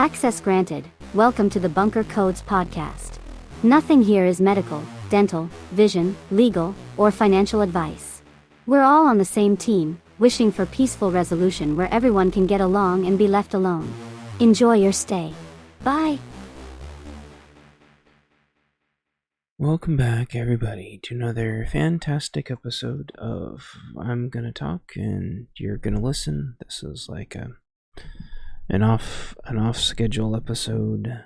Access granted. Welcome to the Bunker Codes podcast. Nothing here is medical, dental, vision, legal, or financial advice. We're all on the same team, wishing for peaceful resolution where everyone can get along and be left alone. Enjoy your stay. Bye. Welcome back, everybody, to another fantastic episode of I'm Gonna Talk and You're Gonna Listen. This is like an off schedule episode.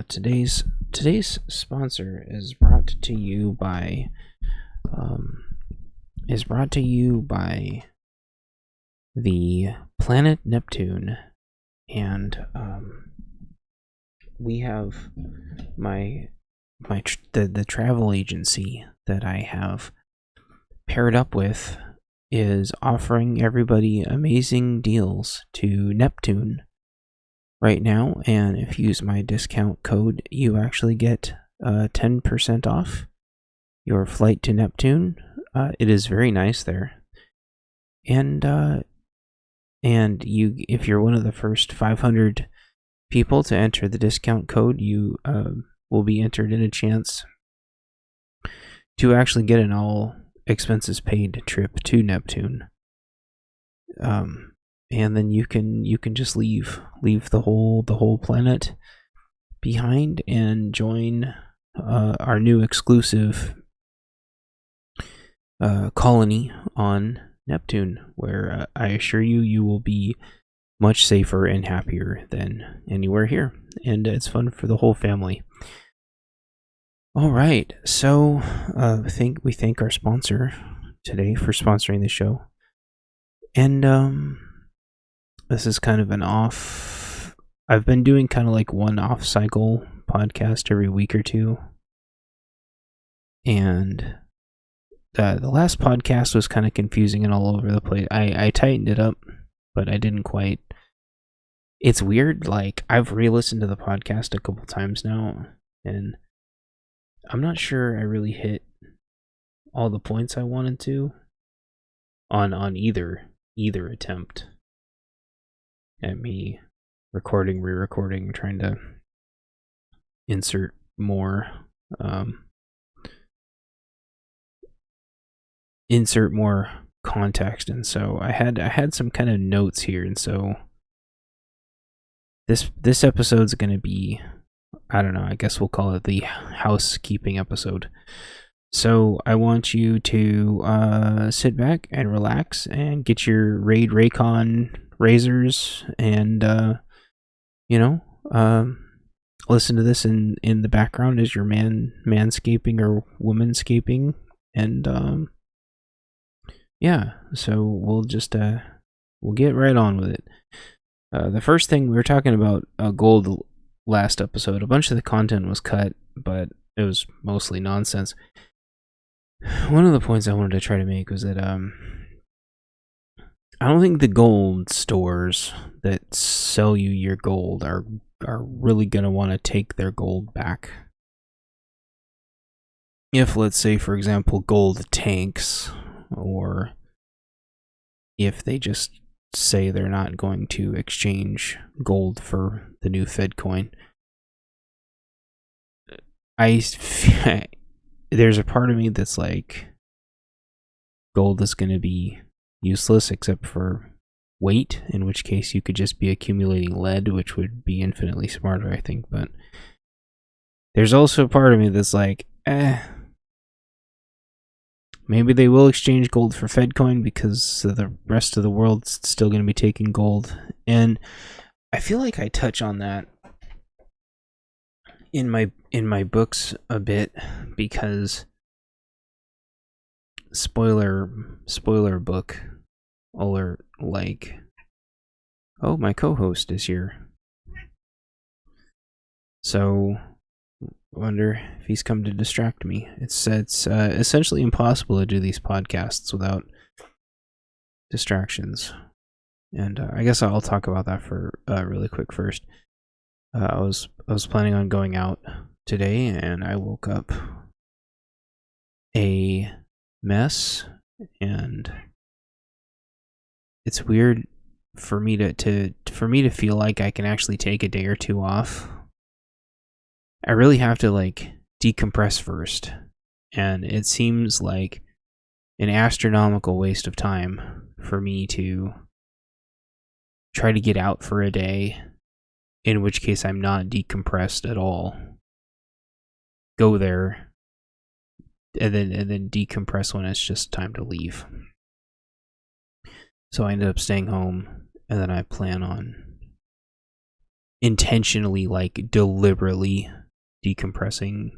Today's sponsor is brought to you by the planet Neptune, and we have the travel agency that I have paired up with is offering everybody amazing deals to Neptune right now, and if you use my discount code, you actually get 10% off your flight to Neptune. It is very nice there, and you, if you're one of the first 500 people to enter the discount code, you will be entered in a chance to actually get an all expenses paid trip to Neptune. And then you can just leave the whole planet behind and join our new exclusive colony on Neptune, where I assure you will be much safer and happier than anywhere here, and it's fun for the whole family. All right, so we thank our sponsor today for sponsoring the show, and this is kind of an off. I've been doing kind of like one off cycle podcast every week or two, and the last podcast was kind of confusing and all over the place. I tightened it up, but I didn't quite. It's weird. Like, I've re-listened to the podcast a couple times now, and I'm not sure I really hit all the points I wanted to on either attempt at me recording, re-recording, trying to insert more context, and so I had some kind of notes here, and so this episode's going to be, I don't know, I guess we'll call it the housekeeping episode. So I want you to sit back and relax and get your Raid Raycon razors and listen to this in the background as your manscaping or womanscaping, and so we'll just we'll get right on with it. The first thing, we were talking about gold last episode. A bunch of the content was cut, but it was mostly nonsense. One of the points I wanted to try to make was that I don't think the gold stores that sell you your gold are really going to want to take their gold back. If, let's say, for example, gold tanks, or if they just say they're not going to exchange gold for the new Fed coin. There's a part of me that's like, gold is going to be useless except for weight, in which case you could just be accumulating lead, which would be infinitely smarter, I think. But there's also a part of me that's like, maybe they will exchange gold for Fed coin because the rest of the world's still going to be taking gold. And I feel like I touch on that in my books a bit, because spoiler book alert, like, oh, my co-host is here. So wonder if he's come to distract me. It's essentially impossible to do these podcasts without distractions, and I guess I'll talk about that for really quick first. I was planning on going out today, and I woke up a mess, and it's weird for me to feel like I can actually take a day or two off, I really have to like decompress first. And it seems like an astronomical waste of time for me to try to get out for a day, in which case I'm not decompressed at all. Go there and then decompress when it's just time to leave. So I ended up staying home, and then I plan on intentionally, like deliberately decompressing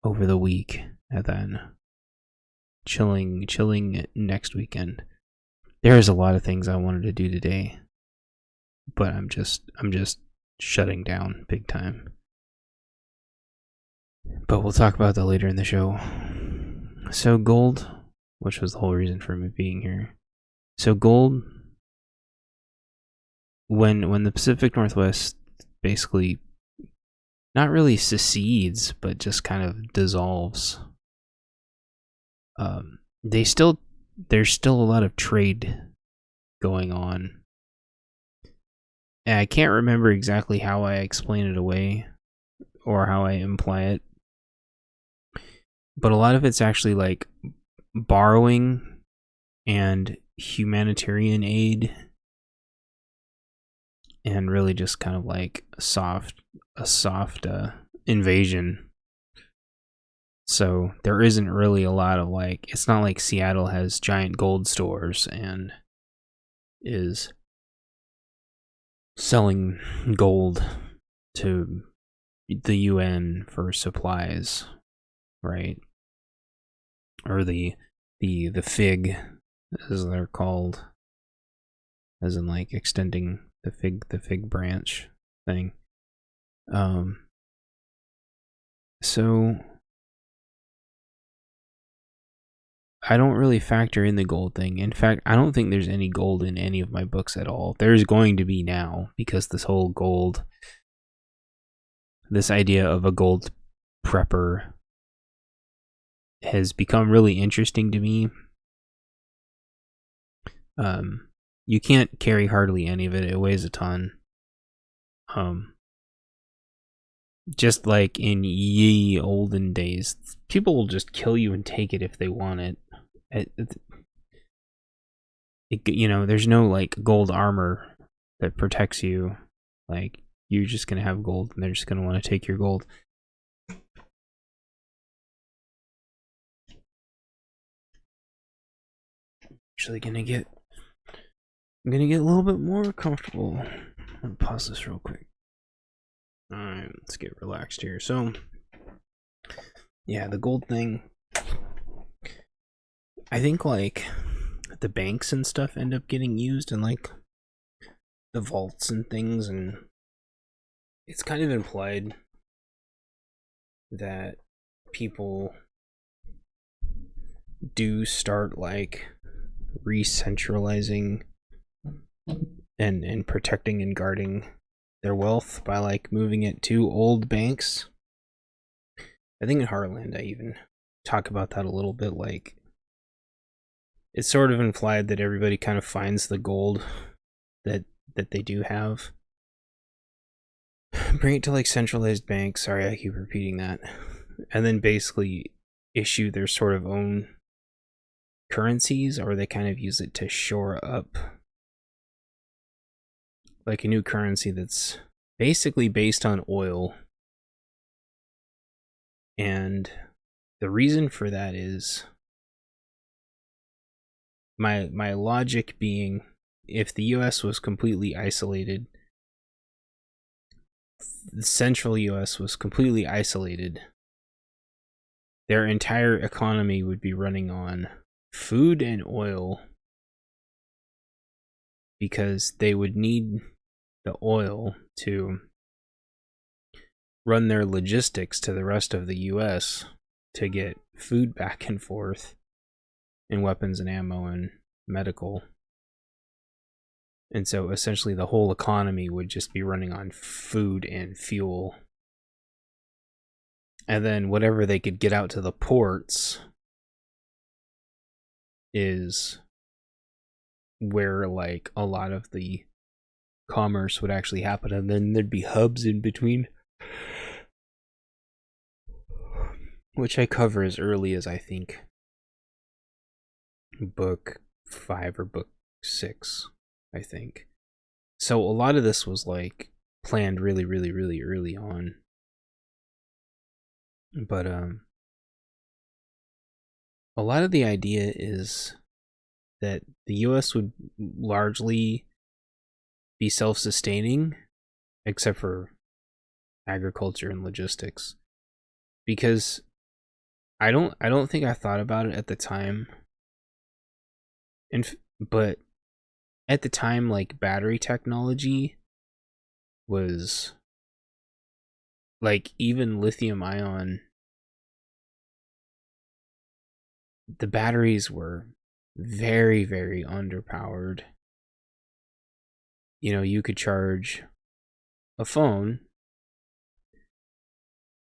over the week, and then chilling next weekend. There's a lot of things I wanted to do today, but I'm just shutting down big time. But we'll talk about that later in the show. So gold, which was the whole reason for me being here. So gold, when the Pacific Northwest basically not really secedes, but just kind of dissolves, there's still a lot of trade going on. And I can't remember exactly how I explain it away or how I imply it, but a lot of it's actually like borrowing and humanitarian aid, and really just kind of like a soft invasion. So there isn't really a lot of like, it's not like Seattle has giant gold stores and is selling gold to the UN for supplies, right? Or the fig, as they're called, as in like extending the fig branch thing. So I don't really factor in the gold thing. In fact, I don't think there's any gold in any of my books at all. There's going to be now, because this whole gold, this idea of a gold prepper has become really interesting to me. You can't carry hardly any of it. It weighs a ton. Just like in ye olden days, people will just kill you and take it if they want it. You know, there's no like gold armor that protects you. Like, you're just gonna have gold, and they're just gonna want to take your gold. Actually, I'm gonna get a little bit more comfortable. I'm gonna pause this real quick. Alright, let's get relaxed here. So, yeah, the gold thing. I think, like, the banks and stuff end up getting used in, like, the vaults and things, and it's kind of implied that people do start, like, re-centralizing and protecting and guarding their wealth by like moving it to old banks. I think in Heartland I even talk about that a little bit. Like, it's sort of implied that everybody kind of finds the gold that they do have, bring it to like centralized banks. Sorry, I keep repeating that. And then basically issue their sort of own currencies, or they kind of use it to shore up like a new currency that's basically based on oil. And the reason for that is my logic being, if the US was completely isolated, the central US was completely isolated, their entire economy would be running on food and oil, because they would need the oil to run their logistics to the rest of the US to get food back and forth, and weapons and ammo and medical. And so essentially the whole economy would just be running on food and fuel. And then whatever they could get out to the ports is where like a lot of the commerce would actually happen, and then there'd be hubs in between, which I cover as early as I think book 5 or book 6, I think. So a lot of this was like planned really, really, really early on. But a lot of the idea is that the US would largely be self-sustaining, except for agriculture and logistics. Because I don't think I thought about it at the time. But at the time, like, battery technology was like, even lithium ion, the batteries were very, very underpowered. You know, you could charge a phone,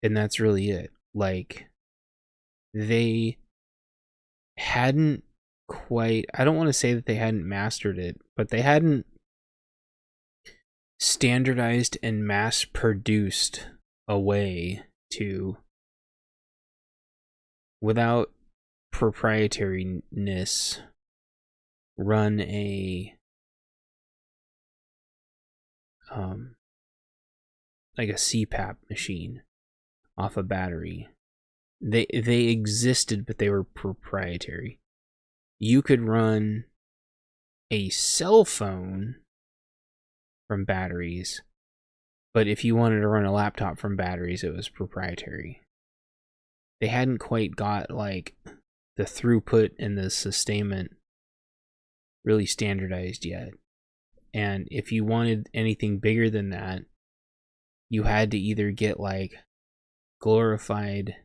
and that's really it. Like, they hadn't quite, I don't want to say that they hadn't mastered it, but they hadn't standardized and mass produced a way to, without proprietariness, run a like a CPAP machine off a battery. They existed, but they were proprietary. You could run a cell phone from batteries, but if you wanted to run a laptop from batteries, it was proprietary. They hadn't quite got like the throughput and the sustainment really standardized yet. And if you wanted anything bigger than that, you had to either get like glorified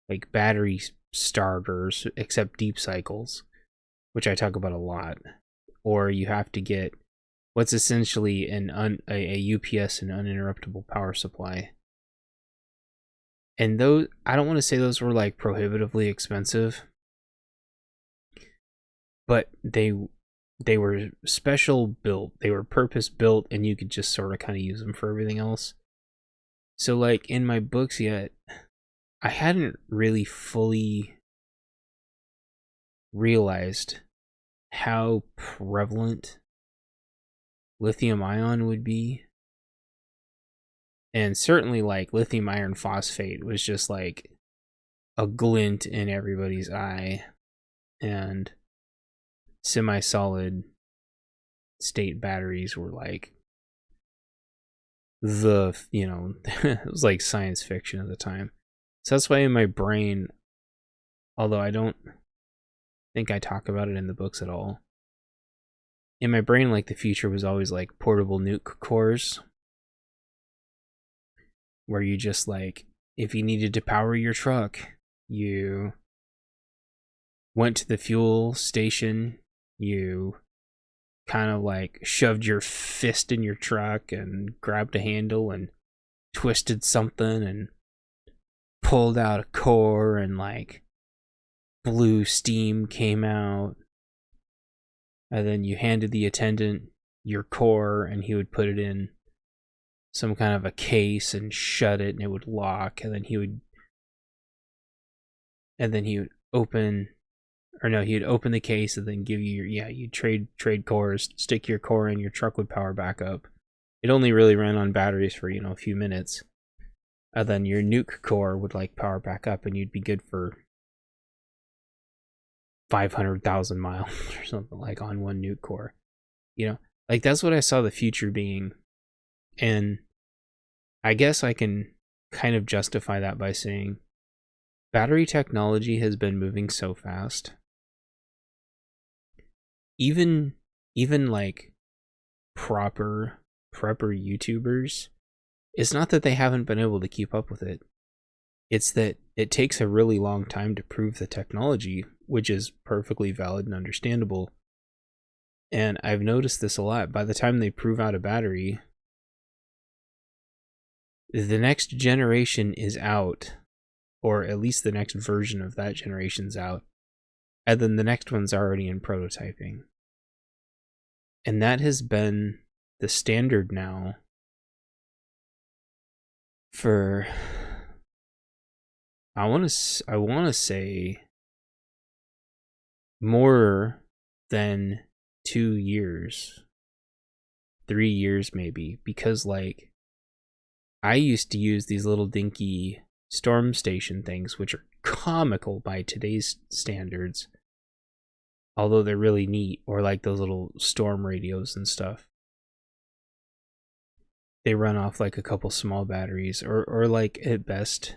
like battery starters, except deep cycles, which I talk about a lot, or you have to get what's essentially a UPS, an uninterruptible power supply. And those, I don't want to say those were like prohibitively expensive, but they were special built. They were purpose built, and you could just sort of kind of use them for everything else. So like in my books yet, I hadn't really fully realized how prevalent lithium ion would be. And certainly like lithium iron phosphate was just like a glint in everybody's eye. And semi-solid state batteries were like it was like science fiction at the time. So that's why in my brain, although I don't think I talk about it in the books at all, in my brain, like, the future was always like portable nuke cores, where you just like, if you needed to power your truck, you went to the fuel station, you kind of like shoved your fist in your truck and grabbed a handle and twisted something and pulled out a core, and like blue steam came out, and then you handed the attendant your core, and he would put it in some kind of a case and shut it, and it would lock, and then he would open, or no, he'd open the case and then give you you'd trade cores, stick your core in, your truck would power back up. It only really ran on batteries for, a few minutes. And then your nuke core would like power back up, and you'd be good for 500,000 miles or something, like, on one nuke core. Like, that's what I saw the future being. And I guess I can kind of justify that by saying battery technology has been moving so fast. Even like proper YouTubers, it's not that they haven't been able to keep up with it. It's that it takes a really long time to prove the technology, which is perfectly valid and understandable. And I've noticed this a lot. By the time they prove out a battery, the next generation is out, or at least the next version of that generation's out, And then the next one's already in prototyping. And that has been the standard now for, I want to say more than 2 years, 3 years maybe, because like I used to use these little dinky storm station things, which are comical by today's standards, although they're really neat, or like those little storm radios and stuff. They run off like a couple small batteries, or like at best,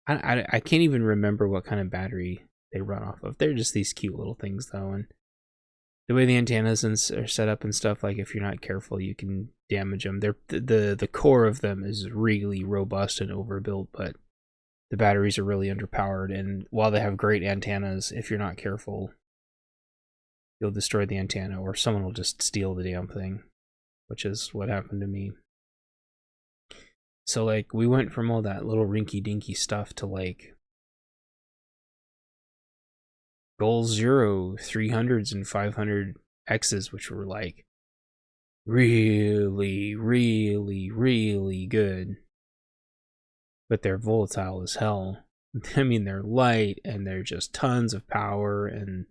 I can't even remember what kind of battery they run off of. They're just these cute little things though, and the way the antennas are set up and stuff, like if you're not careful, you can damage them. The core of them is really robust and overbuilt, but the batteries are really underpowered. And while they have great antennas, if you're not careful, you'll destroy the antenna, or someone will just steal the damn thing, which is what happened to me. So like we went from all that little rinky dinky stuff to like Goal Zero 300s and 500Xs, which were like really, really, really good. But they're volatile as hell. I mean, they're light and they're just tons of power, and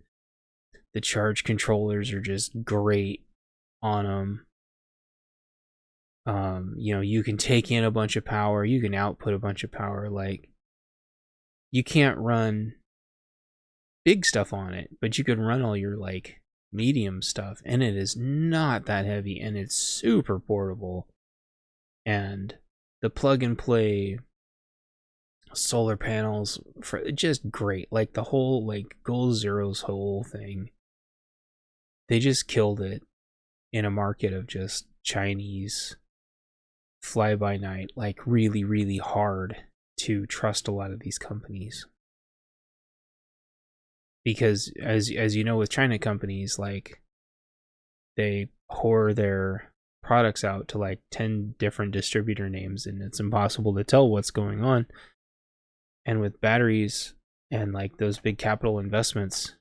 the charge controllers are just great on them. You can take in a bunch of power, you can output a bunch of power. Like, you can't run big stuff on it, but you can run all your like medium stuff, and it is not that heavy, and it's super portable. And the plug and play solar panels for just great. Like the whole like Goal Zero's whole thing, they just killed it in a market of just Chinese fly by night, like really, really hard to trust a lot of these companies. Because as you know, with China companies, like they whore their products out to like 10 different distributor names, and it's impossible to tell what's going on. And with batteries and like those big capital investments,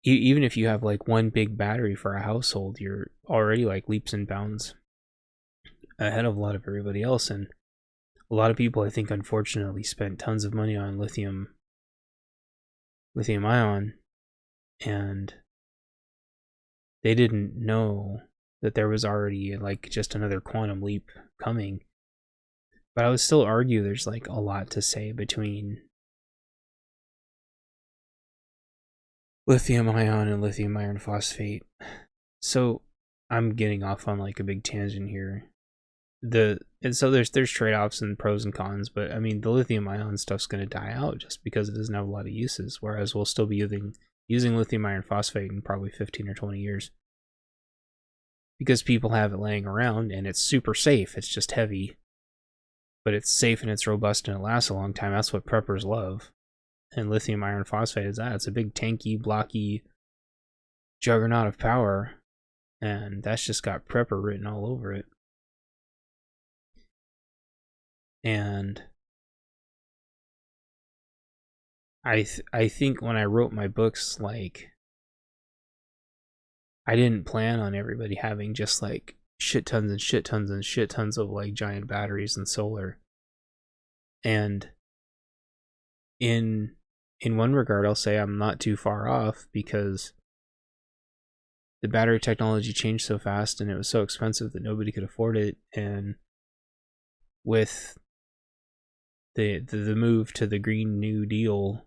even if you have like one big battery for a household, you're already like leaps and bounds ahead of a lot of everybody else. And a lot of people, I think, unfortunately spent tons of money on lithium ion, and they didn't know that there was already like just another quantum leap coming. But I would still argue there's like a lot to say between lithium ion and lithium iron phosphate. So I'm getting off on like a big tangent here. And so there's trade-offs and pros and cons, but I mean the lithium ion stuff's going to die out just because it doesn't have a lot of uses, whereas we'll still be using lithium iron phosphate in probably 15 or 20 years. Because people have it laying around, and it's super safe. It's just heavy, but it's safe and it's robust and it lasts a long time. That's what preppers love. And lithium iron phosphate is that. It's a big tanky, blocky juggernaut of power, and that's just got prepper written all over it. And I think when I wrote my books, like, I didn't plan on everybody having just like shit tons and shit tons and shit tons of like giant batteries and solar. And in one regard, I'll say I'm not too far off, because the battery technology changed so fast and it was so expensive that nobody could afford it. And with the move to the Green New Deal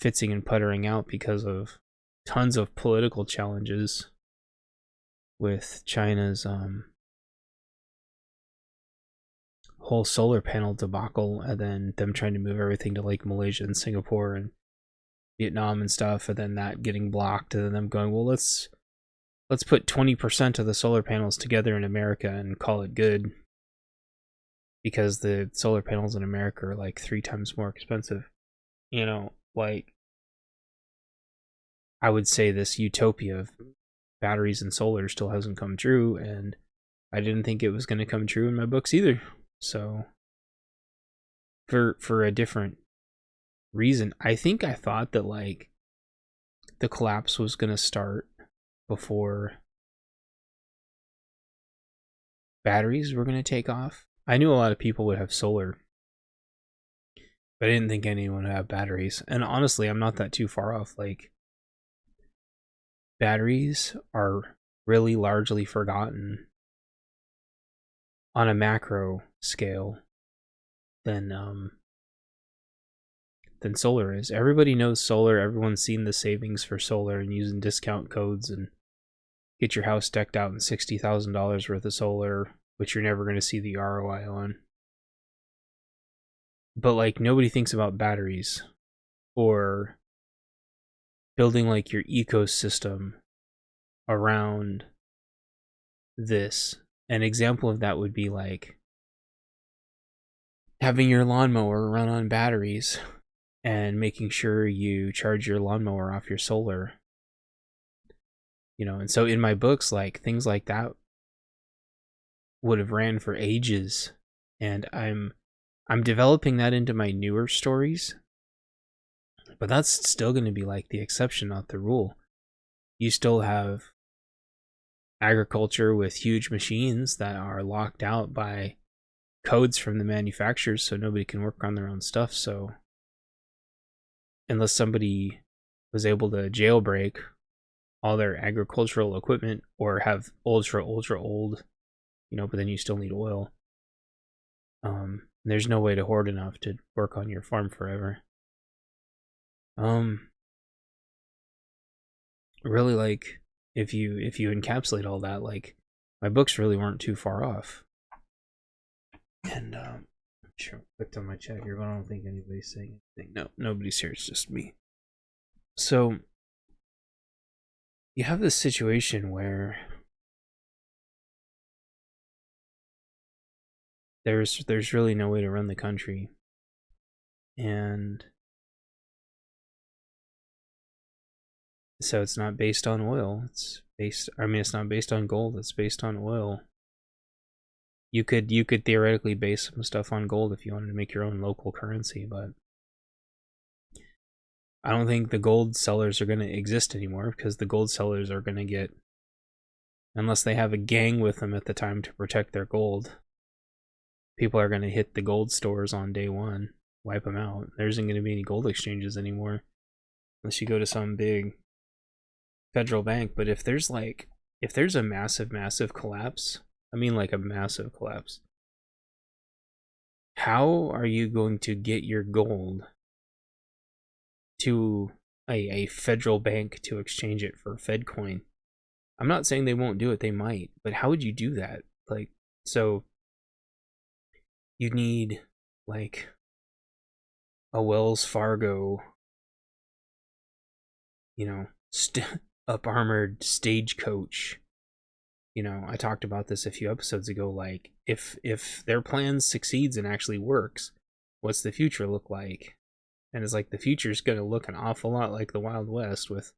fitsing and puttering out because of tons of political challenges with China's whole solar panel debacle, and then them trying to move everything to like Malaysia and Singapore and Vietnam and stuff, and then that getting blocked, and then them going, well, let's put 20% of the solar panels together in America and call it good, because the solar panels in America are like 3 times more expensive. You know, like, I would say this utopia of batteries and solar still hasn't come true, and I didn't think it was going to come true in my books either. So for a different reason. I thought that like the collapse was going to start before batteries were going to take off. I knew a lot of people would have solar, but I didn't think anyone would have batteries. And honestly, I'm not that too far off. Like, batteries are really largely forgotten on a macro scale than solar is. Everybody knows solar. Everyone's seen the savings for solar and using discount codes and get your house decked out in $60,000 worth of solar, which you're never going to see the ROI on. But like, nobody thinks about batteries or building like your ecosystem around this. An example of that would be like having your lawnmower run on batteries and making sure you charge your lawnmower off your solar. You know, and so in my books, like, things like that would have ran for ages, and I'm developing that into my newer stories, but that's still going to be like the exception, not the rule. You still have agriculture with huge machines that are locked out by codes from the manufacturers, so nobody can work on their own stuff. So unless somebody was able to jailbreak all their agricultural equipment or have ultra old, you know, but then you still need oil. There's no way to hoard enough to work on your farm forever. Really, like, if you encapsulate all that, like, my books really weren't too far off. And sure, clicked on my chat here, but I don't think anybody's saying anything. No, nobody's here. It's just me. So you have this situation where there's really no way to run the country, and so it's not based on oil. It's not based on gold. It's based on oil. You could theoretically base some stuff on gold if you wanted to make your own local currency, but I don't think the gold sellers are going to exist anymore, because the gold sellers are going to get, unless they have a gang with them at the time to protect their gold, people are going to hit the gold stores on day one, wipe them out. There isn't going to be any gold exchanges anymore unless you go to some big federal bank. But if there's a massive collapse, I mean like a massive collapse, how are you going to get your gold to a federal bank to exchange it for FedCoin? I'm not saying they won't do it, they might, but how would you do that? Like, so you need like a Wells Fargo, you know, up armored stagecoach. You know, I talked about this a few episodes ago. Like, if their plan succeeds and actually works, what's the future look like? And it's like, the future's going to look an awful lot like the Wild West, with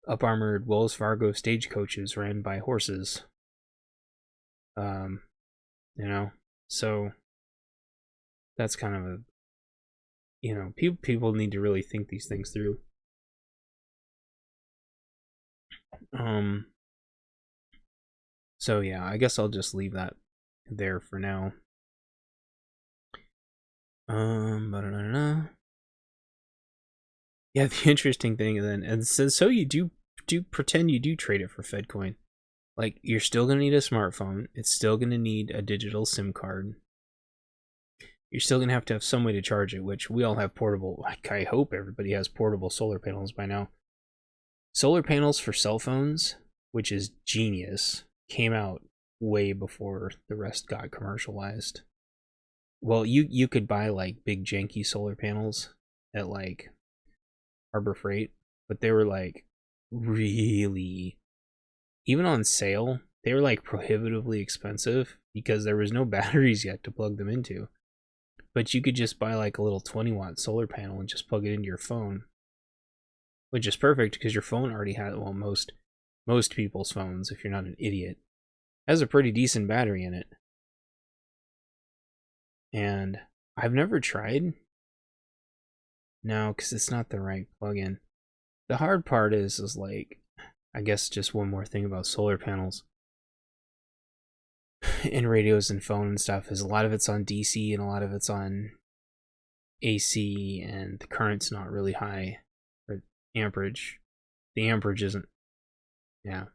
up armored Wells Fargo stagecoaches ran by horses. You know, so that's kind of a, you know, people need to really think these things through. So yeah, I guess I'll just leave that there for now. Yeah, the interesting thing then, and so you do pretend you do trade it for FedCoin. Like, you're still gonna need a smartphone. It's still gonna need a digital SIM card. You're still gonna have to have some way to charge it, which we all have portable. Like, I hope everybody has portable solar panels by now. Solar panels for cell phones, which is genius, came out way before the rest got commercialized. Well, you could buy like big janky solar panels at like Harbor Freight, but they were like really, even on sale, they were like prohibitively expensive because there was no batteries yet to plug them into. But you could just buy like a little 20-watt solar panel and just plug it into your phone, which is perfect because your phone already has, well, most people's phones, if you're not an idiot, has a pretty decent battery in it. And I've never tried No, because it's not the right plugin. The hard part is like, I guess just one more thing about solar panels in radios and phone and stuff is a lot of it's on DC and a lot of it's on AC, and the current's not really high, or amperage. The amperage isn't, yeah.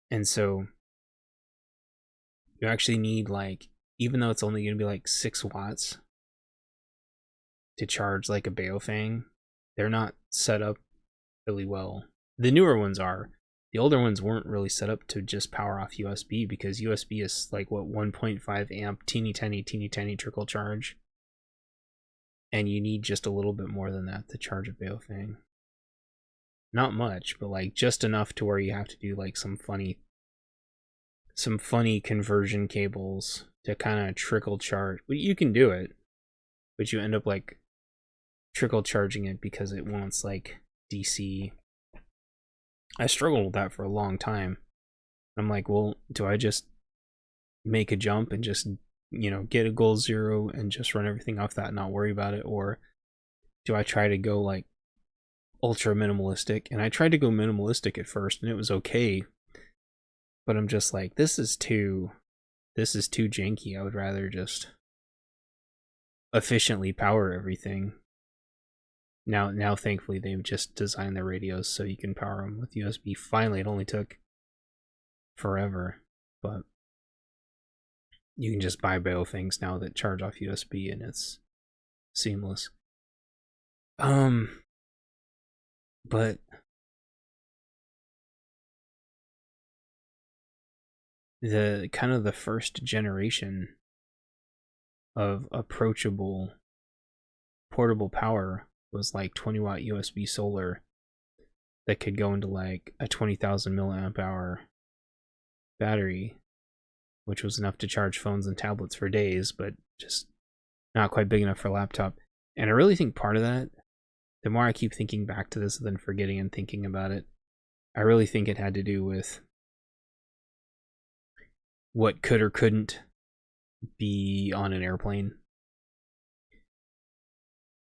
And so you actually need, like, even though it's only going to be like 6 watts to charge like a Baofeng, they're not set up really well. The newer ones are. The older ones weren't really set up to just power off USB, because USB is like, what, 1.5 amp, teeny tiny trickle charge. And you need just a little bit more than that to charge a Baofeng. Not much, but like just enough to where you have to do like some funny conversion cables to kind of trickle charge. You can do it, but you end up like trickle charging it because it wants like DC. I struggled with that for a long time. I'm like, well, do I just make a jump and just, get a goal 0 and just run everything off that and not worry about it? Or do I try to go like ultra minimalistic? And I tried to go minimalistic at first and it was okay. But I'm just like, this is too janky. I would rather just efficiently power everything. Now, thankfully, they've just designed their radios so you can power them with USB. Finally, it only took forever, but you can just buy Baofengs now that charge off USB, and it's seamless. But the kind of the first generation of approachable portable power was like 20 watt USB solar that could go into like a 20,000 milliamp hour battery, which was enough to charge phones and tablets for days, but just not quite big enough for a laptop. And I really think part of that, the more I keep thinking back to this than forgetting and thinking about it, I really think it had to do with what could or couldn't be on an airplane.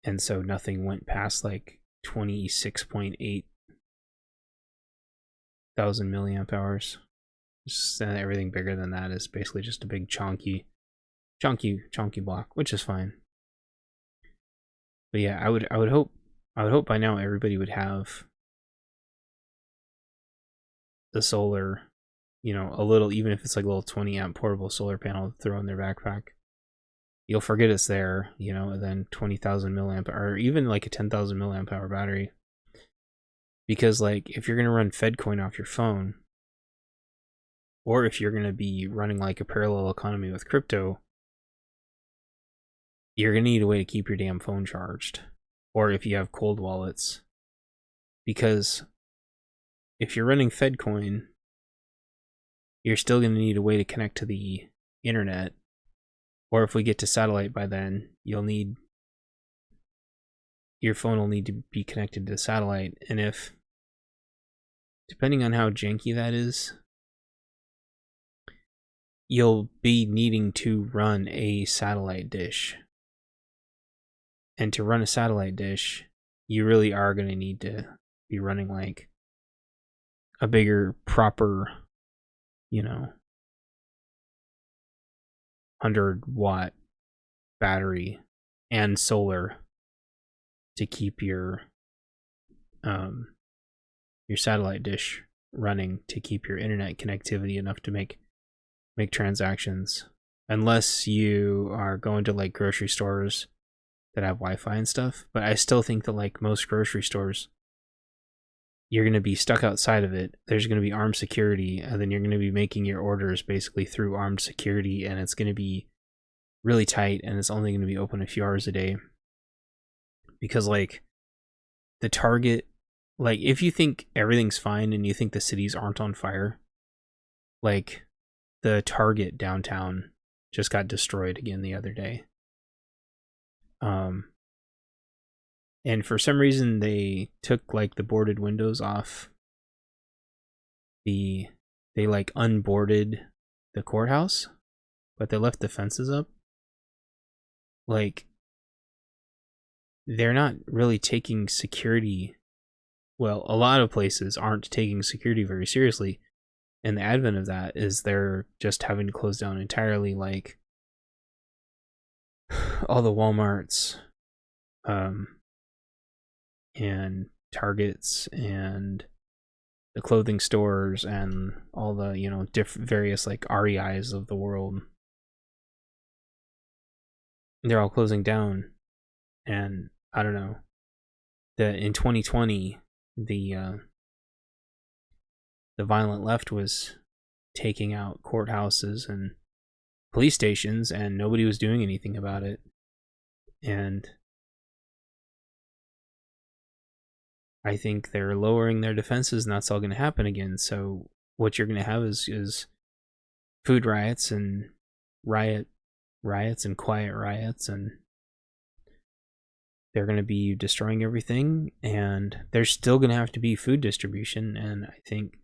And so nothing went past like 26.8 thousand milliamp hours. Just everything bigger than that is basically just a big chonky block, which is fine. But yeah, I would hope by now everybody would have the solar, a little, even if it's like a little 20 amp portable solar panel to throw in their backpack. You'll forget it's there, and then 20,000 milliamp, or even like a 10,000 milliamp hour battery. Because like, if you're going to run FedCoin off your phone, or if you're going to be running like a parallel economy with crypto, you're going to need a way to keep your damn phone charged. Or if you have cold wallets. Because if you're running FedCoin, you're still going to need a way to connect to the internet. Or if we get to satellite by then, your phone will need to be connected to the satellite. And if, depending on how janky that is, you'll be needing to run a satellite dish. And to run a satellite dish, you really are going to need to be running like a bigger, proper, 100-watt battery and solar to keep your satellite dish running, to keep your internet connectivity enough to make transactions. Unless you are going to like grocery stores that have Wi-Fi and stuff. But I still think that like most grocery stores, you're going to be stuck outside of it. There's going to be armed security, and then you're going to be making your orders basically through armed security, and it's going to be really tight, and it's only going to be open a few hours a day. Because like the Target, like if you think everything's fine and you think the cities aren't on fire, like the Target downtown just got destroyed again the other day. And for some reason they took like the boarded windows off they like unboarded the courthouse, but they left the fences up. Like, they're not really taking security. Well, a lot of places aren't taking security very seriously. And the advent of that is they're just having to close down entirely, like all the Walmarts, and Targets and the clothing stores and all the, various like REIs of the world. They're all closing down. And I don't know. In 2020, the violent left was taking out courthouses and police stations, and nobody was doing anything about it. And I think they're lowering their defenses, and that's all going to happen again. So what you're going to have is food riots and riots and quiet riots, and they're going to be destroying everything, and there's still going to have to be food distribution. And I think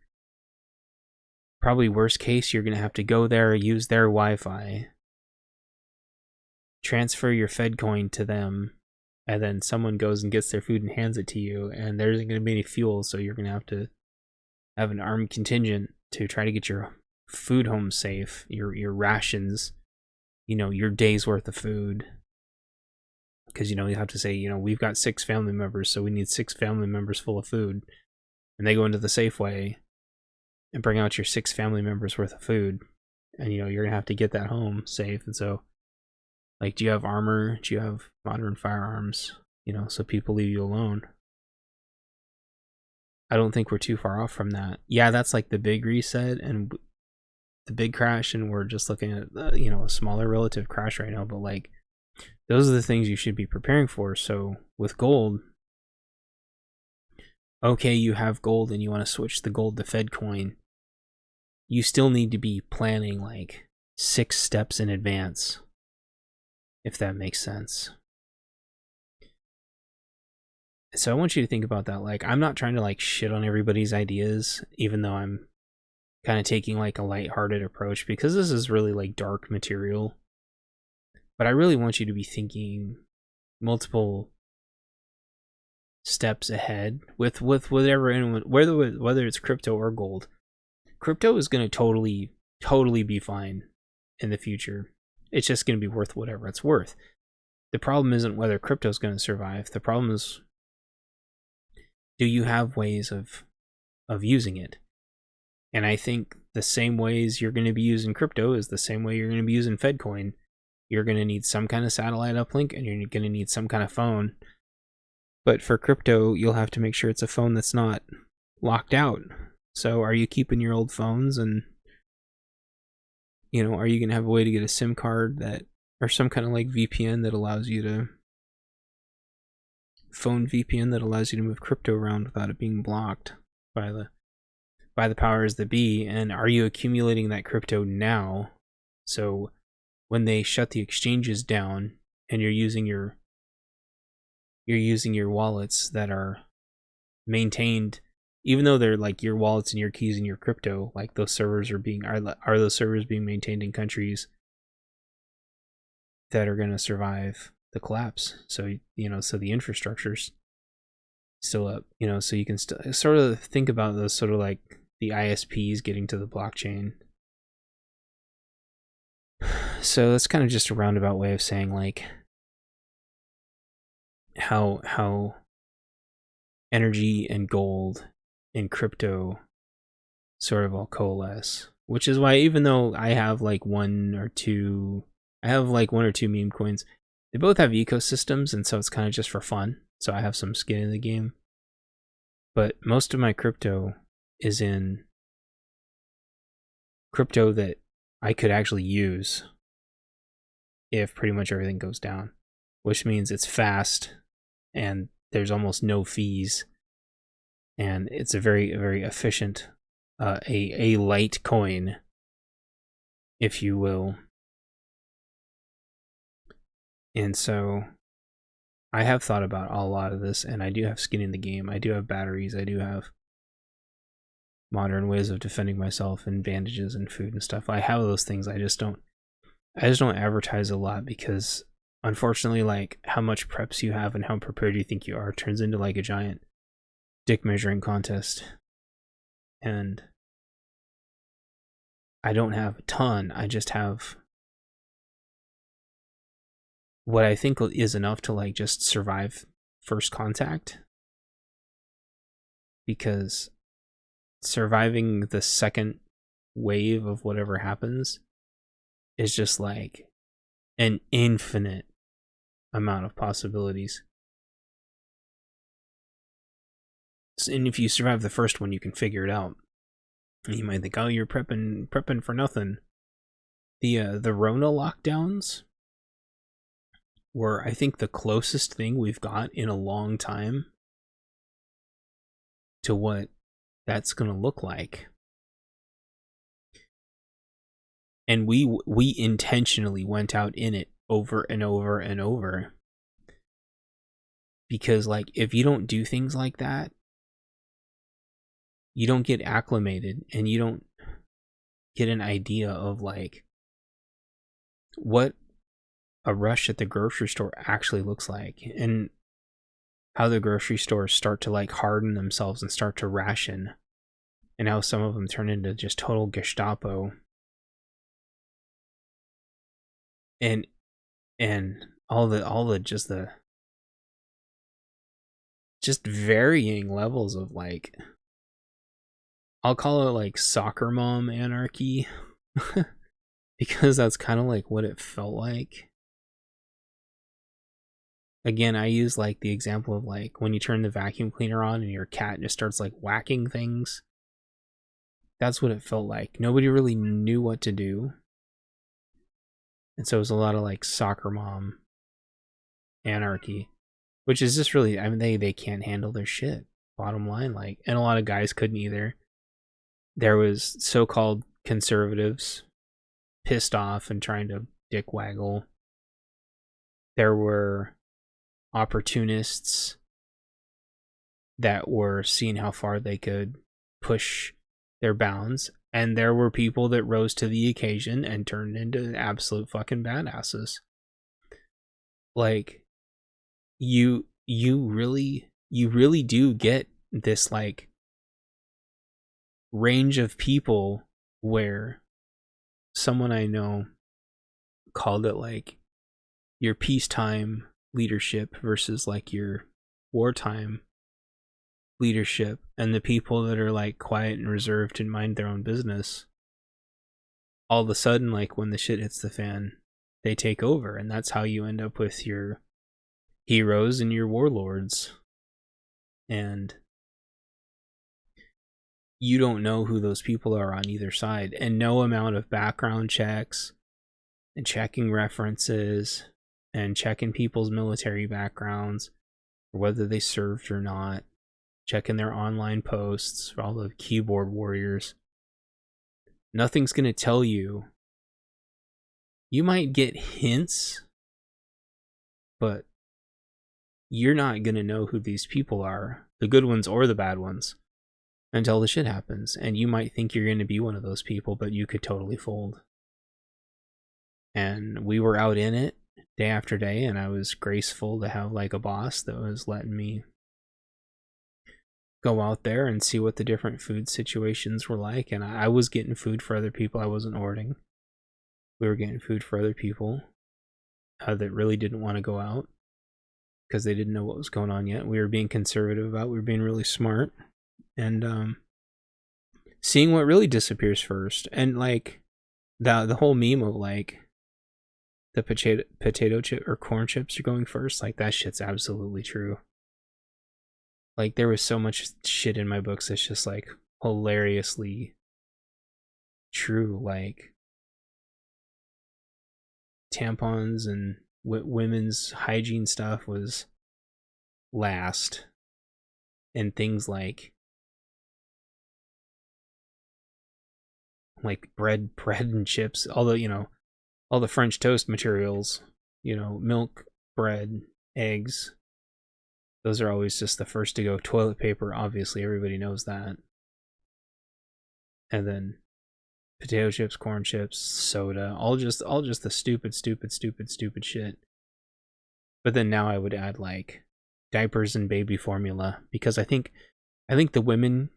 probably worst case, you're going to have to go there, use their Wi-Fi, transfer your Fed coin to them, and then someone goes and gets their food and hands it to you, and there isn't going to be any fuel, so you're going to have an armed contingent to try to get your food home safe, your rations, your day's worth of food. Because, you have to say, we've got 6 family members, so we need 6 family members full of food. And they go into the Safeway and bring out your 6 family members worth of food. And, you're going to have to get that home safe. And so, like, do you have armor? Do you have modern firearms? So people leave you alone. I don't think we're too far off from that. Yeah, that's like the big reset and the big crash, and we're just looking at, a smaller relative crash right now. But, like, those are the things you should be preparing for. So with gold, okay, you have gold and you want to switch the gold to Fed coin. You still need to be planning like 6 steps in advance, if that makes sense. So I want you to think about that. Like, I'm not trying to like shit on everybody's ideas, even though I'm kind of taking like a lighthearted approach, because this is really like dark material. But I really want you to be thinking multiple steps ahead with whatever, whether it's crypto or gold. Crypto is going to totally be fine in the future. It's just going to be worth whatever it's worth. The problem isn't whether crypto is going to survive. The problem is, do you have ways of using it? And I think the same ways you're going to be using crypto is the same way you're going to be using FedCoin. You're going to need some kind of satellite uplink, and you're going to need some kind of phone. But for crypto, you'll have to make sure it's a phone that's not locked out. So are you keeping your old phones, and are you going to have a way to get a SIM card or some kind of like VPN that allows you to move crypto around without it being blocked by the powers that be? And are you accumulating that crypto now? So when they shut the exchanges down and you're using your wallets that are maintained, even though they're like your wallets and your keys and your crypto, like those servers are those servers being maintained in countries that are going to survive the collapse? So so the infrastructure's still up, so you can still sort of think about those sort of like the ISPs getting to the blockchain. So that's kind of just a roundabout way of saying like how energy and gold and crypto sort of all coalesce, which is why even though I have like one or two meme coins, they both have ecosystems, and so it's kind of just for fun. So I have some skin in the game, but most of my crypto is in crypto that I could actually use if pretty much everything goes down, which means it's fast and there's almost no fees, and it's a very, very efficient, a light coin, if you will. And so I have thought about a lot of this, and I do have skin in the game. I do have batteries. I do have modern ways of defending myself, and bandages and food and stuff. I have those things. I just don't advertise a lot, because unfortunately, like, how much preps you have and how prepared you think you are turns into like a giant dick measuring contest. And I don't have a ton. I just have what I think is enough to like just survive first contact. Because surviving the second wave of whatever happens is just like an infinite amount of possibilities. And if you survive the first one, you can figure it out. You might think, oh, you're prepping for nothing. The Rona lockdowns were, I think, the closest thing we've got in a long time to what that's gonna look like. And we intentionally went out in it over and over and over. Because, like, if you don't do things like that, you don't get acclimated and you don't get an idea of, like, what a rush at the grocery store actually looks like. And how the grocery stores start to, like, harden themselves and start to ration. And how some of them turn into just total Gestapo. And all the just varying levels of, like, I'll call it like soccer mom anarchy. Because that's kind of like what it felt like. Again, I use like the example of like when you turn the vacuum cleaner on and your cat just starts like whacking things. That's what it felt like. Nobody really knew what to do. And so it was a lot of like soccer mom anarchy. Which is just really, I mean, they can't handle their shit. Bottom line, like, and a lot of guys couldn't either. There was so-called conservatives pissed off and trying to dick waggle. There were opportunists that were seeing how far they could push their bounds. And there were people that rose to the occasion and turned into absolute fucking badasses. Like, you really do get this like range of people where someone I know called it like your peacetime leadership versus like your wartime leadership, and the people that are like quiet and reserved and mind their own business, all of a sudden, like when the shit hits the fan, they take over. And that's how you end up with your heroes and your warlords. And you don't know who those people are on either side. And no amount of background checks and checking references and checking people's military backgrounds, or whether they served or not, checking their online posts for all the keyboard warriors. Nothing's going to tell you. You might get hints, but you're not going to know who these people are, the good ones or the bad ones, until the shit happens. And you might think you're going to be one of those people, but you could totally fold. And we were out in it day after day, and I was graceful to have like a boss that was letting me go out there and see what the different food situations were like. And I was getting food for other people. I wasn't hoarding. We were getting food for other people that really didn't want to go out because they didn't know what was going on yet. We were being conservative about it. We were being really smart. And seeing what really disappears first. And like the whole meme of like the potato chip or corn chips are going first, like that shit's absolutely true. Like there was so much shit in my books that's just like hilariously true. Like tampons and women's hygiene stuff was last, and things like bread and chips, although, you know, all the French toast materials, you know, milk, bread, eggs, those are always just the first to go. Toilet paper, obviously everybody knows that. And then potato chips, corn chips, soda, all just the stupid shit. But then now I would add like diapers and baby formula, because I think the women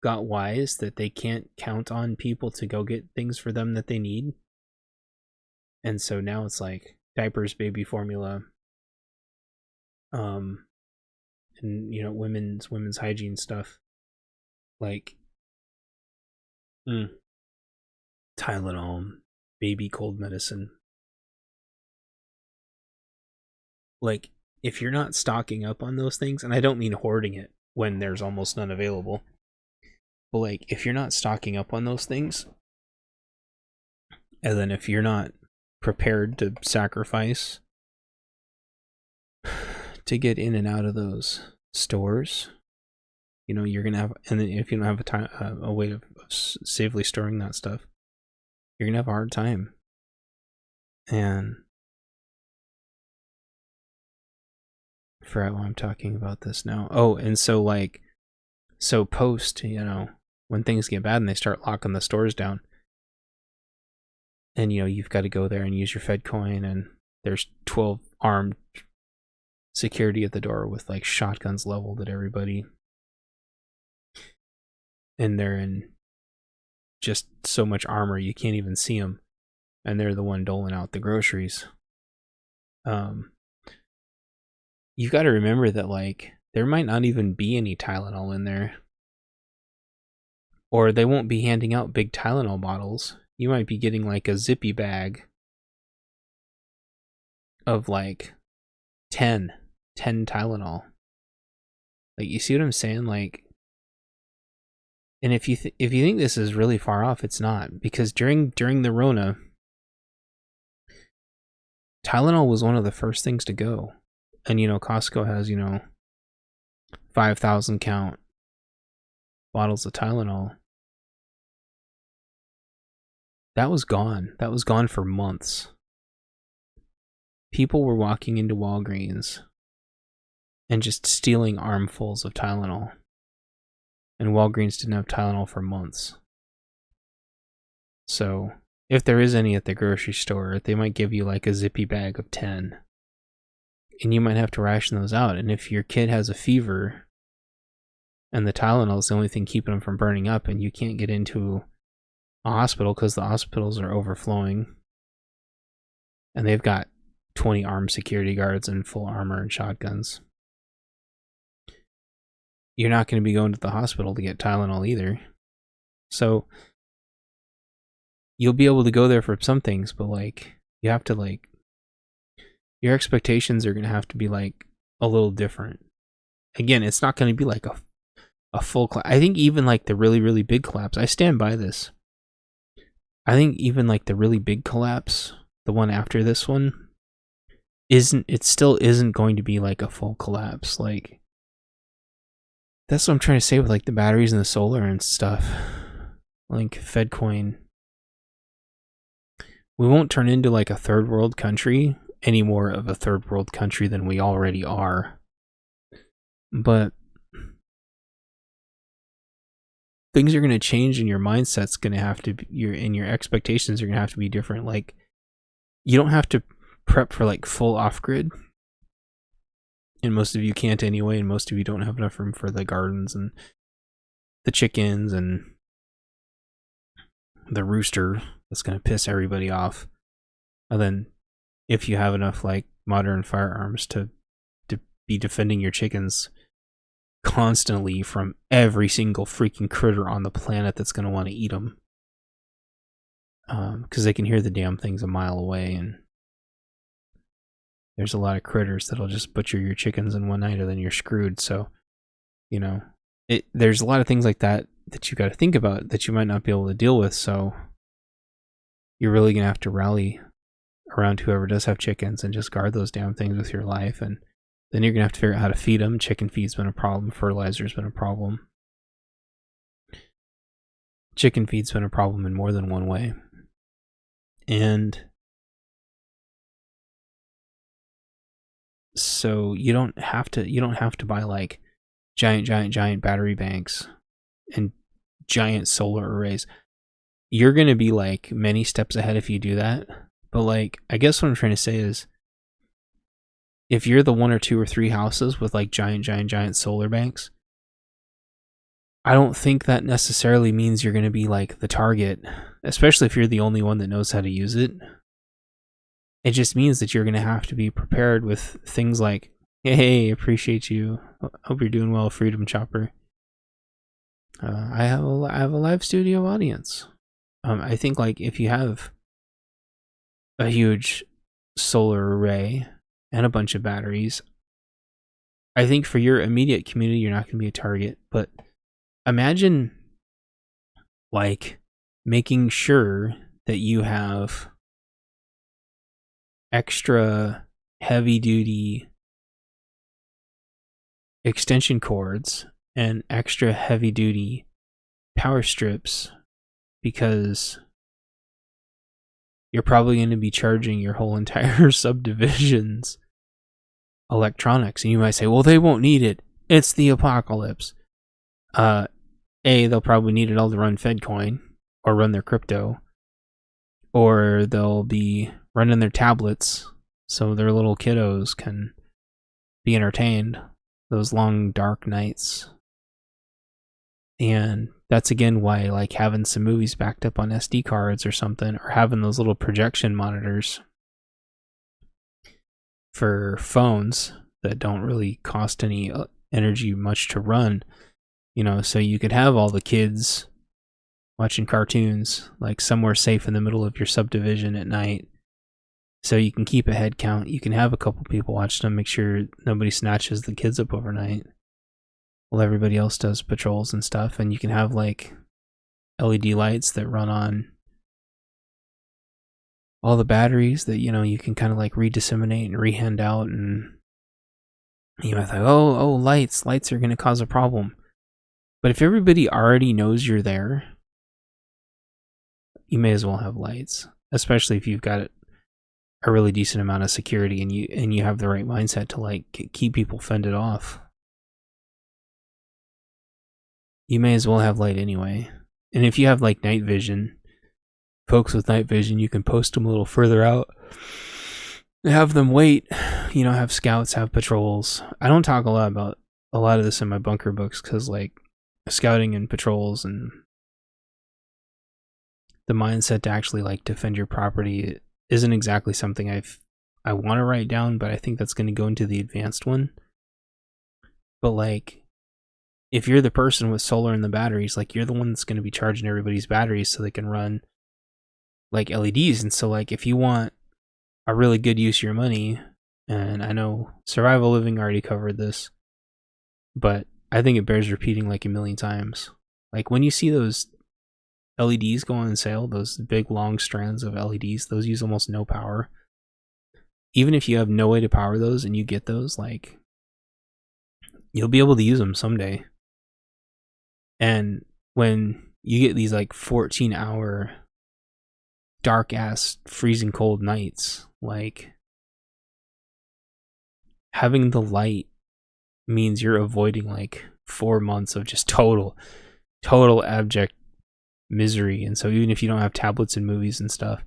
got wise that they can't count on people to go get things for them that they need. And so now it's like diapers, baby formula, and women's hygiene stuff, like Tylenol, baby cold medicine. Like, if you're not stocking up on those things, and I don't mean hoarding it when there's almost none available, but like, if you're not stocking up on those things, and then if you're not prepared to sacrifice to get in and out of those stores, you're gonna have, and then if you don't have a way of safely storing that stuff, you're gonna have a hard time. And I forgot why I'm talking about this now. Oh, and so post, when things get bad and they start locking the stores down, and you've got to go there and use your Fed coin, and there's 12 armed security at the door with like shotguns leveled at everybody, and they're in just so much armor you can't even see them, and they're the one doling out the groceries. You've got to remember that like there might not even be any Tylenol in there, or they won't be handing out big Tylenol bottles. You might be getting like a zippy bag of like 10 Tylenol. Like, you see what I'm saying? Like, and if you think this is really far off, it's not, because during the Rona, Tylenol was one of the first things to go. And Costco has 5,000 count bottles of Tylenol. That was gone. That was gone for months. People were walking into Walgreens and just stealing armfuls of Tylenol. And Walgreens didn't have Tylenol for months. So, if there is any at the grocery store, they might give you like a zippy bag of 10. And you might have to ration those out. And if your kid has a fever and the Tylenol is the only thing keeping them from burning up, and you can't get into a hospital because the hospitals are overflowing and they've got 20 armed security guards in full armor and shotguns, you're not going to be going to the hospital to get Tylenol either. So you'll be able to go there for some things, but like, you have to like, your expectations are going to have to be like a little different. Again, it's not going to be like a full collapse. I think even like the really, really big collapse, I stand by this. I think even like the really big collapse, the one after this one, it still isn't going to be like a full collapse. Like, that's what I'm trying to say with like the batteries and the solar and stuff. Like FedCoin. We won't turn into like a third world country, any more of a third world country than we already are. But things are going to change, and your mindset's going to have to be, your expectations are going to have to be different. Like, you don't have to prep for like full off-grid, and most of you can't anyway, and most of you don't have enough room for the gardens and the chickens and the rooster that's going to piss everybody off. And then if you have enough like modern firearms to be defending your chickens constantly from every single freaking critter on the planet that's going to want to eat them, because they can hear the damn things a mile away, and there's a lot of critters that'll just butcher your chickens in one night, and then you're screwed. So there's a lot of things like that you got to think about that you might not be able to deal with. So you're really going to have to rally around whoever does have chickens and just guard those damn things with your life. And then you're going to have to figure out how to feed them. Chicken feed's been a problem. Fertilizer's been a problem. Chicken feed's been a problem in more than one way. And so you don't have to buy like giant battery banks and giant solar arrays. You're going to be like many steps ahead if you do that. But like, I guess what I'm trying to say is, if you're the 1 or 2 or 3 houses with like giant solar banks, I don't think that necessarily means you're going to be like the target, especially if you're the only one that knows how to use it. It just means that you're going to have to be prepared with things like, hey, appreciate you. Hope you're doing well, Freedom Chopper. I have a live studio audience. I think like if you have a huge solar array and a bunch of batteries, I think for your immediate community, you're not going to be a target. But imagine like making sure that you have extra heavy duty extension cords and extra heavy duty power strips, because you're probably going to be charging your whole entire subdivision's electronics. And you might say, well, they won't need it. It's the apocalypse. They'll probably need it all to run FedCoin or run their crypto, or they'll be running their tablets so their little kiddos can be entertained those long dark nights. And that's again why like having some movies backed up on SD cards or something, or having those little projection monitors for phones that don't really cost any energy much to run, so you could have all the kids watching cartoons like somewhere safe in the middle of your subdivision at night, so you can keep a head count. You can have a couple people watch them, make sure nobody snatches the kids up overnight while everybody else does patrols and stuff. And you can have like LED lights that run on all the batteries that you can kind of like redisseminate and rehand out. And you might think, oh, lights are going to cause a problem. But if everybody already knows you're there, you may as well have lights, especially if you've got a really decent amount of security and you have the right mindset to like keep people fended off. You may as well have light anyway. And if you have like night vision, folks with night vision, you can post them a little further out, have them wait, have scouts, have patrols. I don't talk a lot about a lot of this in my bunker books because like scouting and patrols and the mindset to actually like defend your property isn't exactly something I want to write down, but I think that's going to go into the advanced one. But like, if you're the person with solar and the batteries, like you're the one that's going to be charging everybody's batteries so they can run like LEDs. And so like if you want a really good use of your money, and I know Survival Living already covered this, but I think it bears repeating like a million times. Like when you see those LEDs go on sale, those big long strands of LEDs, those use almost no power. Even if you have no way to power those and you get those, like you'll be able to use them someday. And when you get these like 14-hour dark ass freezing cold nights, like having the light means you're avoiding like 4 months of just total abject misery. And so even if you don't have tablets and movies and stuff,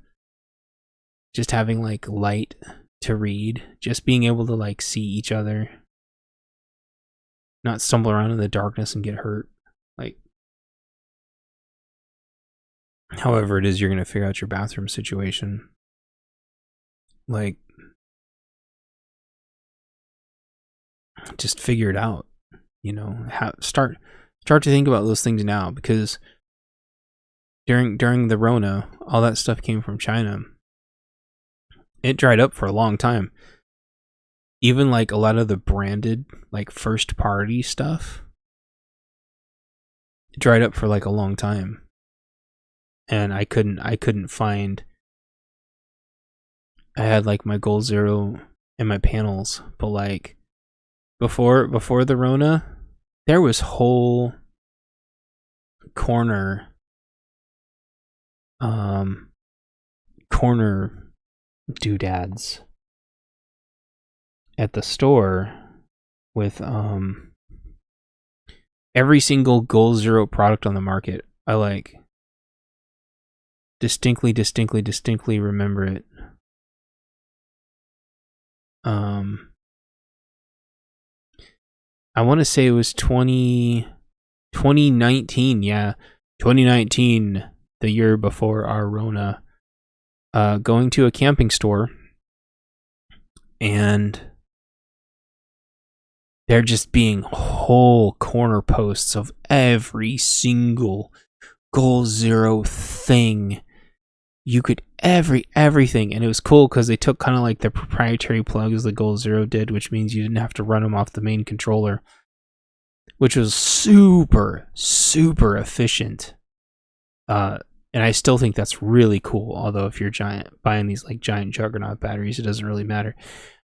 just having like light to read, just being able to like see each other, not stumble around in the darkness and get hurt, like however it is you're going to figure out your bathroom situation, like just figure it out, start to think about those things now, because during the Rona, all that stuff came from China. It dried up for a long time. Even like a lot of the branded like first party stuff, it dried up for like a long time. And I couldn't find, I had like my Goal Zero and my panels, but like before the Rona, there was whole corner doodads at the store with every single Goal Zero product on the market. I like distinctly remember it. I want to say it was 2019. Yeah, 2019, the year before our Rona. Going to a camping store, and there just being whole corner posts of every single Goal Zero thing you could, everything. And it was cool because they took kind of like the proprietary plugs the Goal Zero did, which means you didn't have to run them off the main controller, which was super efficient. And I still think that's really cool, although if you're buying these like giant juggernaut batteries, it doesn't really matter.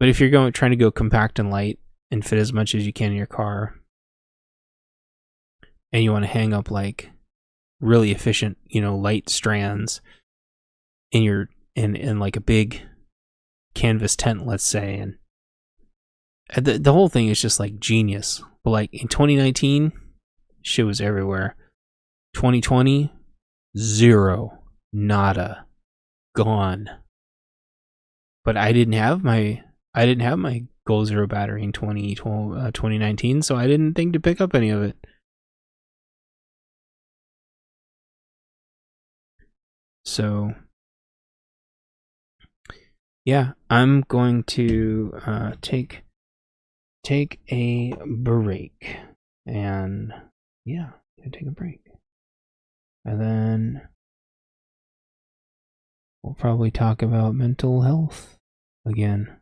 But if you're trying to go compact and light and fit as much as you can in your car, and you want to hang up like really efficient, light strands in like a big canvas tent, let's say, and the whole thing is just like genius. But like in 2019, shit was everywhere. 2020, zero, nada, gone. But I didn't have my Goal Zero battery in 2019, so I didn't think to pick up any of it. So yeah, I'm going to take a break, and yeah, take a break, and then we'll probably talk about mental health again.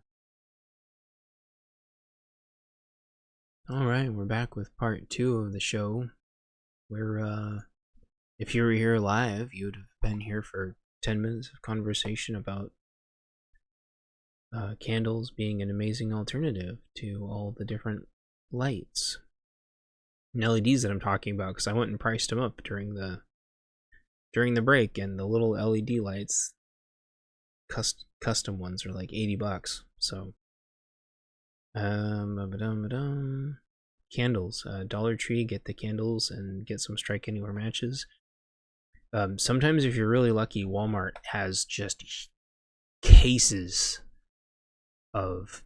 All right, we're back with part 2 of the show, where if you were here live, you'd have been here for 10 minutes of conversation about candles being an amazing alternative to all the different lights and LEDs that I'm talking about, because I went and priced them up during the break, and the little LED lights, custom ones, are like $80. So candles, Dollar Tree, get the candles and get some Strike Anywhere matches. Sometimes if you're really lucky, Walmart has just cases of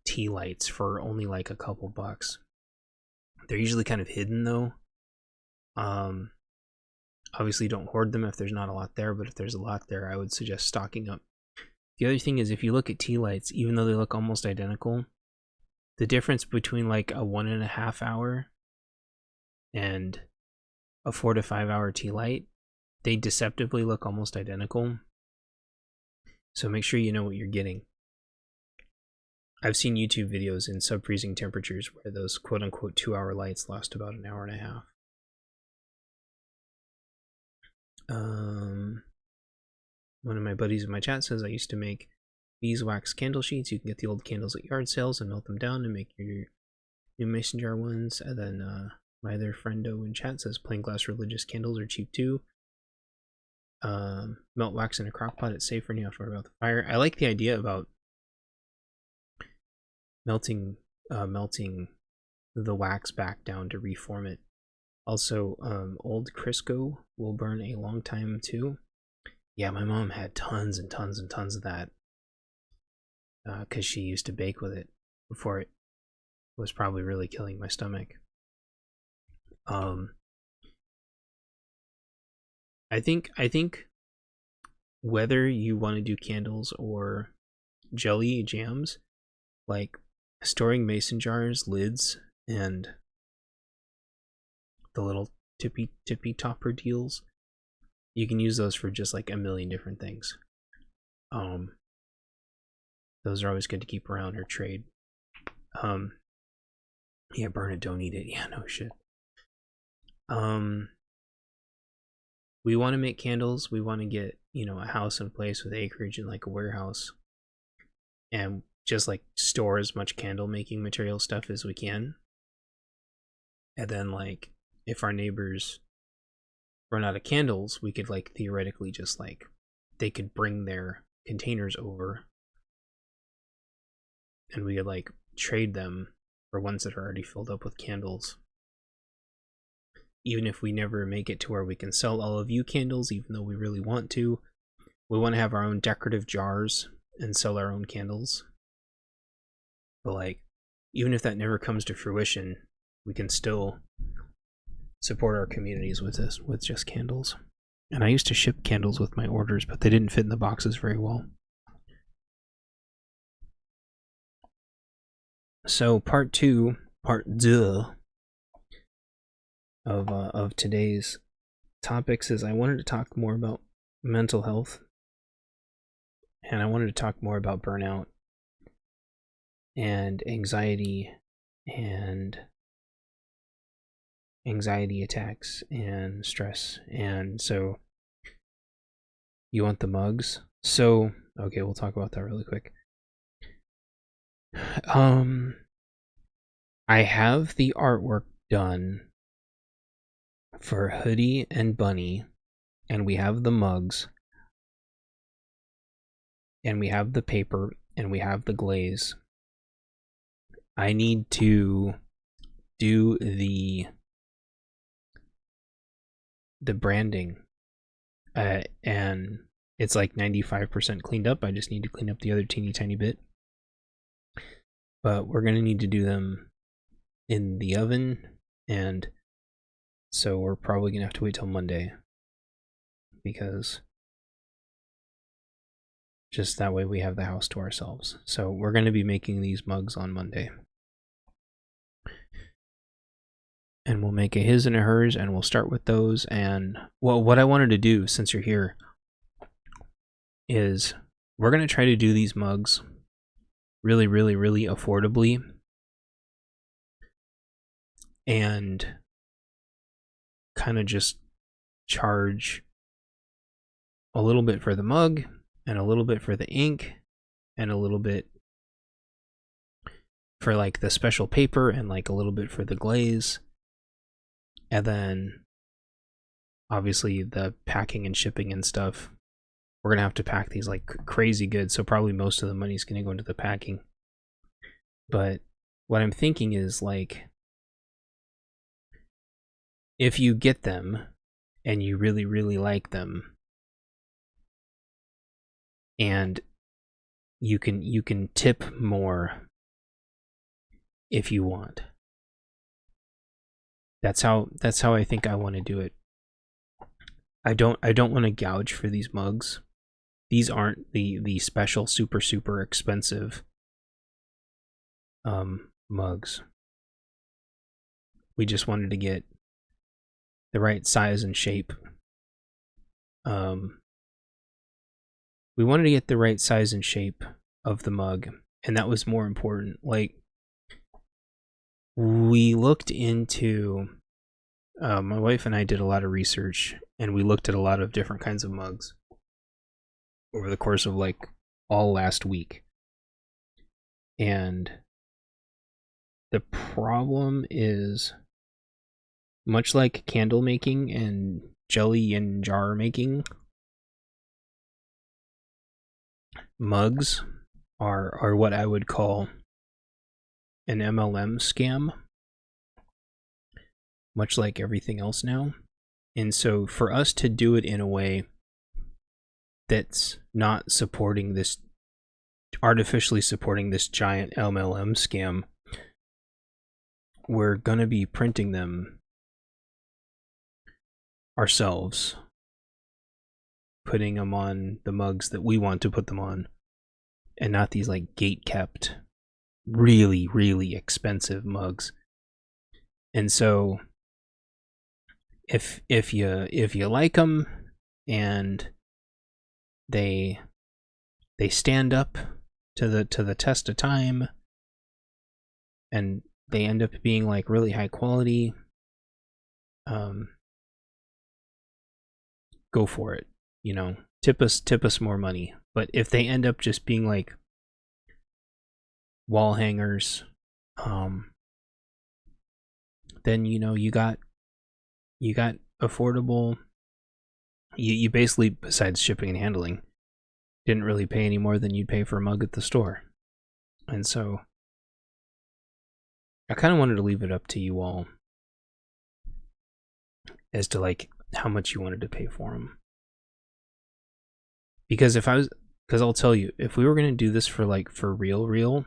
tea lights for only like a couple bucks. They're usually kind of hidden though. Obviously don't hoard them if there's not a lot there, but if there's a lot there, I would suggest stocking up. The other thing is, if you look at tea lights, even though they look almost identical, the difference between like a 1.5 hour and a 4 to 5 hour tea light, they deceptively look almost identical. So make sure you know what you're getting. I've seen YouTube videos in sub-freezing temperatures where those quote-unquote 2-hour lights last about an hour and a half. One of my buddies in my chat says, I used to make beeswax candle sheets. You can get the old candles at yard sales and melt them down and make your new mason jar ones. And then my other friendo in chat says, plain glass religious candles are cheap too. Melt wax in a crock pot, it's safer and you don't have to worry about the fire. I like the idea about melting the wax back down to reform it. Also, old Crisco will burn a long time too. Yeah, my mom had tons and tons and tons of that because she used to bake with it before it was probably really killing my stomach. I think whether you want to do candles or jelly jams, like storing mason jars, lids, and the little tippy topper deals, you can use those for just like a million different things. Those are always good to keep around or trade. Yeah, burn it, don't eat it. Yeah, no shit. We want to make candles. We want to get, a house in place with acreage and like a warehouse, and just like store as much candle making material stuff as we can. And then like if our neighbors run out of candles, we could like theoretically just like, they could bring their containers over and we could like trade them for ones that are already filled up with candles. Even if we never make it to where we can sell all of you candles, even though we really want to, we want to have our own decorative jars and sell our own candles. But like, even if that never comes to fruition, we can still support our communities with this, with just candles. And I used to ship candles with my orders, but they didn't fit in the boxes very well. So part two of today's topics is I wanted to talk more about mental health, and I wanted to talk more about burnout and anxiety attacks and stress. And so you want the mugs? So okay, we'll talk about that really quick. I have the artwork done for Hoodie and Bunny, and we have the mugs, and we have the paper, and we have the glaze. I need to do the branding, and it's like 95% cleaned up. I just need to clean up the other teeny tiny bit. But we're going to need to do them in the oven, and so we're probably going to have to wait till Monday, because just that way we have the house to ourselves. So we're going to be making these mugs on Monday. And we'll make a his and a hers, and we'll start with those. And well, what I wanted to do, since you're here, is we're going to try to do these mugs really, really, really affordably, and kind of just charge a little bit for the mug, and a little bit for the ink, and a little bit for like the special paper, and like a little bit for the glaze. And then obviously the packing and shipping and stuff, we're going to have to pack these like crazy good, so probably most of the money is going to go into the packing. But what I'm thinking is, like, if you get them and you really, really like them, and you can tip more if you want. That's how I think I want to do it. I don't want to gouge for these mugs. These aren't the special super expensive mugs. We just wanted to get the right size and shape. We wanted to get the right size and shape of the mug, and that was more important. Like, we looked into, my wife and I did a lot of research, and we looked at a lot of different kinds of mugs over the course of like all last week. And the problem is, much like candle making and jelly and jar making, mugs are what I would call an MLM scam, much like everything else now. And so for us to do it in a way that's not supporting this, artificially supporting this giant MLM scam, we're going to be printing them ourselves, putting them on the mugs that we want to put them on, and not these like gate-kept, really, really expensive mugs. And so if you like them and they stand up to the test of time, and they end up being like really high quality, go for it. You know, tip us more money. But if they end up just being like wall hangers, then you know you got affordable. You basically, besides shipping and handling, didn't really pay any more than you'd pay for a mug at the store. And so I kind of wanted to leave it up to you all as to like how much you wanted to pay for them. Because I'll tell you, if we were going to do this for real,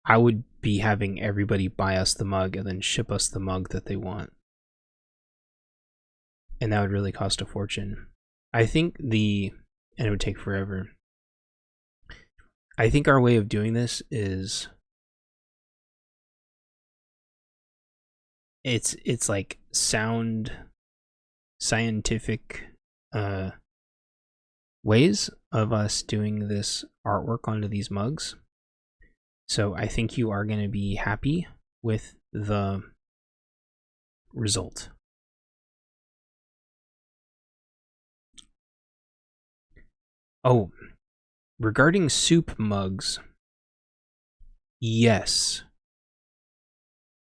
I would be having everybody buy us the mug and then ship us the mug that they want. And that would really cost a fortune. I think and it would take forever. I think our way of doing this is it's like sound scientific ways of us doing this artwork onto these mugs. So I think you are going to be happy with the result. Oh, regarding soup mugs, yes.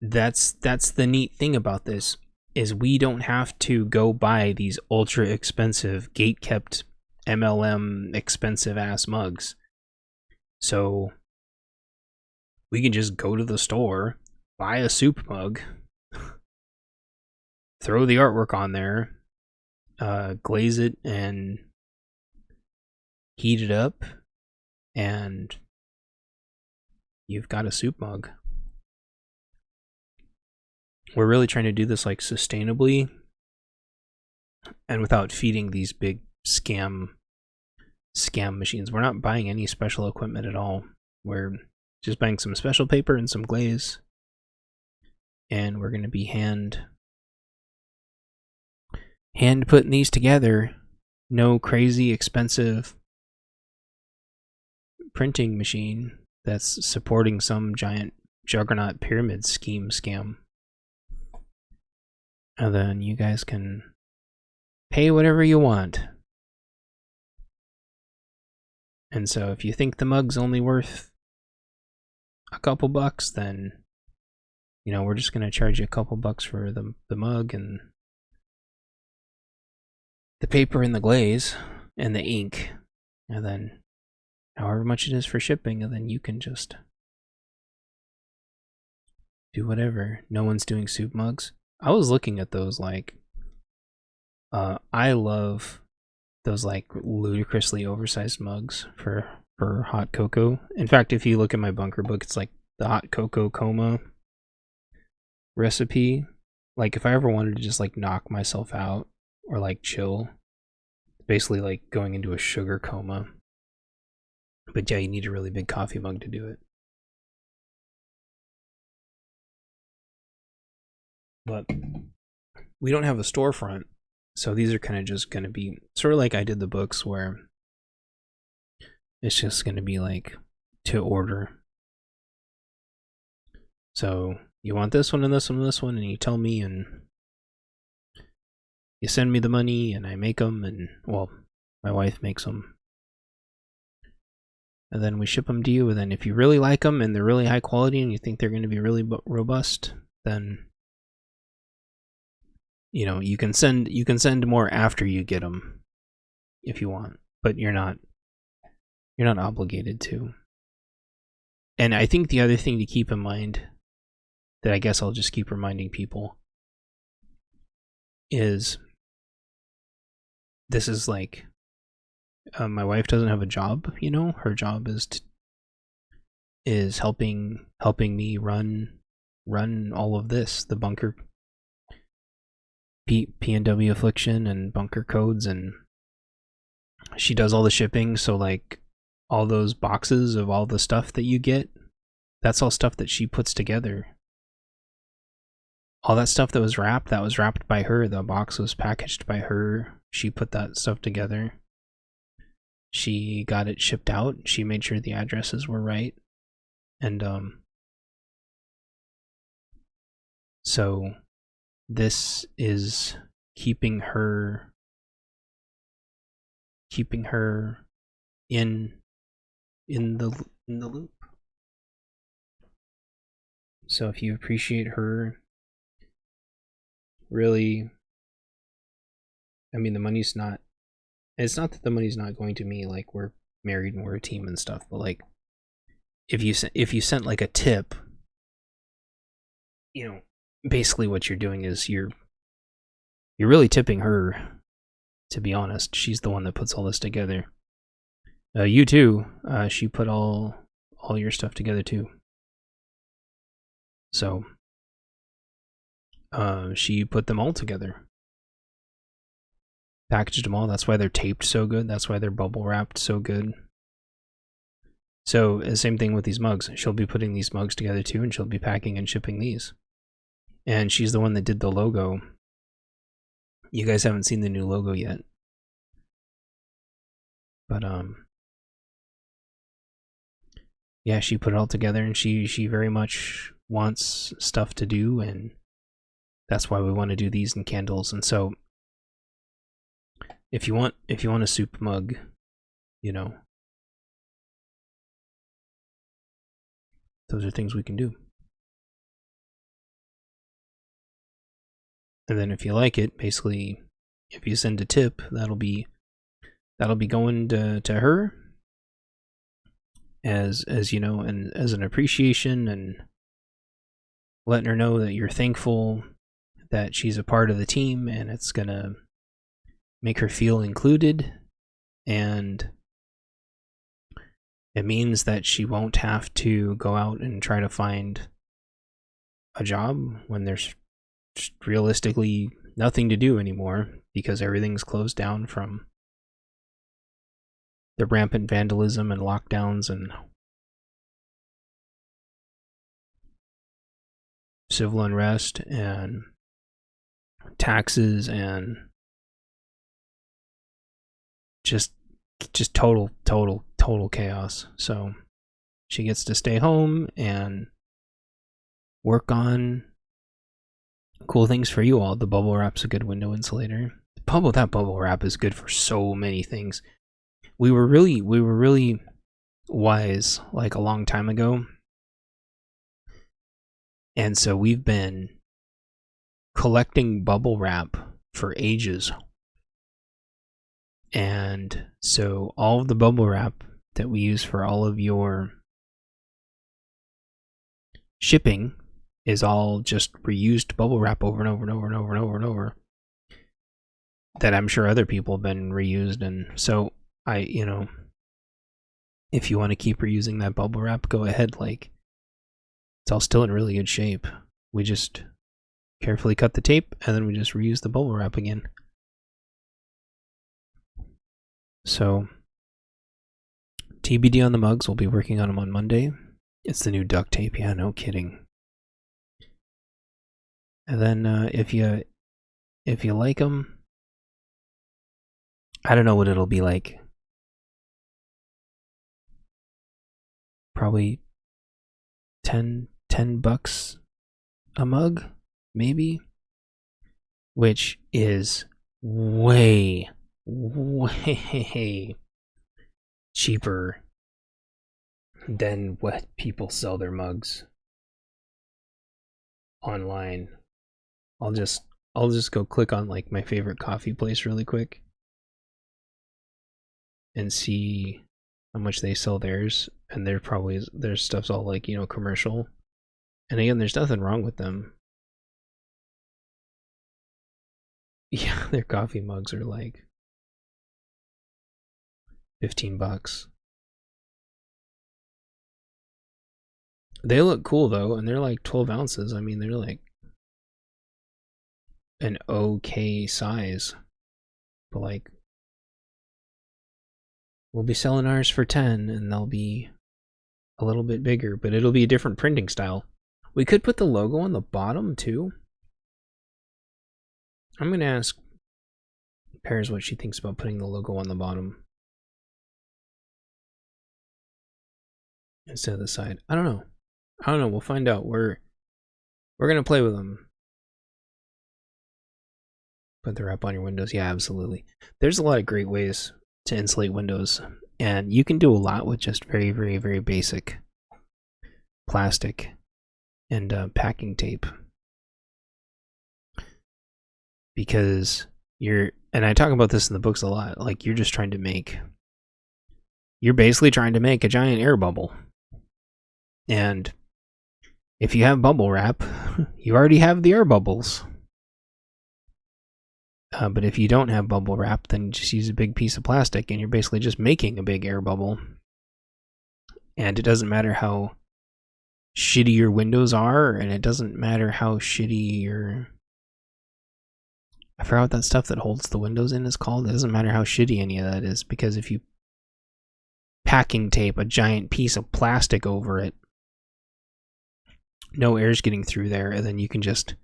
That's the neat thing about this, is we don't have to go buy these ultra expensive, gate-kept MLM expensive ass mugs. So we can just go to the store, buy a soup mug, throw the artwork on there, glaze it and heat it up, and you've got a soup mug. We're really trying to do this like sustainably and without feeding these big scam machines. We're not buying any special equipment at all. We're just buying some special paper and some glaze, and we're going to be hand putting these together. No crazy expensive printing machine that's supporting some giant juggernaut pyramid scam. And then you guys can pay whatever you want. And so if you think the mug's only worth a couple bucks, then, you know, we're just going to charge you a couple bucks for the mug and the paper and the glaze and the ink, and then however much it is for shipping, and then you can just do whatever. No one's doing soup mugs. I was looking at those, like, I love those like ludicrously oversized mugs for hot cocoa. In fact, if you look at my bunker book, it's like the hot cocoa coma recipe. Like, if I ever wanted to just like knock myself out or like chill, basically like going into a sugar coma. But yeah, you need a really big coffee mug to do it. But we don't have a storefront, so these are kind of just going to be sort of like I did the books, where it's just going to be like to order. So you want this one and this one and this one, and you tell me, and you send me the money, and I make them, and, well, my wife makes them. And then we ship them to you, and then if you really like them and they're really high quality and you think they're going to be really robust, then, you know, you can send more after you get them if you want, but you're not obligated to. And I think the other thing to keep in mind, that I guess I'll just keep reminding people, is this is like, my wife doesn't have a job, you know. Her job is helping me run all of this, the bunker, P&W Affliction and bunker codes, and she does all the shipping. So like all those boxes of all the stuff that you get, that's all stuff that she puts together. All that stuff that was wrapped by her. The box was packaged by her. She put that stuff together. She got it shipped out. She made sure the addresses were right. And so this is keeping her in the loop. So if you appreciate her, really, I mean, it's not that the money's not going to me, like, we're married and we're a team and stuff, but like, if you sent like a tip, you know, basically what you're doing is you're really tipping her, to be honest. She's the one that puts all this together. You too. She put all your stuff together too. So she put them all together, packaged them all. That's why they're taped so good. That's why they're bubble wrapped so good. So the same thing with these mugs. She'll be putting these mugs together too, and she'll be packing and shipping these. And she's the one that did the logo. You guys haven't seen the new logo yet. But yeah, she put it all together, and she very much wants stuff to do, and that's why we want to do these and candles. And so if you want a soup mug, you know, those are things we can do. And then if you like it, basically, if you send a tip, that'll be going to her as you know, and as an appreciation, and letting her know that you're thankful that she's a part of the team, and it's gonna make her feel included, and it means that she won't have to go out and try to find a job when there's realistically nothing to do anymore, because everything's closed down from the rampant vandalism and lockdowns and civil unrest and taxes and just total chaos. So she gets to stay home and work on cool things for you all. The bubble wrap's a good window insulator. That bubble wrap is good for so many things. We were really wise like a long time ago. And so we've been collecting bubble wrap for ages. And so all of the bubble wrap that we use for all of your shipping is all just reused bubble wrap over and over and over and over and over and over, that I'm sure other people have been reused. And so if you want to keep reusing that bubble wrap, go ahead. Like, it's all still in really good shape. We just carefully cut the tape, and then we just reuse the bubble wrap again. So TBD on the mugs. We'll be working on them on Monday. It's the new duct tape. Yeah, no kidding. And then if you like them, I don't know what it'll be like. Probably $10 a mug, maybe, which is way cheaper than what people sell their mugs online. I'll just go click on like my favorite coffee place really quick and see how much they sell theirs, and their stuff's all like, you know, commercial. And again, there's nothing wrong with them. Yeah, their coffee mugs are like $15. They look cool though, and they're like 12 ounces. I mean, they're like an okay size, but like, we'll be selling ours for 10, and they'll be a little bit bigger, but it'll be a different printing style. We could put the logo on the bottom too. I'm gonna ask Pears what she thinks about putting the logo on the bottom instead of the side. I don't know. We'll find out. We're gonna play with them. Put the wrap on your windows. Yeah, absolutely. There's a lot of great ways to insulate windows, and you can do a lot with just very, very, very basic plastic and packing tape. Because and I talk about this in the books a lot, like you're basically trying to make a giant air bubble. And if you have bubble wrap, you already have the air bubbles. But if you don't have bubble wrap, then just use a big piece of plastic, and you're basically just making a big air bubble. And it doesn't matter how shitty your windows are, and it doesn't matter how shitty your... I forgot what that stuff that holds the windows in is called. It doesn't matter how shitty any of that is, because if you packing tape a giant piece of plastic over it, no air's getting through there, and then you can just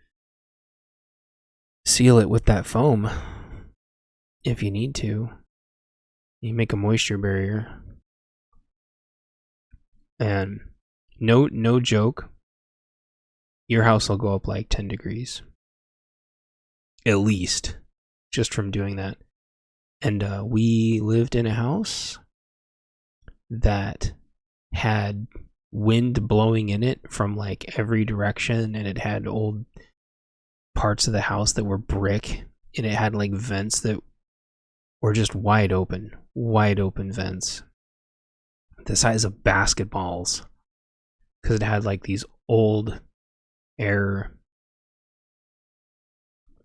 seal it with that foam if you need to. You make a moisture barrier. And no joke, your house will go up like 10 degrees. At least, just from doing that. And we lived in a house that had wind blowing in it from like every direction, and it had old parts of the house that were brick, and it had like vents that were just wide open vents the size of basketballs, because it had like these old air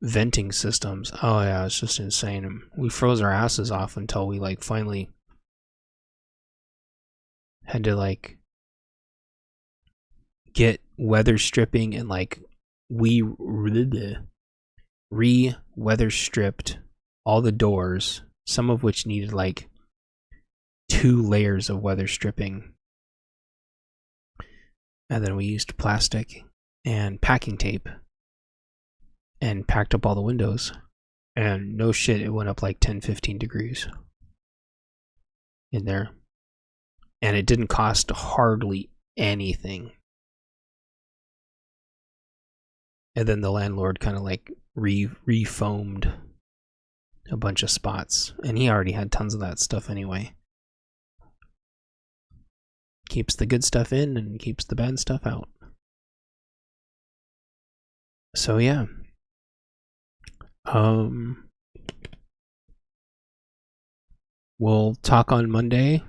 venting systems. Oh yeah, it's just insane. And we froze our asses off until we like finally had to like get weather stripping, and like we re-weather stripped all the doors, some of which needed like 2 layers of weather stripping. And then we used plastic and packing tape and packed up all the windows. And no shit, it went up like 10-15 degrees in there. And it didn't cost hardly anything. And then the landlord kind of like re-foamed a bunch of spots. And he already had tons of that stuff anyway. Keeps the good stuff in and keeps the bad stuff out. So yeah. We'll talk on Monday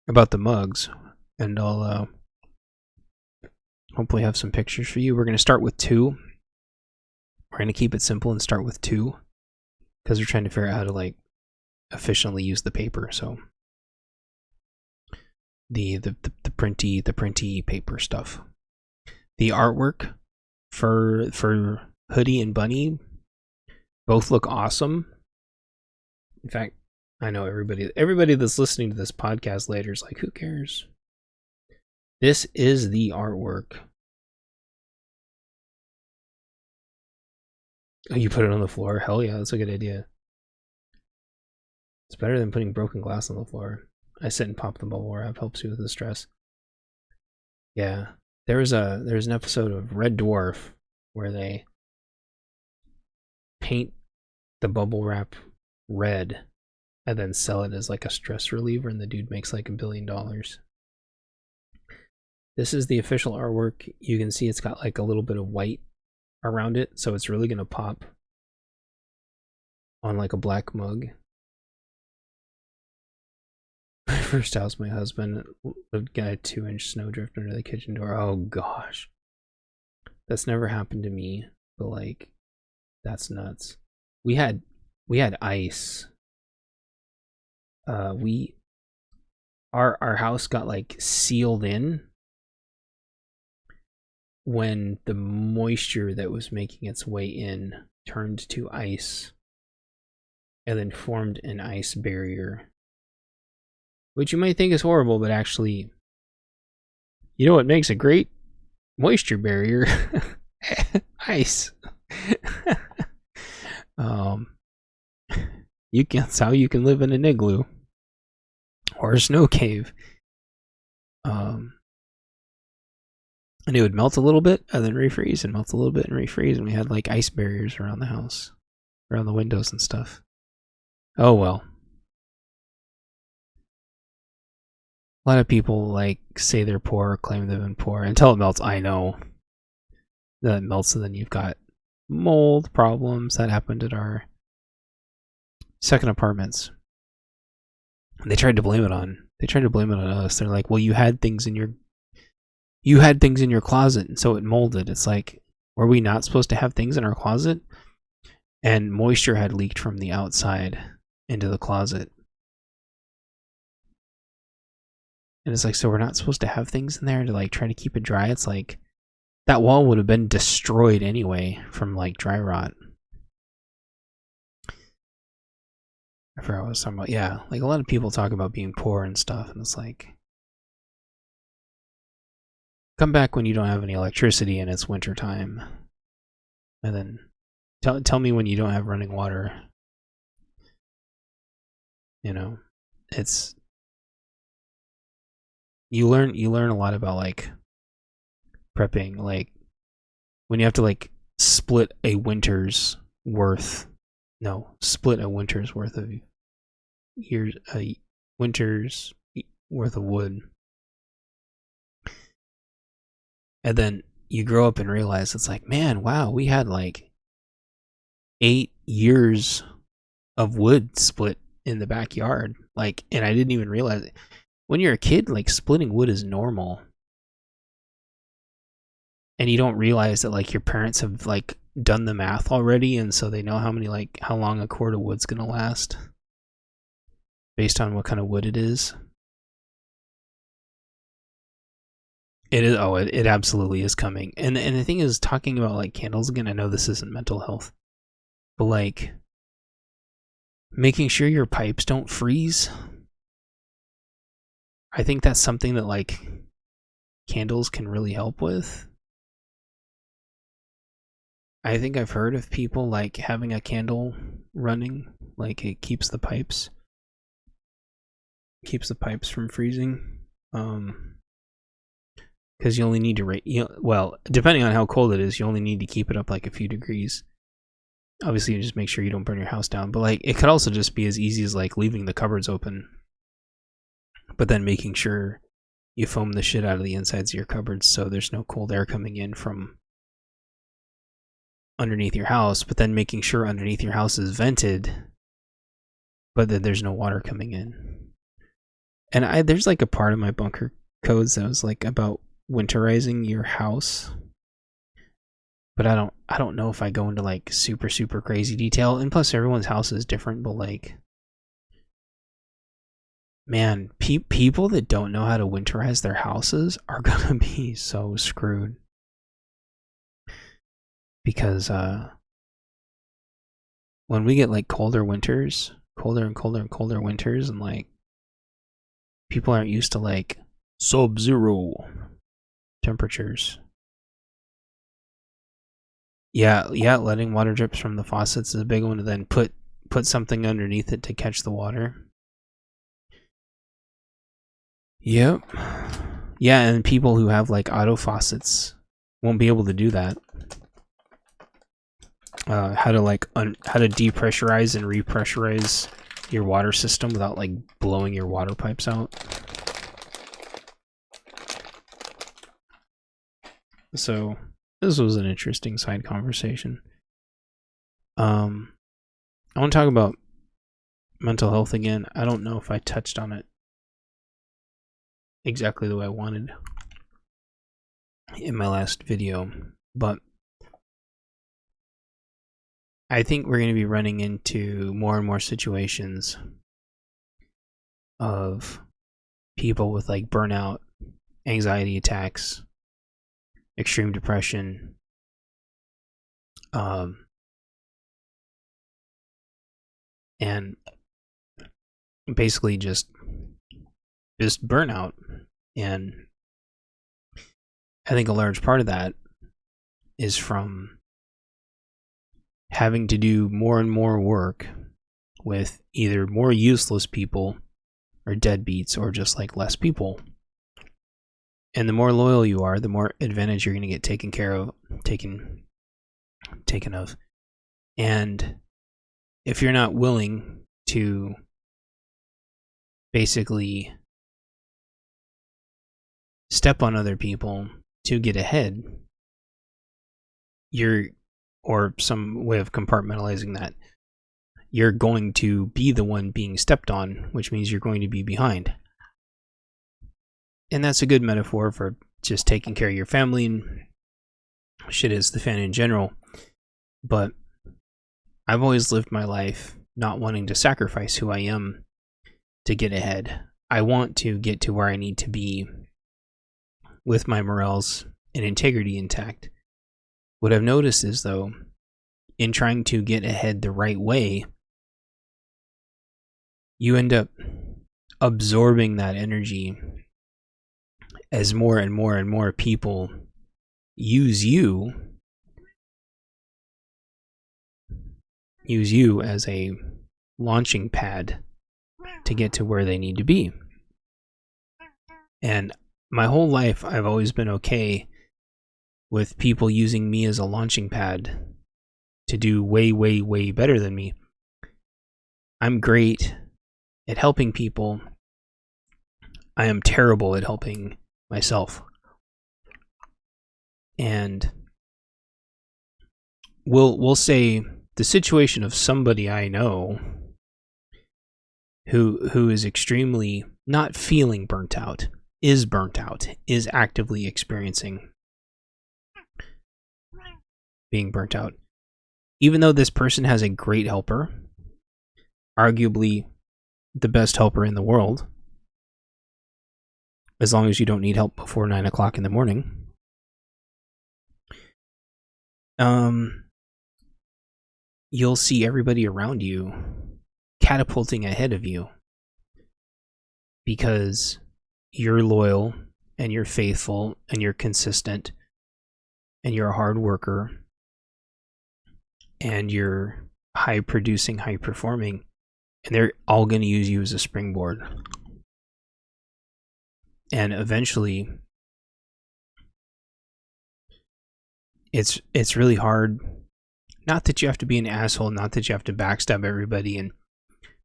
about the mugs, and I'll hopefully have some pictures for you. We're going to start with 2. We're going to keep it simple and start with 2, because we're trying to figure out how to like efficiently use the paper. So the printy paper stuff. The artwork for Hoodie and Bunny both look awesome. In fact, I know everybody that's listening to this podcast later is like, who cares? This is the artwork. Oh, you put it on the floor? Hell yeah, that's a good idea. It's better than putting broken glass on the floor. I sit and pop the bubble wrap, helps you with the stress. Yeah. There's an episode of Red Dwarf where they paint the bubble wrap red and then sell it as like a stress reliever, and the dude makes like $1 billion. This is the official artwork. You can see it's got like a little bit of white around it, so it's really gonna pop on like a black mug. My first house, my husband got a 2-inch snowdrift under the kitchen door. Oh gosh, that's never happened to me, but like, that's nuts. We had ice. Our house got like sealed in when the moisture that was making its way in turned to ice and then formed an ice barrier, which you might think is horrible, but actually, you know what makes a great moisture barrier? Ice. That's how you can live in an igloo or a snow cave. And it would melt a little bit and then refreeze, and melt a little bit and refreeze, and we had like ice barriers around the house, around the windows and stuff. Oh well. A lot of people like say they're poor, claim they've been poor until it melts. I know that it melts, and then you've got mold problems that happened at our second apartments. And they tried to blame it on us. They're like, well, you had things in your closet, and so it molded. It's like, were we not supposed to have things in our closet? And moisture had leaked from the outside into the closet. And it's like, so we're not supposed to have things in there to like try to keep it dry. It's like that wall would have been destroyed anyway from like dry rot. I forgot what I was talking about. Yeah, like a lot of people talk about being poor and stuff, and it's like, come back when you don't have any electricity and it's winter time, and then tell me when you don't have running water. You know, it's you learn a lot about like prepping, like when you have to like split a winter's worth of years, a winter's worth of wood, and then you grow up and realize it's like, man, wow, we had like 8 years of wood split in the backyard, like, and I didn't even realize it. When you're a kid, like splitting wood is normal, and you don't realize that like your parents have like done the math already, and so they know how long a cord of wood's gonna last based on what kind of wood it is. It is. Oh, it absolutely is coming. And the thing is, talking about like candles again, I know this isn't mental health, but like making sure your pipes don't freeze. I think that's something that like candles can really help with. I think I've heard of people like having a candle running, like it keeps the pipes from freezing. Because you only need to well, depending on how cold it is, you only need to keep it up like a few degrees. Obviously, you just make sure you don't burn your house down. But like, it could also just be as easy as like leaving the cupboards open, but then making sure you foam the shit out of the insides of your cupboards so there's no cold air coming in from underneath your house. But then making sure underneath your house is vented, but that there's no water coming in. And there's like a part of my bunker codes that was like about winterizing your house, but I don't know if I go into like super crazy detail. And plus everyone's house is different, but like, man, people that don't know how to winterize their houses are gonna be so screwed, because when we get like colder and colder winters, and like people aren't used to like sub-zero temperatures. Yeah, letting water drips from the faucets is a big one, and then put something underneath it to catch the water. Yep. Yeah, and people who have like auto faucets won't be able to do that. How to depressurize and repressurize your water system without like blowing your water pipes out. So this was an interesting side conversation. I want to talk about mental health again. I don't know if I touched on it exactly the way I wanted in my last video, but I think we're going to be running into more and more situations of people with like burnout, anxiety attacks, extreme depression, and basically just burnout. And I think a large part of that is from having to do more and more work with either more useless people or deadbeats, or just like less people. And the more loyal you are, the more advantage you're going to get taken of. And if you're not willing to basically step on other people to get ahead, or some way of compartmentalizing that, you're going to be the one being stepped on, which means you're going to be behind. And that's a good metaphor for just taking care of your family and shit is the fan in general. But I've always lived my life not wanting to sacrifice who I am to get ahead. I want to get to where I need to be with my morals and integrity intact. What I've noticed is, though, in trying to get ahead the right way, you end up absorbing that energy as more and more and more people use you as a launching pad to get to where they need to be. And my whole life, I've always been okay with people using me as a launching pad to do way, way, way better than me. I'm great at helping people. I am terrible at helping myself. And we'll say the situation of somebody I know who is extremely not feeling burnt out, is burnt out, is actively experiencing being burnt out. Even though this person has a great helper, arguably the best helper in the world, as long as you don't need help before 9 o'clock in the morning, you'll see everybody around you catapulting ahead of you because you're loyal and you're faithful and you're consistent and you're a hard worker and you're high producing, high performing, and they're all going to use you as a springboard. And eventually it's really hard. Not that you have to be an asshole, not that you have to backstab everybody, and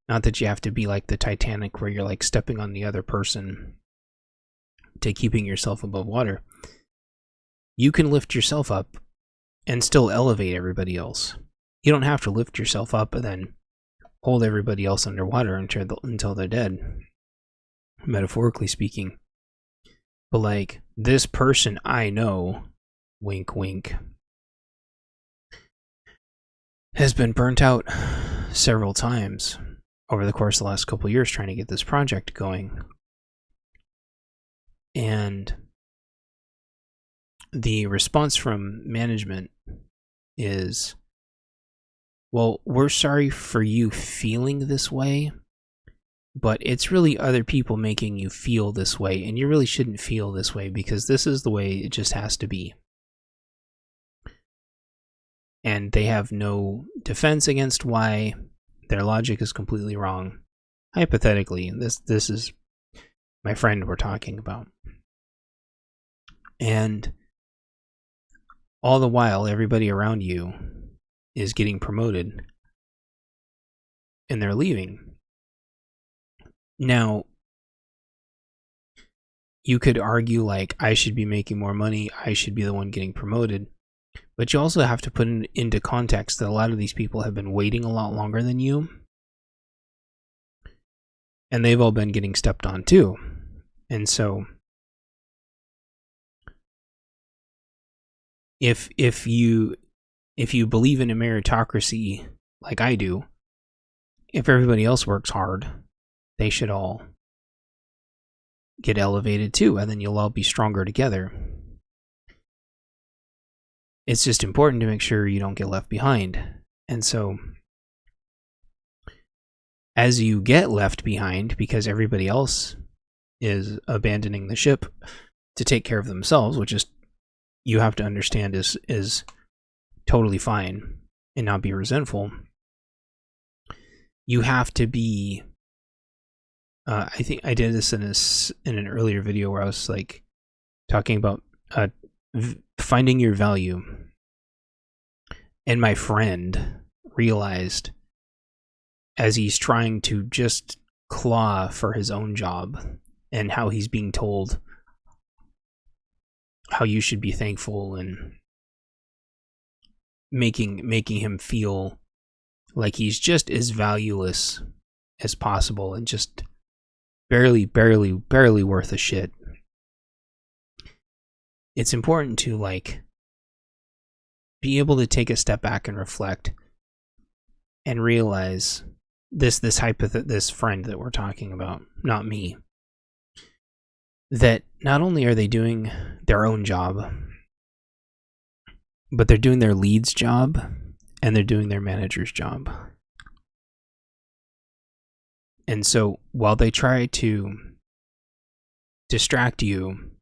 not that you have to be like the Titanic where you're like stepping on the other person to keeping yourself above water. You can lift yourself up and still elevate everybody else. You don't have to lift yourself up and then hold everybody else underwater until they're dead, metaphorically speaking. But like, this person I know, wink wink, has been burnt out several times over the course of the last couple of years trying to get this project going. And the response from management is, well, we're sorry for you feeling this way, but it's really other people making you feel this way, and you really shouldn't feel this way because this is the way it just has to be. And they have no defense against why their logic is completely wrong. Hypothetically, this is my friend we're talking about. And all the while, everybody around you is getting promoted and they're leaving. Now, you could argue like, I should be making more money, I should be the one getting promoted. But you also have to put into context that a lot of these people have been waiting a lot longer than you. And they've all been getting stepped on too. And so, if you believe in a meritocracy like I do, if everybody else works hard, they should all get elevated too, and then you'll all be stronger together. It's just important to make sure you don't get left behind. And so, as you get left behind because everybody else is abandoning the ship to take care of themselves, which is, you have to understand is totally fine and not be resentful. You have to be, I think I did this in an earlier video where I was like talking about finding your value. And my friend realized, as he's trying to just claw for his own job and how he's being told how you should be thankful and making him feel like he's just as valueless as possible and just barely worth a shit. It's important to like be able to take a step back and reflect and realize this friend that we're talking about, not me, that not only are they doing their own job, but they're doing their lead's job and they're doing their manager's job. And so while they try to distract you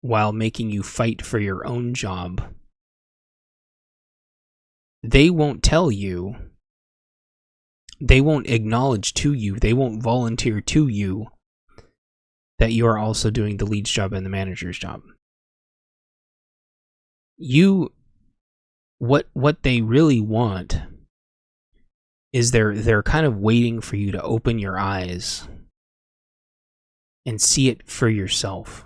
while making you fight for your own job, they won't tell you, they won't acknowledge to you, they won't volunteer to you that you are also doing the lead's job and the manager's job. What they really want is they're kind of waiting for you to open your eyes and see it for yourself.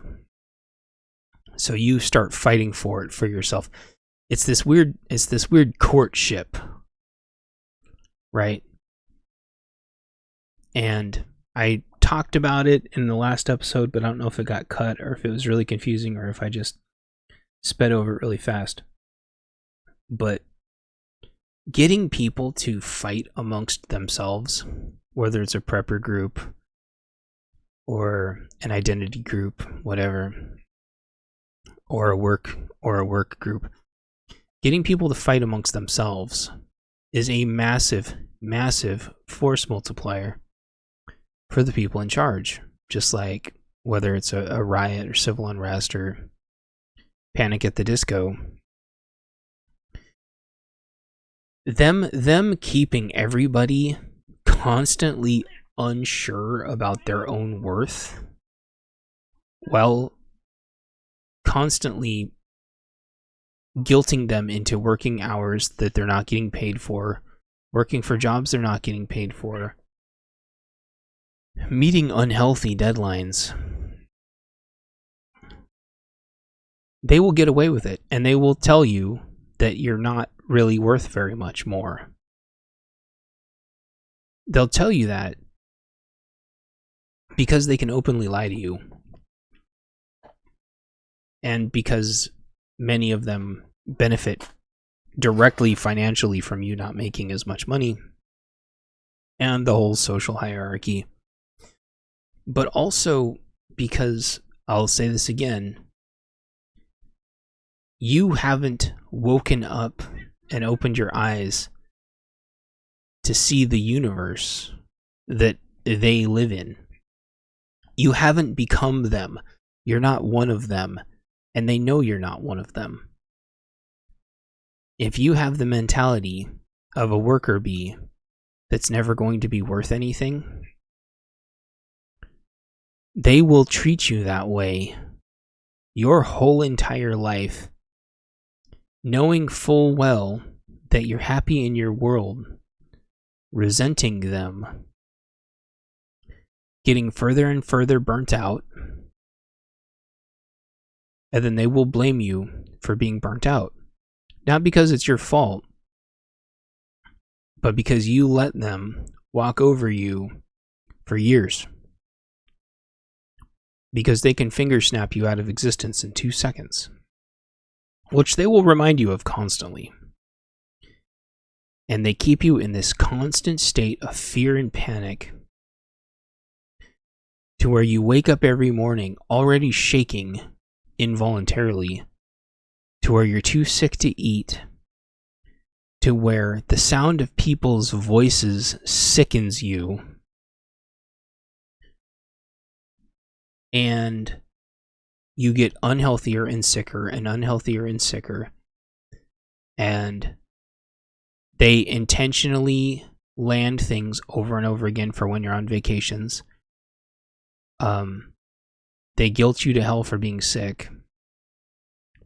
So you start fighting for it for yourself. It's this weird courtship, right? And I talked about it in the last episode, but I don't know if it got cut or if it was really confusing or if I just sped over it really fast. But getting people to fight amongst themselves, whether it's a prepper group or an identity group, whatever, or a work group, getting people to fight amongst themselves is a massive, massive force multiplier for the people in charge. Just like whether it's a riot or civil unrest or Panic at the Disco, them keeping everybody constantly unsure about their own worth, while constantly guilting them into working hours that they're not getting paid for, working for jobs they're not getting paid for, meeting unhealthy deadlines. They will get away with it, and they will tell you that you're not really worth very much more. They'll tell you that because they can openly lie to you. And because many of them benefit directly financially from you not making as much money and the whole social hierarchy. But also because, I'll say this again, you haven't woken up and opened your eyes to see the universe that they live in. You haven't become them. You're not one of them, and they know you're not one of them. If you have the mentality of a worker bee that's never going to be worth anything, they will treat you that way your whole entire life, knowing full well that you're happy in your world, resenting them, getting further and further burnt out, and then they will blame you for being burnt out. Not because it's your fault, but because you let them walk over you for years. Because they can finger snap you out of existence in 2 seconds. Which they will remind you of constantly. And they keep you in this constant state of fear and panic to where you wake up every morning already shaking involuntarily, to where you're too sick to eat, to where the sound of people's voices sickens you, and you get unhealthier and sicker and unhealthier and sicker. And they intentionally land things over and over again for when you're on vacations. They guilt you to hell for being sick.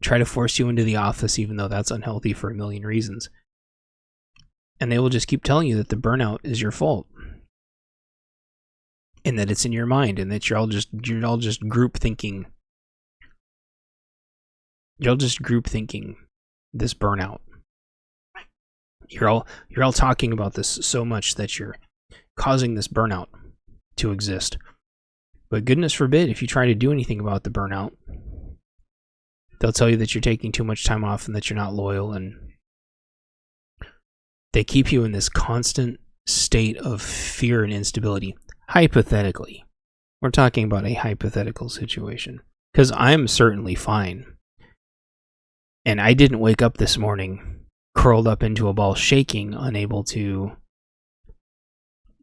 Try to force you into the office even though that's unhealthy for a million reasons. And they will just keep telling you that the burnout is your fault. And that it's in your mind, and that you're all just group thinking. You're just group thinking this burnout. You're all talking about this so much that you're causing this burnout to exist. But goodness forbid if you try to do anything about the burnout, they'll tell you that you're taking too much time off and that you're not loyal, and they keep you in this constant state of fear and instability. Hypothetically, We're talking about a hypothetical situation. Because I'm certainly fine. And I didn't wake up this morning curled up into a ball shaking, unable to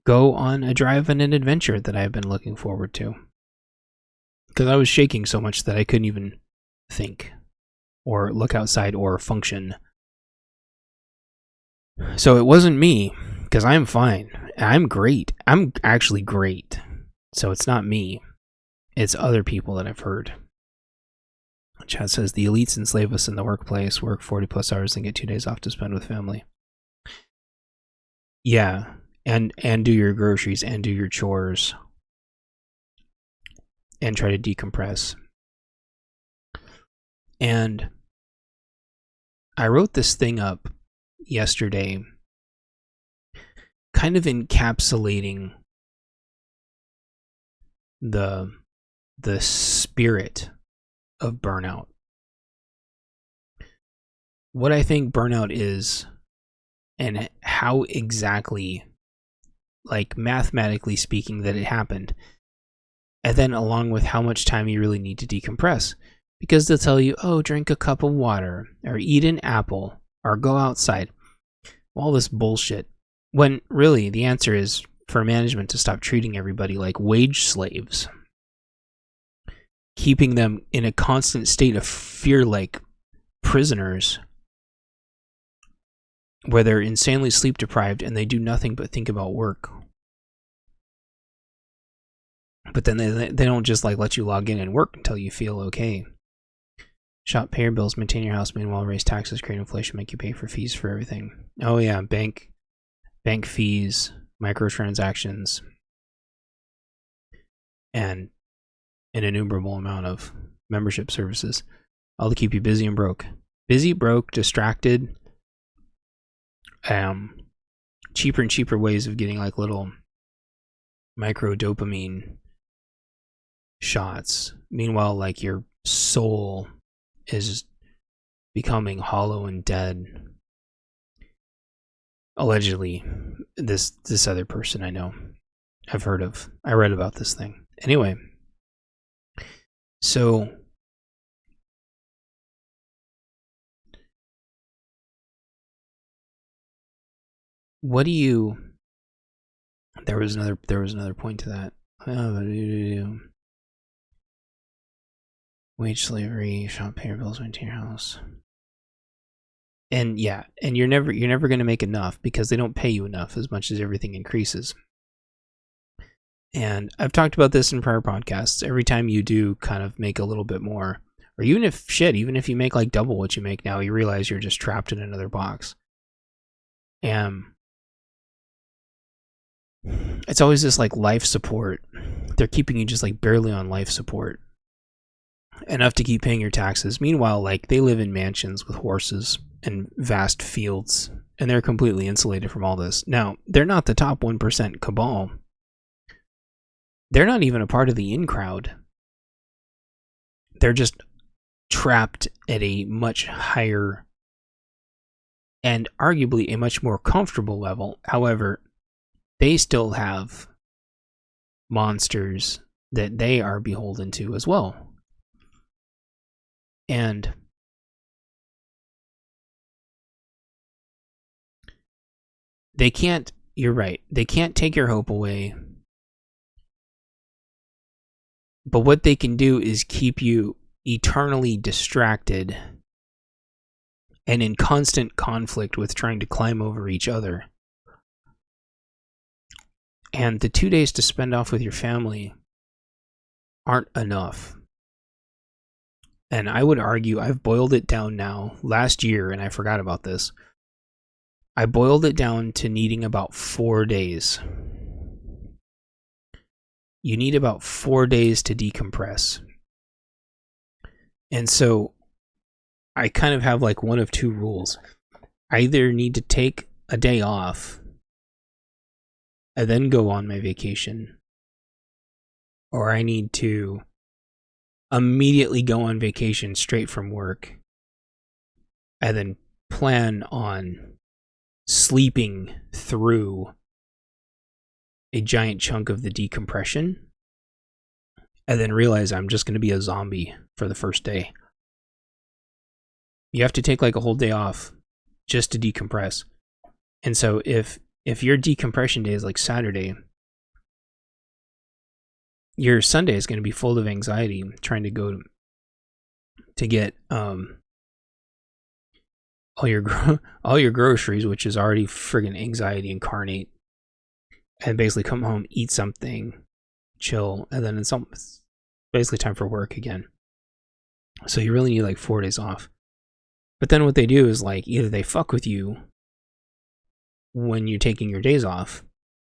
go on a drive and an adventure that I've been looking forward to. Because I was shaking so much that I couldn't even think or look outside or function. So it wasn't me, because I'm fine. I'm great. I'm actually great. So it's not me. It's other people that I've heard. Chad says, the elites enslave us in the workplace, work 40 plus hours and get 2 days off to spend with family. Yeah, and do your groceries and do your chores. And try to decompress. And I wrote this thing up yesterday, kind of encapsulating the spirit of burnout. What I think burnout is, and how exactly, like mathematically speaking, that it happened. And then along with how much time you really need to decompress. Because they'll tell you, oh, drink a cup of water, or eat an apple, or go outside. All this bullshit. When really the answer is for management to stop treating everybody like wage slaves. Keeping them in a constant state of fear like prisoners. Where they're insanely sleep deprived and they do nothing but think about work. But then they don't just like let you log in and work until you feel okay. Shop, pay your bills, maintain your house, meanwhile raise taxes, create inflation, make you pay for fees for everything. Oh yeah, bank fees, microtransactions, and an innumerable amount of membership services. All to keep you busy and broke. Busy, broke, distracted. Cheaper and cheaper ways of getting like little micro dopamine shots. Meanwhile, like your soul is becoming hollow and dead. Allegedly, this other person I know, I've heard of. I read about this thing. Anyway, so what do you? There was another point to that. Wage slavery, shop, pay your bills, maintain your house. And yeah, and you're never going to make enough because they don't pay you enough as much as everything increases. And I've talked about this in prior podcasts. Every time you do kind of make a little bit more, or even if you make like double what you make now, you realize you're just trapped in another box. And it's always this like life support. They're keeping you just like barely on life support. Enough to keep paying your taxes. Meanwhile, like they live in mansions with horses and vast fields, and they're completely insulated from all this. Now, they're not the top 1% cabal. They're not even a part of the in crowd. They're just trapped at a much higher and arguably a much more comfortable level. However, they still have monsters that they are beholden to as well. And they can't, you're right, they can't take your hope away. But what they can do is keep you eternally distracted and in constant conflict with trying to climb over each other. And the 2 days to spend off with your family aren't enough. And I would argue I've boiled it down now. Last year, and I forgot about this, I boiled it down to needing about 4 days. You need about 4 days to decompress. And so I kind of have like one of two rules. I either need to take a day off and then go on my vacation, or I need to immediately go on vacation straight from work and then plan on sleeping through a giant chunk of the decompression and then realize I'm just going to be a zombie for the first day. You have to take like a whole day off just to decompress. And so if your decompression day is like Saturday, your Sunday is going to be full of anxiety trying to go to get all your groceries, which is already friggin' anxiety incarnate, and basically come home, eat something, chill, and then it's basically time for work again. So you really need like 4 days off. But then what they do is like either they fuck with you when you're taking your days off,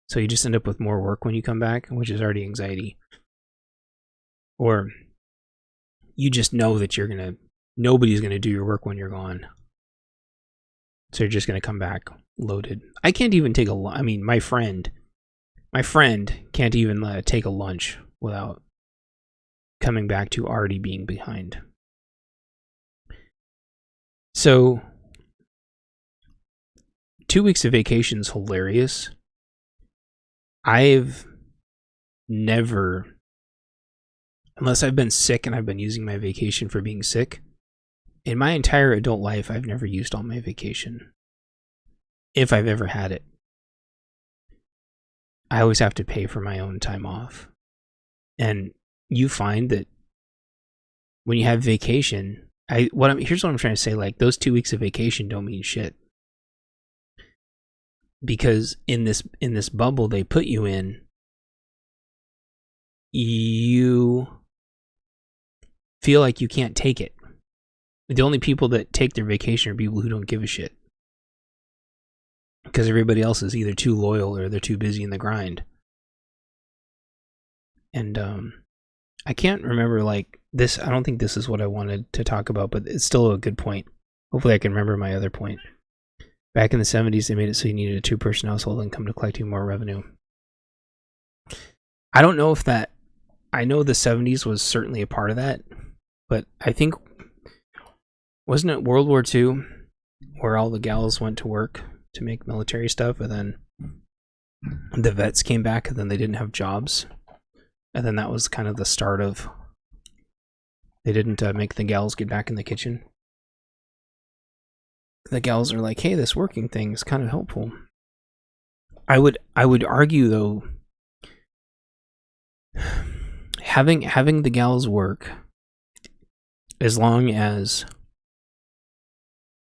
so you just end up with more work when you come back, which is already anxiety, or you just know that nobody's gonna do your work when you're gone, so you're just gonna come back loaded. I can't even take my friend can't even take a lunch without coming back to already being behind. So 2 weeks of vacation is hilarious. I've never, unless I've been sick and I've been using my vacation for being sick, in my entire adult life, I've never used all my vacation. If I've ever had it. I always have to pay for my own time off. And you find that when you have vacation, here's what I'm trying to say, like those 2 weeks of vacation don't mean shit. Because in this bubble they put you in, you feel like you can't take it. The only people that take their vacation are people who don't give a shit. Because everybody else is either too loyal or they're too busy in the grind. And I can't remember like this. I don't think this is what I wanted to talk about, but it's still a good point. Hopefully I can remember my other point. Back in the 70s, they made it so you needed a 2-person household income to collect you more revenue. I don't know if that... I know the 70s was certainly a part of that, but I think... Wasn't it World War II where all the gals went to work to make military stuff, and then the vets came back and then they didn't have jobs? And then that was kind of the start of... They didn't make the gals get back in the kitchen. The gals are like, hey, this working thing is kind of helpful. I would argue though, having the gals work, as long as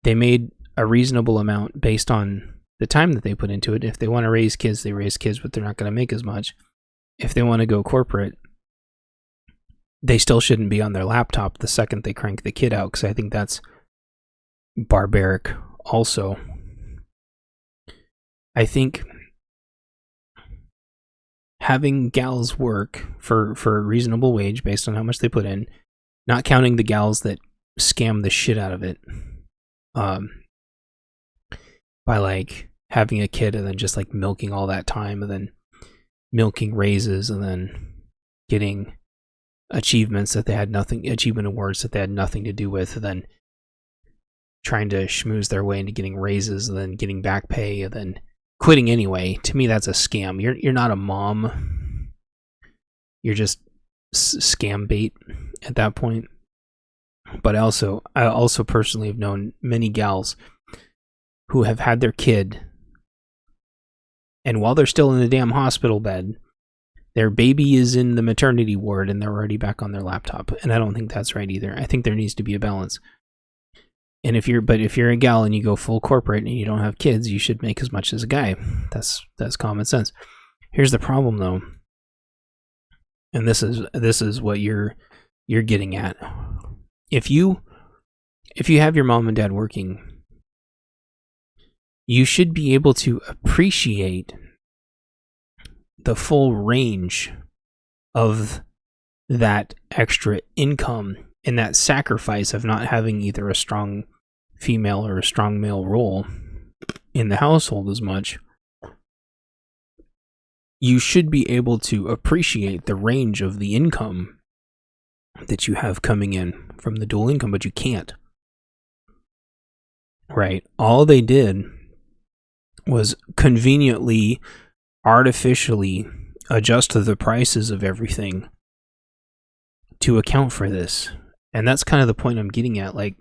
they made a reasonable amount based on the time that they put into it. If they want to raise kids, they raise kids, but they're not going to make as much. If they want to go corporate, they still shouldn't be on their laptop the second they crank the kid out, because I think that's barbaric also. I think having gals work for a reasonable wage based on how much they put in, not counting the gals that scam the shit out of it by like having a kid and then just like milking all that time and then milking raises and then getting achievement awards that they had nothing to do with, and then trying to schmooze their way into getting raises and then getting back pay and then quitting anyway. To me, that's a scam. You're not a mom. You're just scam bait at that point. But I also personally have known many gals who have had their kid, and while they're still in the damn hospital bed, their baby is in the maternity ward and they're already back on their laptop. And I don't think that's right either. I think there needs to be a balance. And if you're a gal and you go full corporate and you don't have kids, you should make as much as a guy. That's common sense. Here's the problem though. And this is what you're getting at. If you have your mom and dad working, you should be able to appreciate the full range of that extra income and that sacrifice of not having either a strong female or a strong male role in the household as much. You should be able to appreciate the range of the income that you have coming in from the dual income, but you can't. Right? All they did was conveniently, artificially adjust the prices of everything to account for this. And that's kind of the point I'm getting at. Like,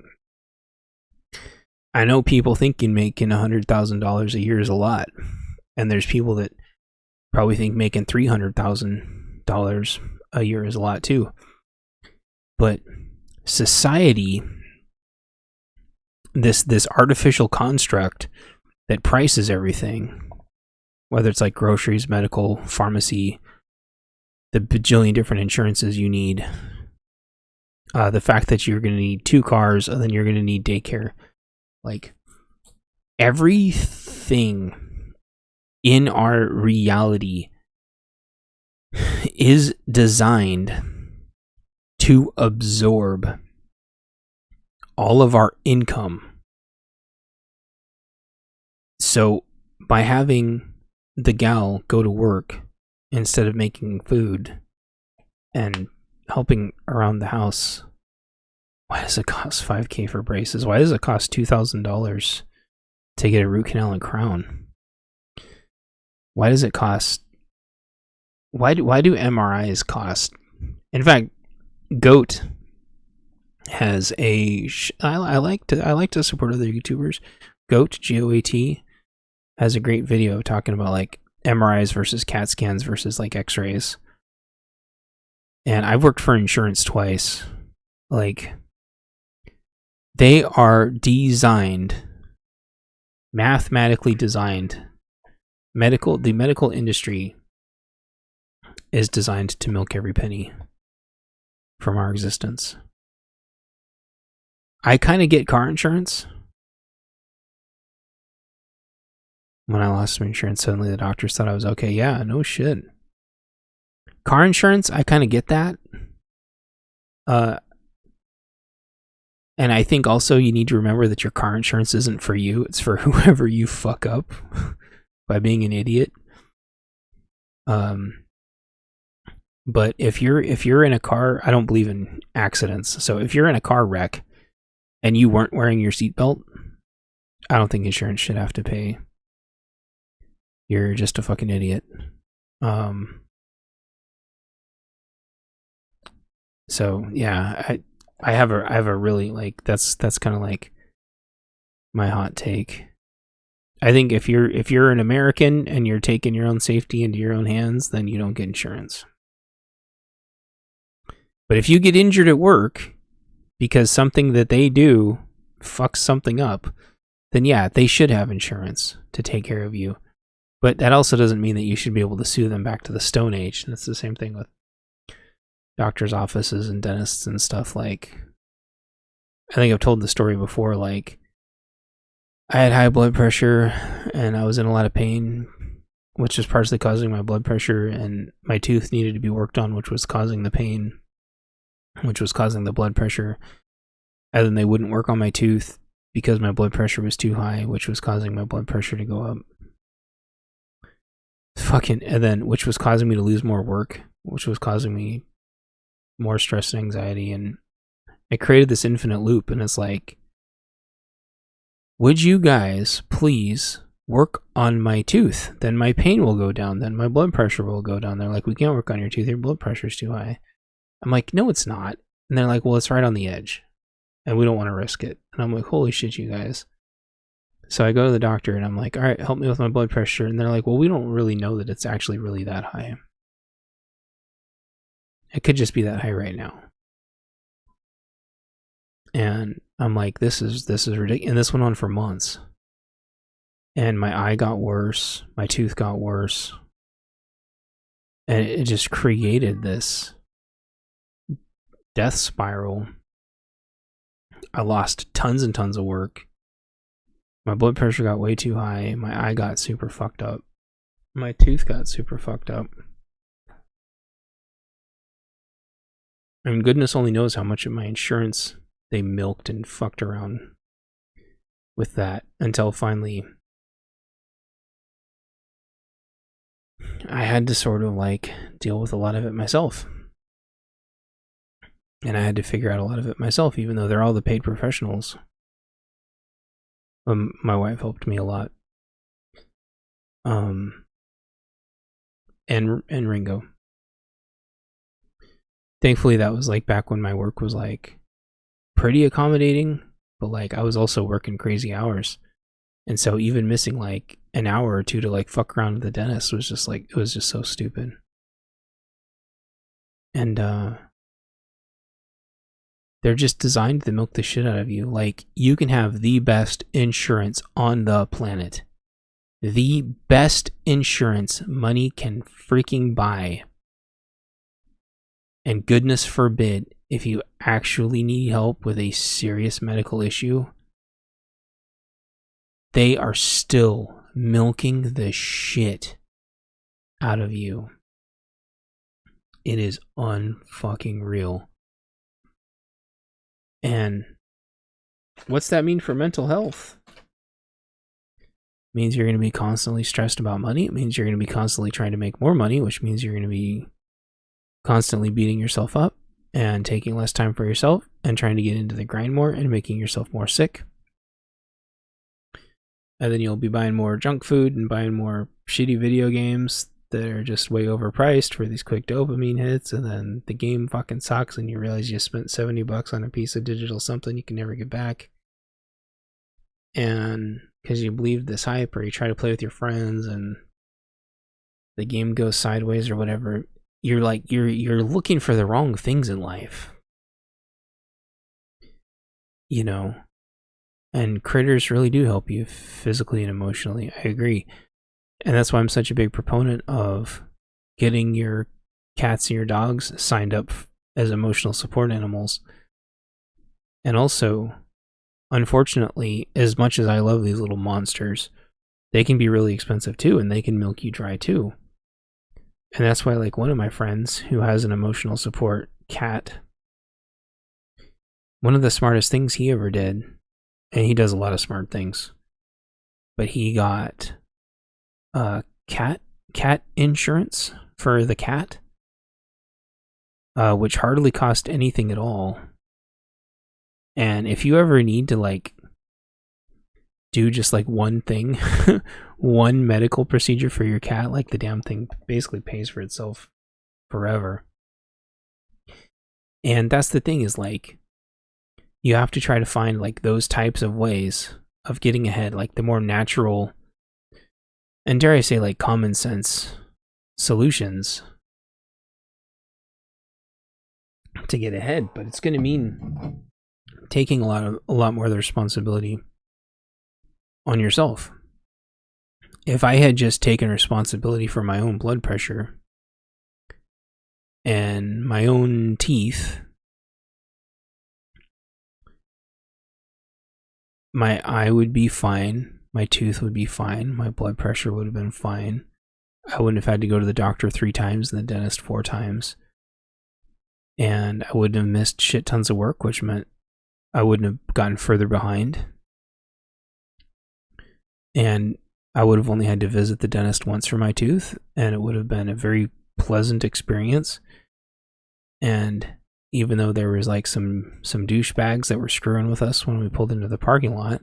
I know people thinking making $100,000 a year is a lot, and there's people that probably think making $300,000 a year is a lot too. But society, this artificial construct that prices everything, whether it's like groceries, medical, pharmacy, the bajillion different insurances you need, the fact that you're going to need 2 cars and then you're going to need daycare. Like, everything in our reality is designed to absorb all of our income. So by having the gal go to work instead of making food and helping around the house, why does it cost $5,000 for braces? Why does it cost $2,000 to get a root canal and crown? Why does it cost? Why do MRIs cost? In fact, Goat has a. I like to support other YouTubers. Goat, GOAT, has a great video talking about like MRIs versus CAT scans versus like X-rays. And I've worked for insurance twice. Like, they are designed, mathematically designed. The medical industry is designed to milk every penny from our existence. I kind of get car insurance. When I lost my insurance, suddenly the doctors thought I was okay. Yeah, no shit. Car insurance, I kind of get that. And I think also you need to remember that your car insurance isn't for you. It's for whoever you fuck up by being an idiot. But if you're in a car, I don't believe in accidents. So if you're in a car wreck and you weren't wearing your seatbelt, I don't think insurance should have to pay. You're just a fucking idiot. So yeah, I have a really, like, that's kind of like my hot take. I think if you're an American and you're taking your own safety into your own hands, then you don't get insurance. But if you get injured at work because something that they do fucks something up, then yeah, they should have insurance to take care of you. But that also doesn't mean that you should be able to sue them back to the Stone Age. And it's the same thing with doctors' offices and dentists and stuff. Like, I think I've told the story before, like, I had high blood pressure and I was in a lot of pain, which is partially causing my blood pressure, and my tooth needed to be worked on, which was causing the pain, which was causing the blood pressure. And then they wouldn't work on my tooth because my blood pressure was too high, which was causing my blood pressure to go up. And then, which was causing me to lose more work, which was causing me more stress and anxiety, and it created this infinite loop. And it's like, would you guys please work on my tooth? Then my pain will go down, then my blood pressure will go down. They're like, we can't work on your tooth, your blood pressure is too high. I'm like, no, it's not. And they're like, well, it's right on the edge and we don't want to risk it. And I'm like, holy shit, you guys. So I go to the doctor and I'm like, all right, help me with my blood pressure. And they're like, well, we don't really know that it's actually really that high. It could just be that high right now. And I'm like, this is ridiculous. And this went on for months. And my eye got worse. My tooth got worse. And it just created this death spiral. I lost tons and tons of work. My blood pressure got way too high. My eye got super fucked up. My tooth got super fucked up. I mean, goodness only knows how much of my insurance they milked and fucked around with that until finally I had to sort of like deal with a lot of it myself. And I had to figure out a lot of it myself, even though they're all the paid professionals. My wife helped me a lot. And Ringo. Thankfully, that was like back when my work was like pretty accommodating, but like I was also working crazy hours. And so even missing like an hour or two to like fuck around with the dentist was just like, it was just so stupid. And they're just designed to milk the shit out of you. Like, you can have the best insurance on the planet. The best insurance money can freaking buy. And goodness forbid, if you actually need help with a serious medical issue, they are still milking the shit out of you. It is unfucking real. And what's that mean for mental health? It means you're going to be constantly stressed about money. It means you're going to be constantly trying to make more money, which means you're going to be constantly beating yourself up and taking less time for yourself and trying to get into the grind more and making yourself more sick. And then you'll be buying more junk food and buying more shitty video games that are just way overpriced for these quick dopamine hits, and then the game fucking sucks and you realize you spent $70 on a piece of digital something you can never get back. And because you believe this hype, or you try to play with your friends and the game goes sideways or whatever, you're like you're looking for the wrong things in life. You know? And critters really do help you physically and emotionally. I agree. And that's why I'm such a big proponent of getting your cats and your dogs signed up as emotional support animals. And also, unfortunately, as much as I love these little monsters, they can be really expensive too, and they can milk you dry too. And that's why, like, one of my friends who has an emotional support cat, one of the smartest things he ever did, and he does a lot of smart things, but he got cat insurance for the cat, which hardly cost anything at all. And if you ever need to like do just like one thing, one medical procedure for your cat, like the damn thing basically pays for itself forever. And that's the thing, is like, you have to try to find like those types of ways of getting ahead, like the more natural and, dare I say, like common sense solutions to get ahead. But it's going to mean taking a lot more of the responsibility on yourself. If I had just taken responsibility for my own blood pressure and my own teeth, my eye would be fine, my tooth would be fine, my blood pressure would have been fine. I wouldn't have had to go to the doctor 3 times and the dentist 4 times. And I wouldn't have missed shit tons of work, which meant I wouldn't have gotten further behind. And I would have only had to visit the dentist once for my tooth, and it would have been a very pleasant experience. And even though there was like some douchebags that were screwing with us when we pulled into the parking lot,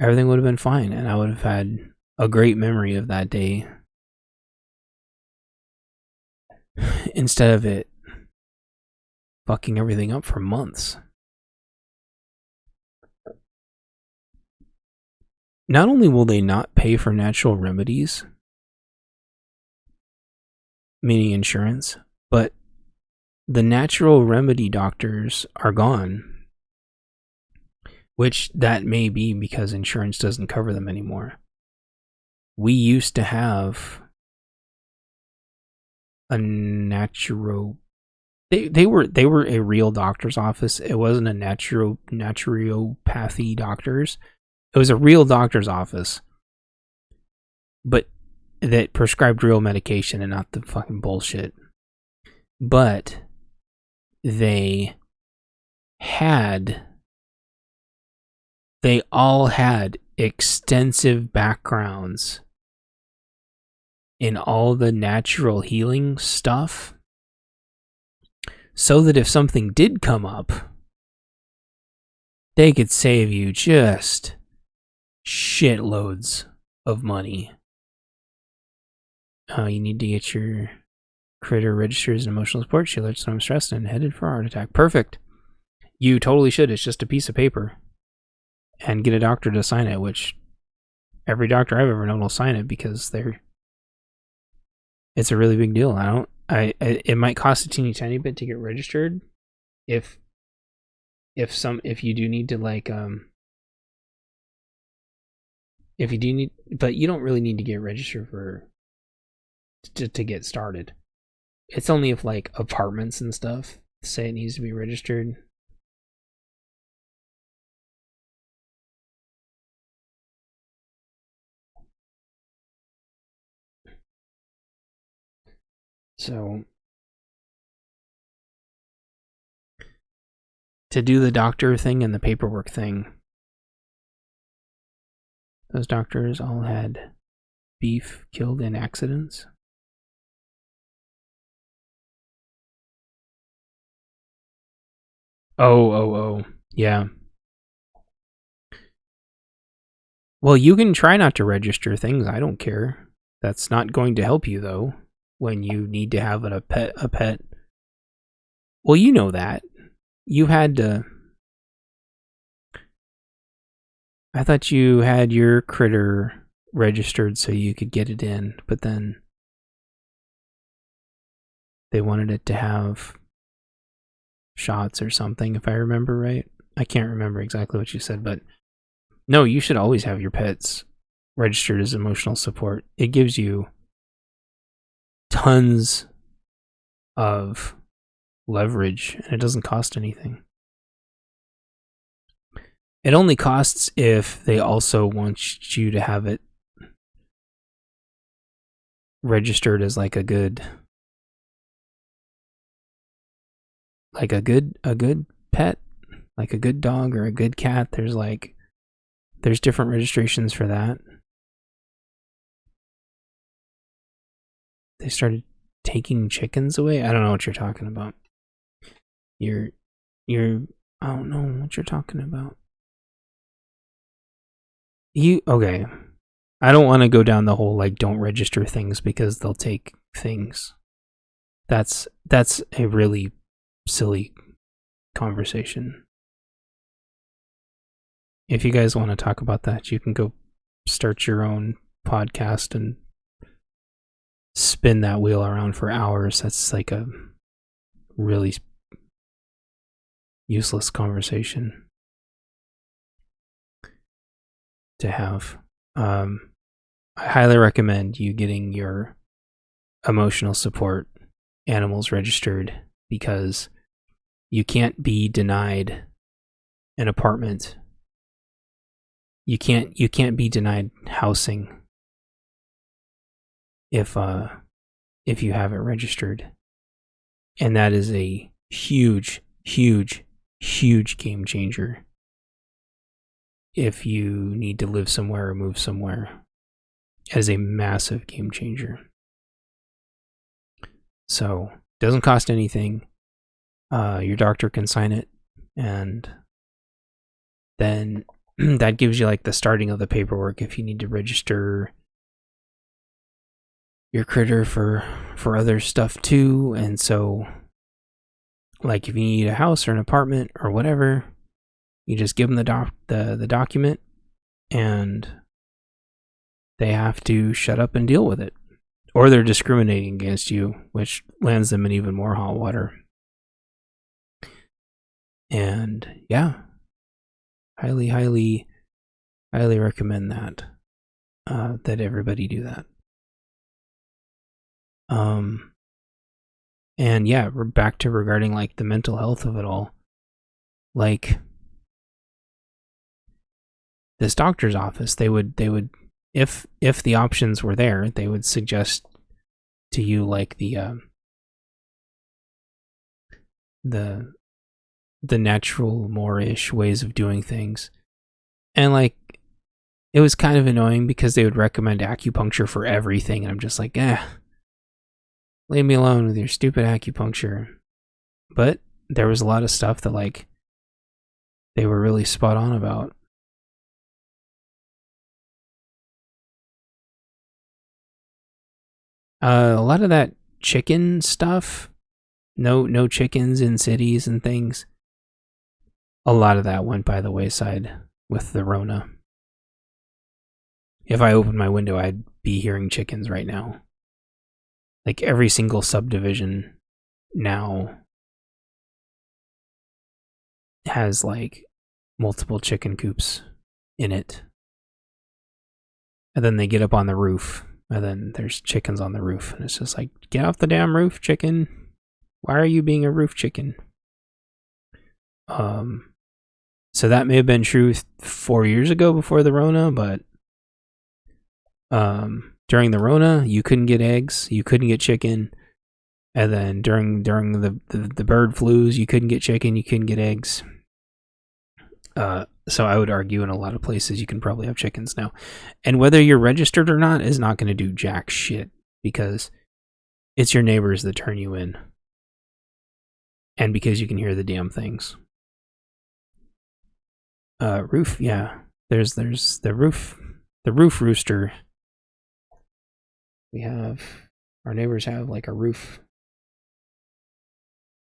everything would have been fine, and I would have had a great memory of that day instead of it fucking everything up for months. Not only will they not pay for natural remedies, meaning insurance, but the natural remedy doctors are gone. Which that may be because insurance doesn't cover them anymore. We used to have a they were a real doctor's office. It wasn't a naturopathy doctors. It was a real doctor's office, but that prescribed real medication and not the fucking bullshit. But they all had extensive backgrounds in all the natural healing stuff, so that if something did come up, they could save you just shitloads of money. You need to get your critter registers an emotional support. She alerts when I'm stressed and headed for a heart attack. Perfect. You totally should. It's just a piece of paper. And get a doctor to sign it, which every doctor I've ever known will sign it because it's a really big deal. It might cost a teeny tiny bit to get registered if you do need to but you don't really need to get registered to get started. It's only if like apartments and stuff say it needs to be registered. So to do the doctor thing and the paperwork thing, those doctors all had beef killed in accidents. Oh, yeah. Well, you can try not to register things. I don't care. That's not going to help you, though, when you need to have a pet. Well, you know that. You had to... I thought you had your critter registered so you could get it in, but then they wanted it to have shots or something, if I remember right. I can't remember exactly what you said, but no, you should always have your pets registered as emotional support. It gives you tons of leverage, and it doesn't cost anything. It only costs if they also want you to have it registered as like a good pet, like a good dog or a good cat. There's different registrations for that. They started taking chickens away. I don't know what you're talking about. I don't know what you're talking about. Okay. I don't want to go down the whole like don't register things because they'll take things. That's a really silly conversation. If you guys want to talk about that, you can go start your own podcast and spin that wheel around for hours. That's like a really useless conversation to have. I highly recommend you getting your emotional support animals registered because you can't be denied an apartment. You can't be denied housing if you have it registered. And that is a huge game changer if you need to live somewhere or move somewhere. It is a massive game changer. So, it doesn't cost anything. Your doctor can sign it, and then that gives you like the starting of the paperwork if you need to register your critter for other stuff too. And so, like if you need a house or an apartment or whatever, you just give them the document, and they have to shut up and deal with it, or they're discriminating against you, which lands them in even more hot water. And yeah, highly recommend that everybody do that. And yeah, we're back to regarding like the mental health of it all. Like this doctor's office, they would if the options were there, they would suggest to you like the natural more-ish ways of doing things. And like it was kind of annoying because they would recommend acupuncture for everything, and I'm just like, leave me alone with your stupid acupuncture. But there was a lot of stuff that like they were really spot on about. A lot of that chicken stuff, no chickens in cities and things, a lot of that went by the wayside with the Rona. If I opened my window, I'd be hearing chickens right now. Like every single subdivision now has like multiple chicken coops in it. And then they get up on the roof, and then there's chickens on the roof. And it's just like, get off the damn roof, chicken. Why are you being a roof chicken? So that may have been true 4 years ago before the Rona, but during the Rona, you couldn't get eggs, you couldn't get chicken, and then during the bird flus, you couldn't get chicken, you couldn't get eggs. So I would argue in a lot of places you can probably have chickens now, and whether you're registered or not is not going to do jack shit, because it's your neighbors that turn you in, and because you can hear the damn things. Roof, yeah. There's the roof rooster. Our neighbors have like a roof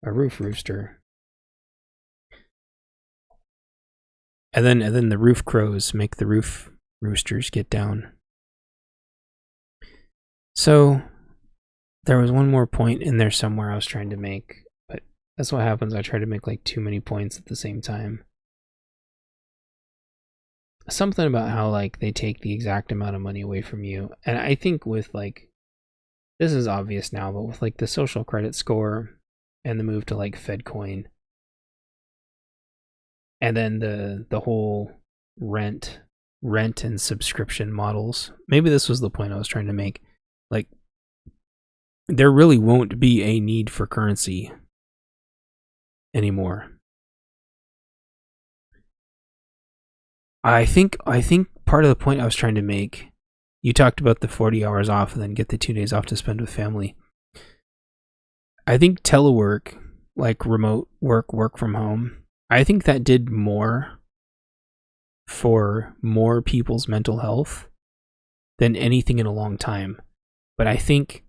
rooster. And then the roof crows make the roof roosters get down. So there was one more point in there somewhere I was trying to make, but that's what happens. I try to make like too many points at the same time. Something about how like they take the exact amount of money away from you. And I think with like, this is obvious now, but with like the social credit score and the move to like FedCoin, and then the whole rent and subscription models. Maybe this was the point I was trying to make. Like, there really won't be a need for currency anymore. I think part of the point I was trying to make, you talked about the 40 hours off and then get the 2 days off to spend with family. I think telework, like remote work from home, I think that did more for more people's mental health than anything in a long time. But I think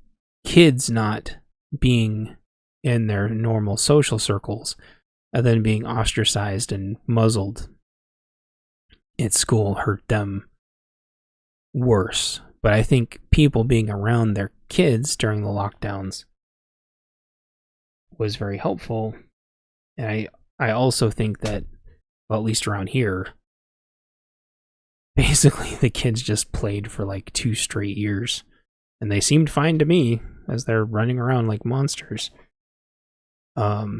kids not being in their normal social circles and then being ostracized and muzzled at school hurt them worse. But I think people being around their kids during the lockdowns was very helpful. And I also think that, well, at least around here, basically the kids just played for like 2 straight years. And they seemed fine to me as they're running around like monsters. But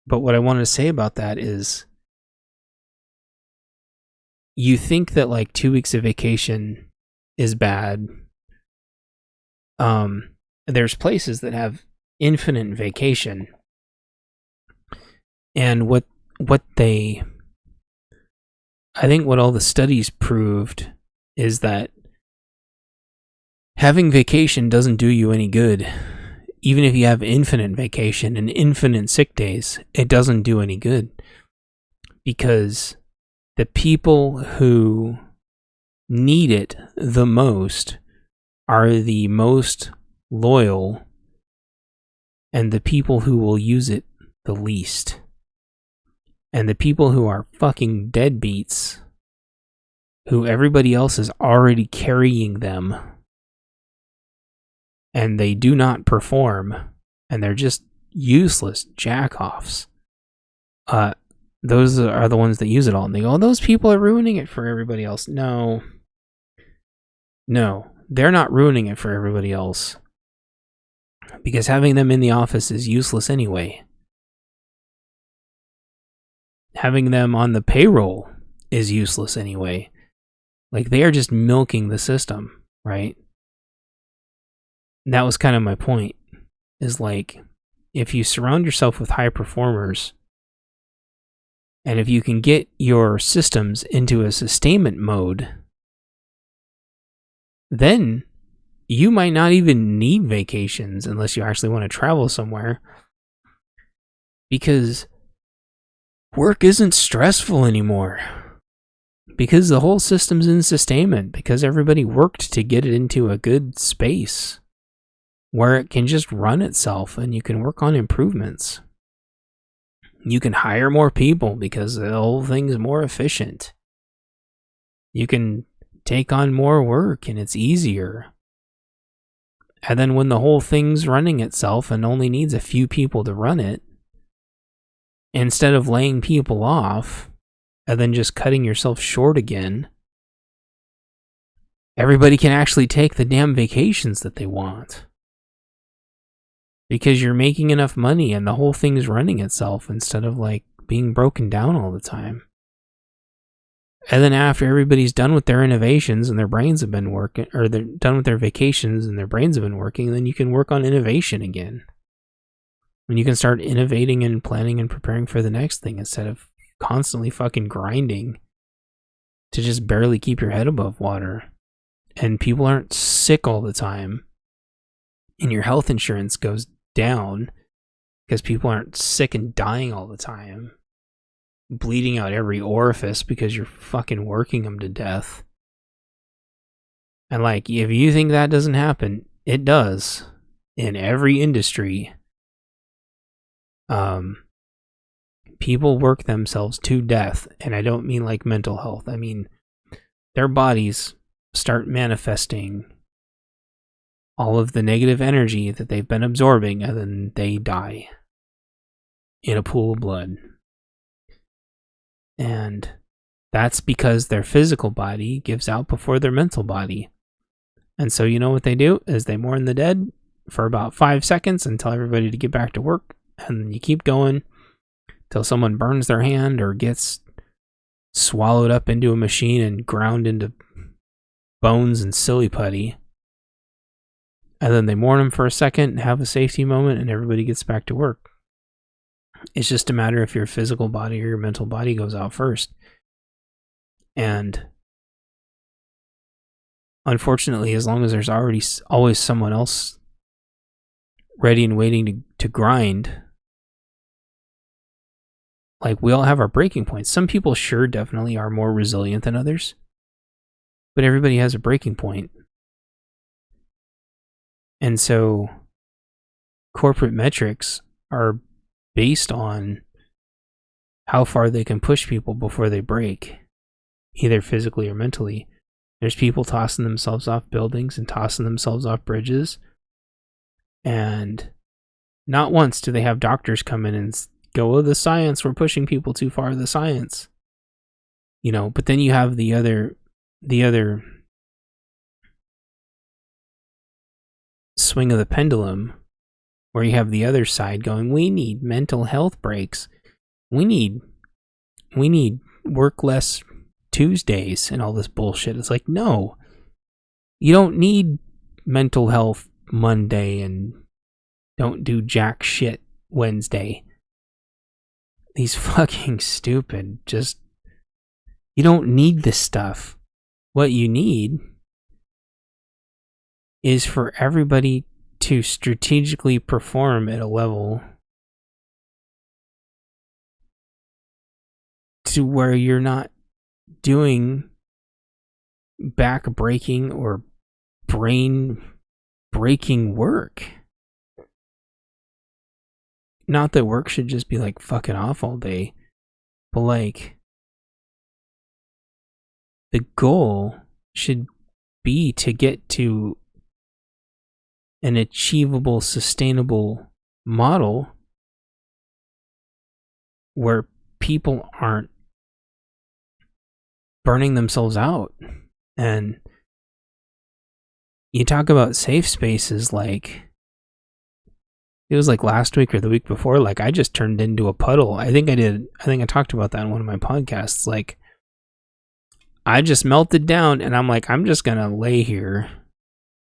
what I wanted to say about that is, you think that like 2 weeks of vacation is bad. There's places that have infinite vacation. And what I think what all the studies proved is that having vacation doesn't do you any good. Even if you have infinite vacation and infinite sick days, it doesn't do any good. Because the people who need it the most are the most loyal, and the people who will use it the least. And the people who are fucking deadbeats, who everybody else is already carrying them, and they do not perform, and they're just useless jack-offs, those are the ones that use it all. And they go, oh, those people are ruining it for everybody else. No, they're not ruining it for everybody else. Because having them in the office is useless anyway. Having them on the payroll is useless anyway. Like, they are just milking the system, right? And that was kind of my point. Is like, if you surround yourself with high performers, and if you can get your systems into a sustainment mode, then you might not even need vacations unless you actually want to travel somewhere. Because work isn't stressful anymore. Because the whole system's in sustainment. Because everybody worked to get it into a good space. where it can just run itself and you can work on improvements. You can hire more people because the whole thing's more efficient. You can take on more work and it's easier. And then when the whole thing's running itself and only needs a few people to run it, instead of laying people off and then just cutting yourself short again, everybody can actually take the damn vacations that they want. Because you're making enough money and the whole thing's running itself instead of like being broken down all the time. And then after everybody's done with their innovations and their brains have been working, or they're done with their vacations and their brains have been working, then you can work on innovation again. When you can start innovating and planning and preparing for the next thing instead of constantly fucking grinding to just barely keep your head above water. And people aren't sick all the time. And your health insurance goes down because people aren't sick and dying all the time, bleeding out every orifice because you're fucking working them to death. And like, if you think that doesn't happen, it does in every industry. People work themselves to death, and I don't mean like mental health. I mean their bodies start manifesting all of the negative energy that they've been absorbing, and then they die in a pool of blood. And that's because their physical body gives out before their mental body. And so you know what they do is they mourn the dead for about 5 seconds and tell everybody to get back to work. And you keep going till someone burns their hand or gets swallowed up into a machine and ground into bones and silly putty. And then they mourn them for a second, have a safety moment, and everybody gets back to work. It's just a matter if your physical body or your mental body goes out first. And unfortunately, as long as there's always someone else ready and waiting to grind, like, we all have our breaking points. Some people sure definitely are more resilient than others, but everybody has a breaking point. And so corporate metrics are based on how far they can push people before they break, either physically or mentally. There's people tossing themselves off buildings and tossing themselves off bridges. And not once do they have doctors come in and go, oh, the science, we're pushing people too far, the science. You know, but then you have the other swing of the pendulum, where you have the other side going, we need mental health breaks. We need work less Tuesdays and all this bullshit. It's like, no, you don't need mental health Monday and don't do jack shit Wednesday. These fucking stupid, just, you don't need this stuff. What you need is for everybody to strategically perform at a level to where you're not doing back-breaking or brain-breaking work. Not that work should just be like fucking off all day, but like, the goal should be to get to an achievable, sustainable model where people aren't burning themselves out. And you talk about safe spaces, like, it was like last week or the week before, like, I just turned into a puddle. I think I talked about that in one of my podcasts. Like, I just melted down and I'm like, I'm just gonna lay here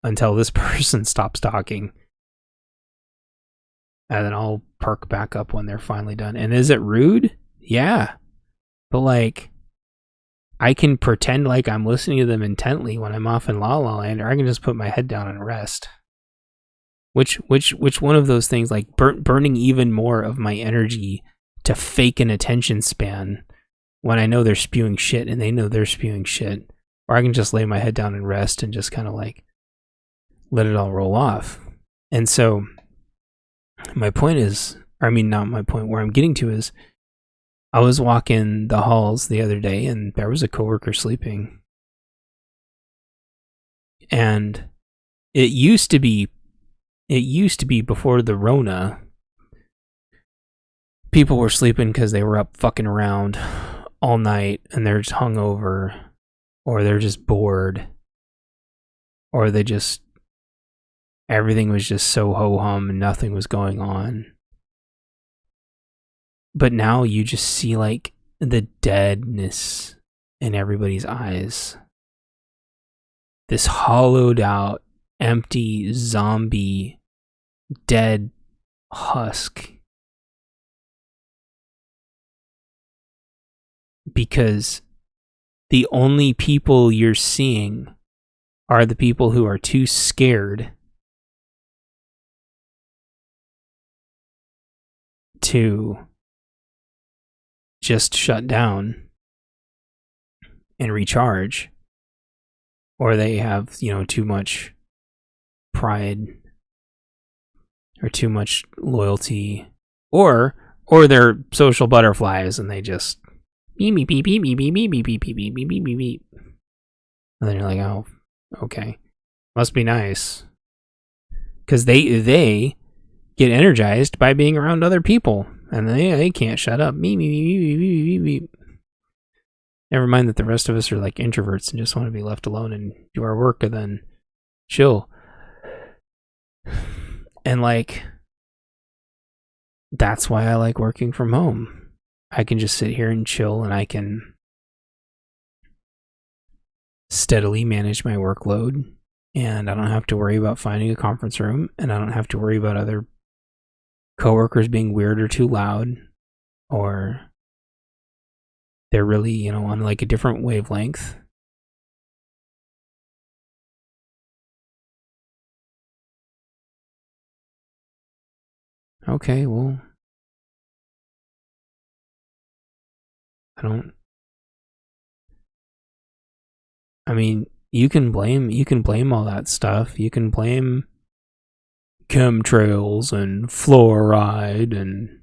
until this person stops talking. And then I'll perk back up when they're finally done. And is it rude? Yeah. But like, I can pretend like I'm listening to them intently when I'm off in La La Land, or I can just put my head down and rest. Which one of those things, like burning even more of my energy to fake an attention span when I know they're spewing shit and they know they're spewing shit, or I can just lay my head down and rest and just kind of like let it all roll off. And so my point is, I mean, not my point, where I'm getting to is, I was walking the halls the other day and there was a coworker sleeping. And it used to be before the Rona, people were sleeping because they were up fucking around all night and they're just hungover, or they're just bored, or everything was just so ho-hum and nothing was going on. But now you just see like the deadness in everybody's eyes. This hollowed out, empty, zombie, dead husk. Because the only people you're seeing are the people who are too scared to just shut down and recharge, or they have, too much pride or too much loyalty, or they're social butterflies and they just beep beep beep beep beep beep beep beep beep beep beep beep beep beep, and then you're like, oh, okay, must be nice, because they get energized by being around other people, and they can't shut up. Beep beep beep beep beep beep beep. Never mind that the rest of us are like introverts and just want to be left alone and do our work and then chill. And like, that's why I like working from home. I can just sit here and chill, and I can steadily manage my workload, and I don't have to worry about finding a conference room, and I don't have to worry about other coworkers being weird or too loud, or they're really, on like a different wavelength. Okay, well, you can blame all that stuff. You can blame chemtrails and fluoride and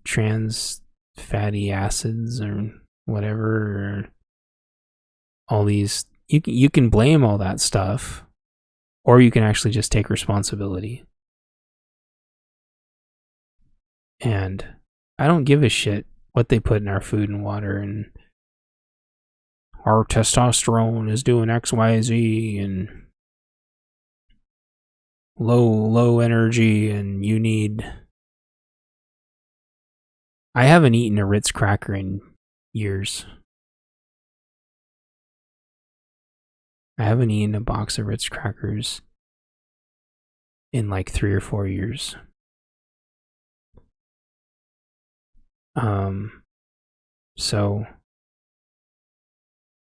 trans fatty acids or whatever, or all these. You can blame all that stuff, or you can actually just take responsibility. And I don't give a shit what they put in our food and water, and our testosterone is doing XYZ and low energy, and you need. I haven't eaten a Ritz cracker in years. I haven't eaten a box of Ritz crackers in like 3 or 4 years. So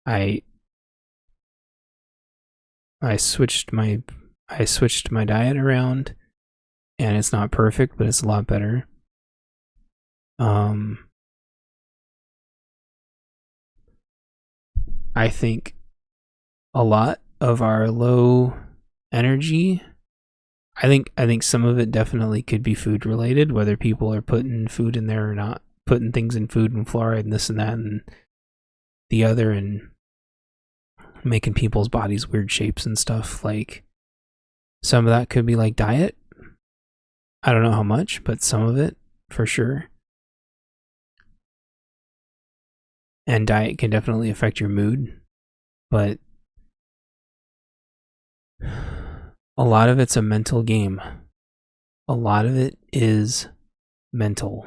I switched my diet around, and it's not perfect, but it's a lot better. I think a lot of our low energy, I think some of it definitely could be food related, whether people are putting food in there or not, putting things in food and fluoride and this and that and the other, and making people's bodies weird shapes and stuff. Like, some of that could be like diet. I don't know how much, but some of it for sure. And diet can definitely affect your mood, but a lot of it's a mental game. A lot of it is mental.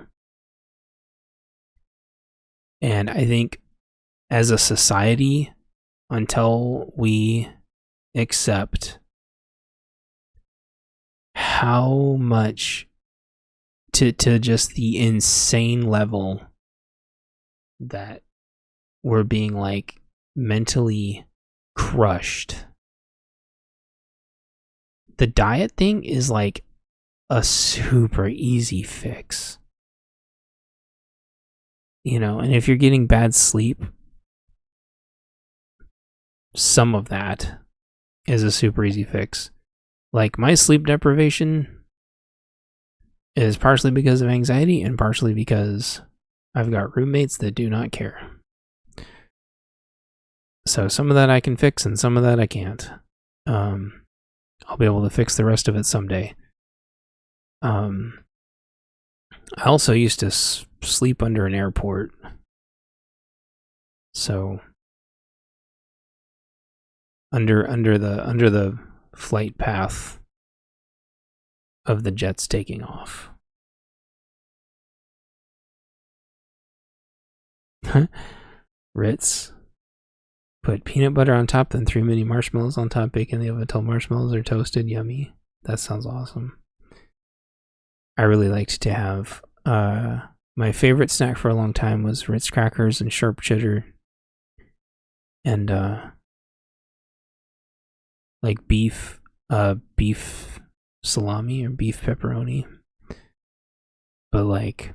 And I think as a society, until we accept how much to just the insane level that we're being like mentally crushed. The diet thing is like a super easy fix. And if you're getting bad sleep, some of that is a super easy fix. Like, my sleep deprivation is partially because of anxiety and partially because I've got roommates that do not care. So some of that I can fix and some of that I can't. I'll be able to fix the rest of it someday. I also used to sleep under an airport. So under the flight path of the jets taking off. Ritz. Put peanut butter on top, then 3 mini marshmallows on top, bake in the oven until marshmallows are toasted. Yummy. That sounds awesome. I really liked to have, my favorite snack for a long time was Ritz crackers and sharp cheddar. And, like beef salami or beef pepperoni. But like,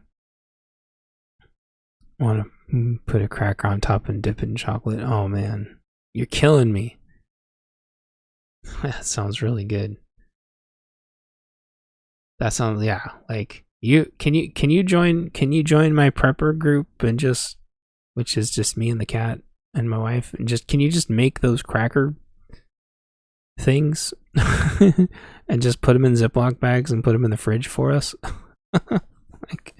want to put a cracker on top and dip it in chocolate. Oh man, you're killing me. That sounds really good. That sounds, yeah, like can you join my prepper group and just, which is just me and the cat and my wife, and just, can you just make those cracker things and just put them in Ziploc bags and put them in the fridge for us? Like,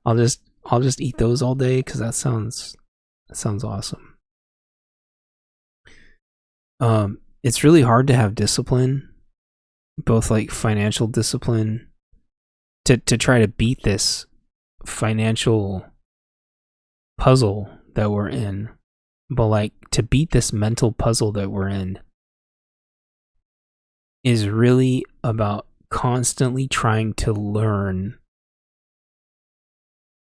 I'll just eat those all day, because that sounds awesome. It's really hard to have discipline, both like financial discipline, to try to beat this financial puzzle that we're in. But like, to beat this mental puzzle that we're in is really about constantly trying to learn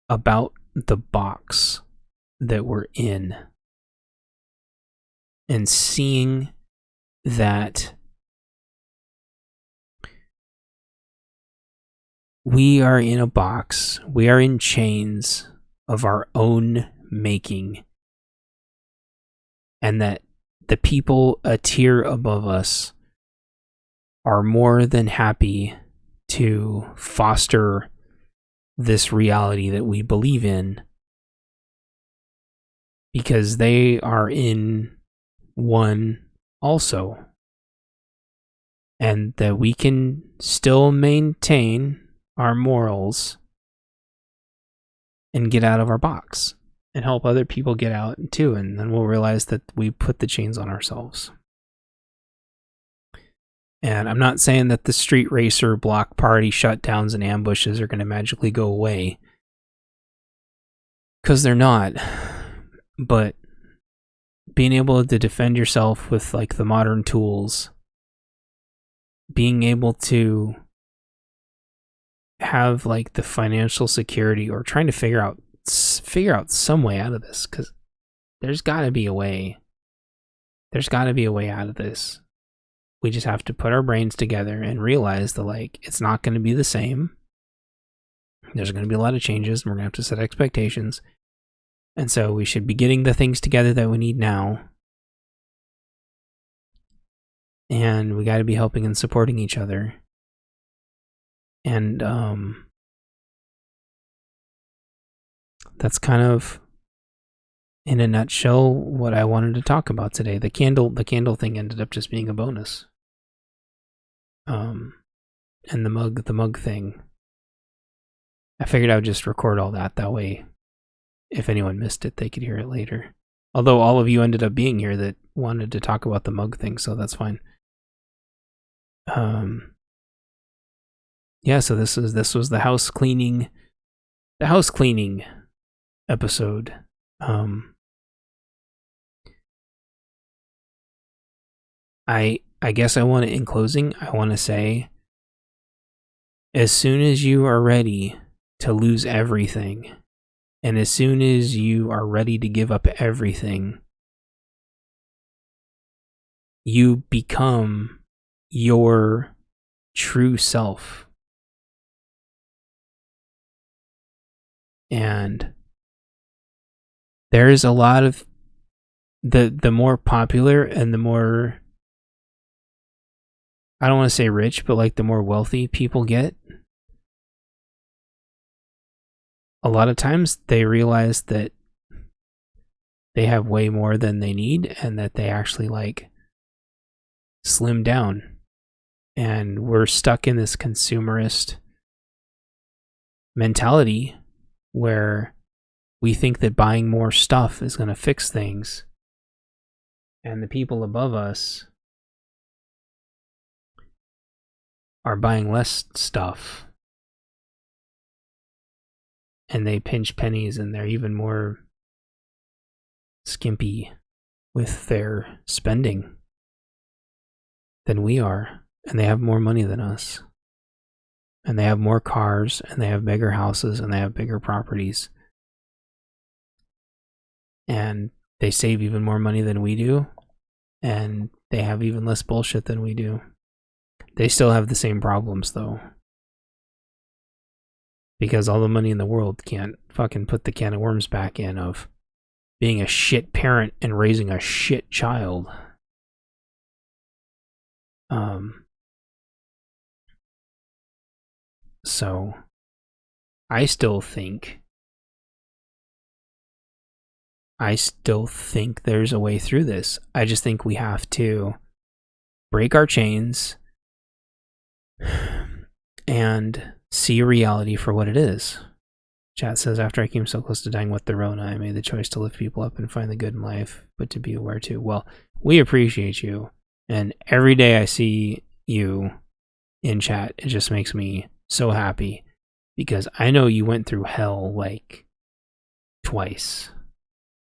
about the box that we're in and seeing that we are in a box, we are in chains of our own making, and that the people a tier above us are more than happy to foster this reality that we believe in, because they are in one also, and that we can still maintain our morals and get out of our box and help other people get out too, and then we'll realize that we put the chains on ourselves. And I'm not saying that the street racer, block party, shutdowns, and ambushes are going to magically go away, because they're not. But being able to defend yourself with like the modern tools, being able to have like the financial security, or trying to figure out some way out of this, because there's got to be a way. There's got to be a way out of this. We just have to put our brains together and realize that, like, it's not going to be the same. There's going to be a lot of changes, and we're going to have to set expectations. And so we should be getting the things together that we need now. And we got to be helping and supporting each other. And that's kind of, in a nutshell, what I wanted to talk about today. The candle thing ended up just being a bonus. And the mug thing, I figured I would just record all that way, if anyone missed it, they could hear it later. Although all of you ended up being here that wanted to talk about the mug thing, so that's fine. Yeah, so this was the house cleaning episode. I guess in closing, I want to say, as soon as you are ready to lose everything, and as soon as you are ready to give up everything, you become your true self. And there's a lot of the more popular and the more, I don't want to say rich, but like the more wealthy people get, a lot of times they realize that they have way more than they need and that they actually like slim down. And we're stuck in this consumerist mentality where we think that buying more stuff is going to fix things. And the people above us are buying less stuff. And they pinch pennies and they're even more skimpy with their spending than we are. And they have more money than us. And they have more cars, and they have bigger houses, and they have bigger properties. And they save even more money than we do. And they have even less bullshit than we do. They still have the same problems, though. Because all the money in the world can't fucking put the can of worms back in of being a shit parent and raising a shit child. So, I still think there's a way through this. I just think we have to break our chains and see reality for what it is. Chat says, after I came so close to dying with the Rona, I made the choice to lift people up and find the good in life, but to be aware too. Well, we appreciate you. And every day I see you in chat, it just makes me so happy, because I know you went through hell like twice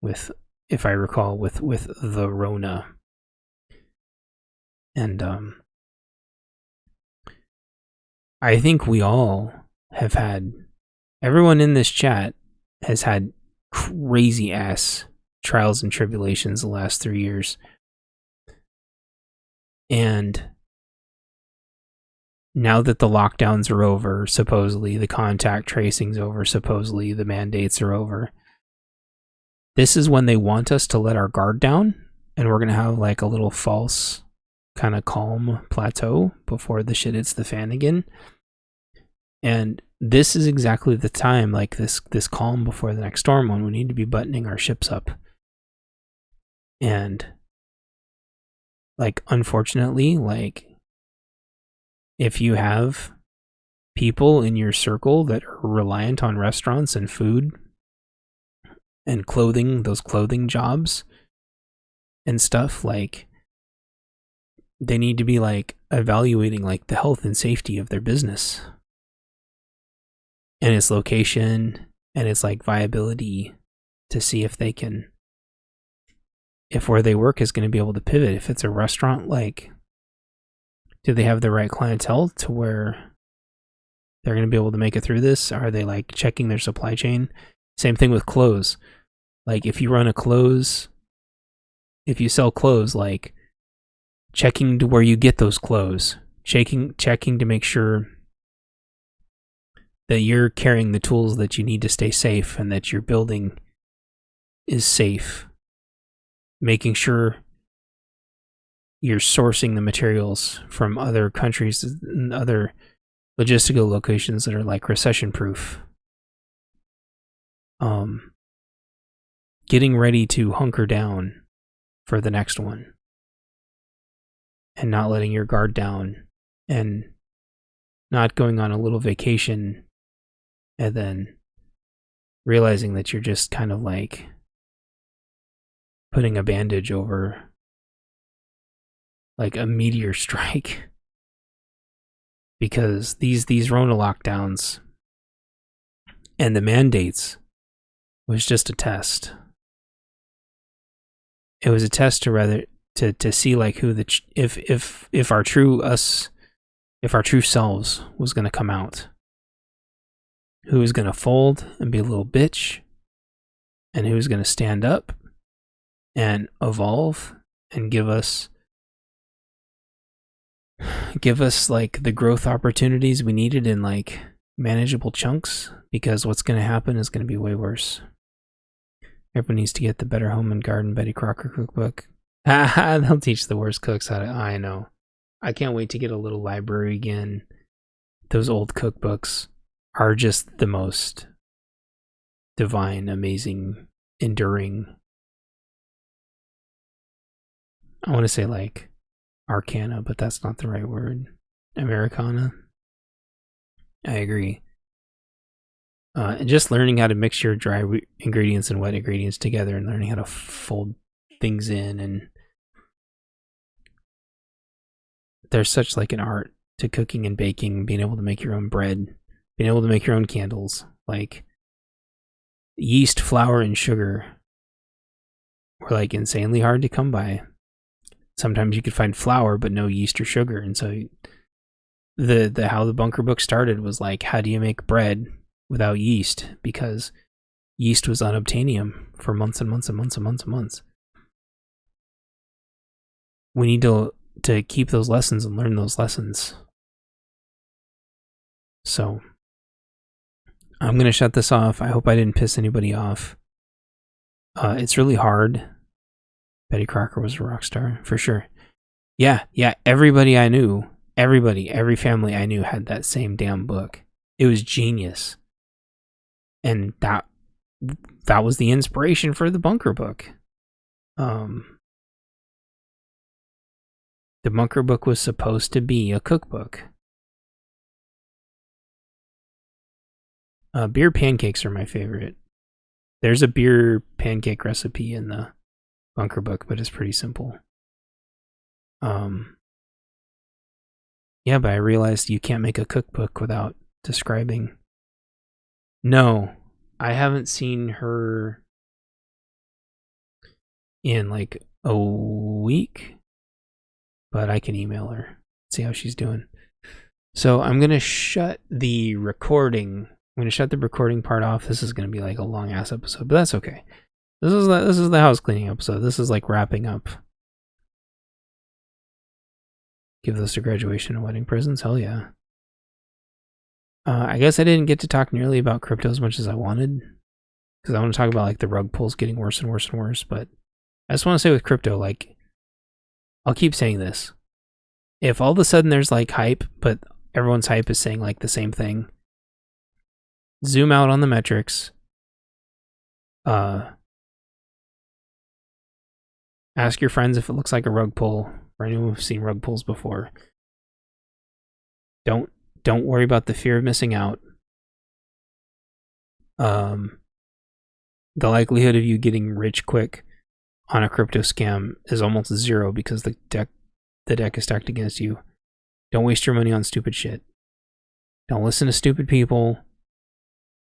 with, if I recall, with the Rona. And I think we all have had, everyone in this chat has had crazy ass trials and tribulations the last 3 years. And now that the lockdowns are over, supposedly the contact tracing's over, supposedly the mandates are over, this is when they want us to let our guard down, and we're going to have like a little false kind of calm plateau before the shit hits the fan again. And this is exactly the time, like this calm before the next storm, when we need to be buttoning our ships up. And like, unfortunately, like, if you have people in your circle that are reliant on restaurants and food and clothing, those clothing jobs and stuff, like, they need to be like evaluating like the health and safety of their business and its location and its like viability, to see if they can, if where they work is going to be able to pivot. If it's a restaurant, like, do they have the right clientele to where they're going to be able to make it through this? Are they like checking their supply chain? Same thing with clothes. Like, if you run a clothes, if you sell clothes, like, checking to where you get those clothes, checking to make sure that you're carrying the tools that you need to stay safe and that your building is safe, making sure you're sourcing the materials from other countries and other logistical locations that are like recession proof. Getting ready to hunker down for the next one, and not letting your guard down, and not going on a little vacation and then realizing that you're just kind of like putting a bandage over like a meteor strike. Because these Rona lockdowns and the mandates was just a test. It was a test to see like who the if our true us, if our true selves was going to come out, who was going to fold and be a little bitch, and who was going to stand up and evolve and give us like the growth opportunities we needed in like manageable chunks. Because what's going to happen is going to be way worse. Everyone needs to get the Better Home and Garden Betty Crocker cookbook. They'll teach the worst cooks how to... I know. I can't wait to get a little library again. Those old cookbooks are just the most divine, amazing, enduring. I want to say like arcana, but that's not the right word. Americana. I agree. And just learning how to mix your dry ingredients and wet ingredients together, and learning how to fold things in, and there's such like an art to cooking and baking, being able to make your own bread, being able to make your own candles. Like yeast, flour, and sugar were like insanely hard to come by. Sometimes you could find flour but no yeast or sugar, and so the how the bunker book started was like, how do you make bread without yeast? Because yeast was unobtainium for months and months and months and months and months. We need to keep those lessons and learn those lessons. So I'm going to shut this off. I hope I didn't piss anybody off. It's really hard. Betty Crocker was a rock star, for sure. Yeah, everybody I knew, every family I knew had that same damn book. It was genius. And that was the inspiration for the bunker book. The bunker book was supposed to be a cookbook. Beer pancakes are my favorite. There's a beer pancake recipe in the bunker book, but it's pretty simple. Yeah, but I realized you can't make a cookbook without describing. No, I haven't seen her in like a week, but I can email her, see how she's doing. So I'm going to shut the recording. I'm going to shut the recording part off. This is going to be like a long ass episode, but that's okay. This is the house cleaning episode. This is like wrapping up. Give those to graduation and wedding presents. Hell yeah. I guess I didn't get to talk nearly about crypto as much as I wanted, because I want to talk about like the rug pulls getting worse and worse and worse. But I just want to say with crypto, like, I'll keep saying this. If all of a sudden there's like hype, but everyone's hype is saying like the same thing, zoom out on the metrics. Ask your friends if it looks like a rug pull, or anyone who's seen rug pulls before. Don't worry about the fear of missing out. The likelihood of you getting rich quick on a crypto scam is almost zero, because the deck is stacked against you. Don't waste your money on stupid shit. Don't listen to stupid people.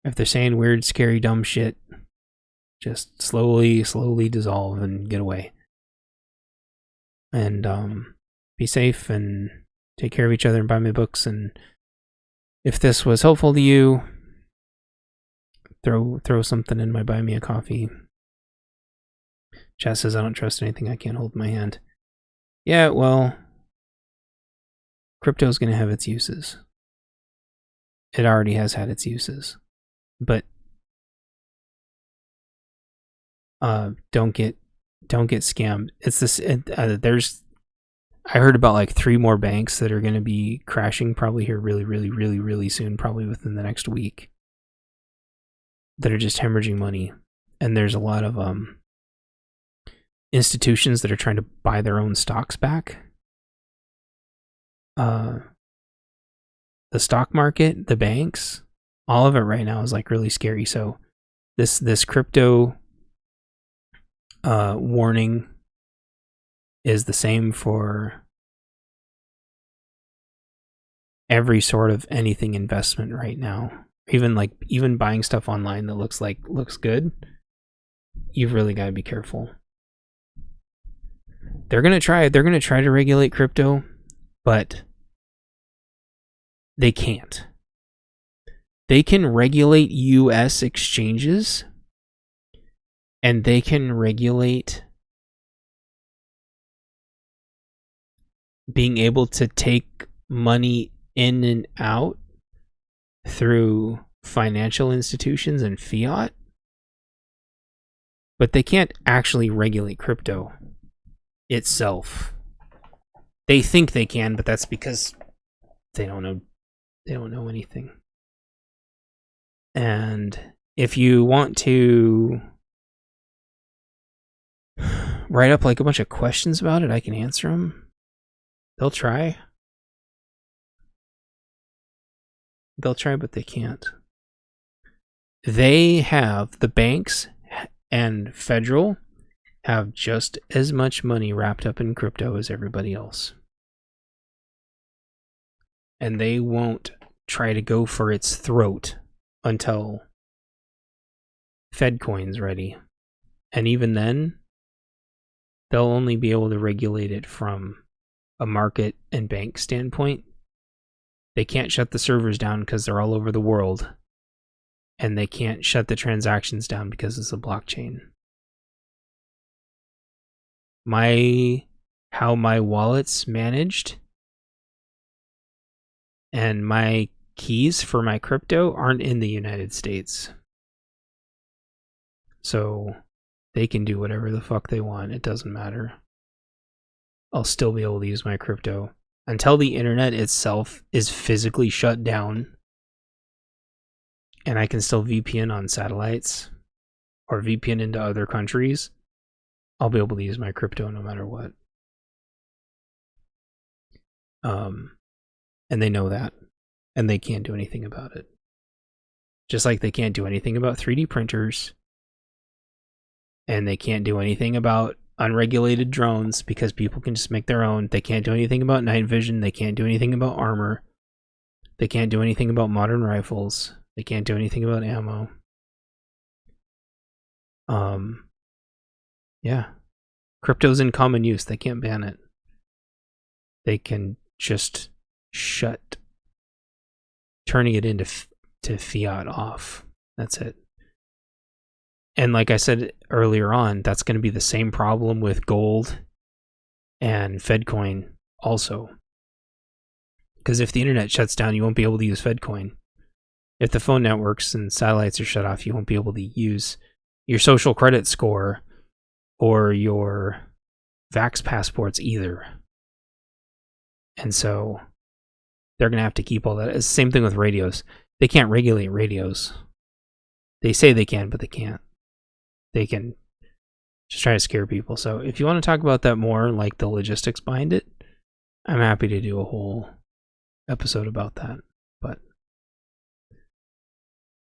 If they're saying weird, scary, dumb shit, just slowly dissolve and get away. And be safe and take care of each other and buy my books. And if this was helpful to you, throw something in my buy me a coffee. Chat says I don't trust anything I can't hold in my hand. Yeah, well, crypto's going to have its uses. It already has had its uses. But don't get scammed. It's this. I heard about like 3 more banks that are going to be crashing probably here really soon, probably within the next week, that are just hemorrhaging money. And there's a lot of institutions that are trying to buy their own stocks back. The stock market, the banks, all of it right now is like really scary. So this crypto warning is the same for every sort of anything investment right now. Even buying stuff online that looks good, you've really got to be careful. They're gonna try to regulate crypto, but they can't. They can regulate US exchanges, and they can regulate being able to take money in and out through financial institutions and fiat. But they can't actually regulate crypto itself. They think they can, but that's because they don't know anything. And if you want to write up like a bunch of questions about it, I can answer them. They'll try. But they can't. The banks and federal have just as much money wrapped up in crypto as everybody else. And they won't try to go for its throat until FedCoin's ready. And even then, they'll only be able to regulate it from a market and bank standpoint. They can't shut the servers down because they're all over the world. And they can't shut the transactions down because it's a blockchain. How my wallet's managed and my keys for my crypto aren't in the United States. So they can do whatever the fuck they want. It doesn't matter. I'll still be able to use my crypto until the internet itself is physically shut down and I can still VPN on satellites or VPN into other countries. I'll be able to use my crypto no matter what. And they know that. And they can't do anything about it. Just like they can't do anything about 3D printers. And they can't do anything about unregulated drones because people can just make their own. They can't do anything about night vision. They can't do anything about armor. They can't do anything about modern rifles. They can't do anything about ammo. Yeah. Crypto's in common use. They can't ban it. They can just shut turning it into fiat off. That's it. And like I said earlier on, that's going to be the same problem with gold and FedCoin also. Because if the internet shuts down, you won't be able to use FedCoin. If the phone networks and satellites are shut off, you won't be able to use your social credit score or your Vax passports either. And so they're going to have to keep all that. It's the same thing with radios. They can't regulate radios. They say they can, but they can't. They can just try to scare people. So if you want to talk about that more, like the logistics behind it, I'm happy to do a whole episode about that. But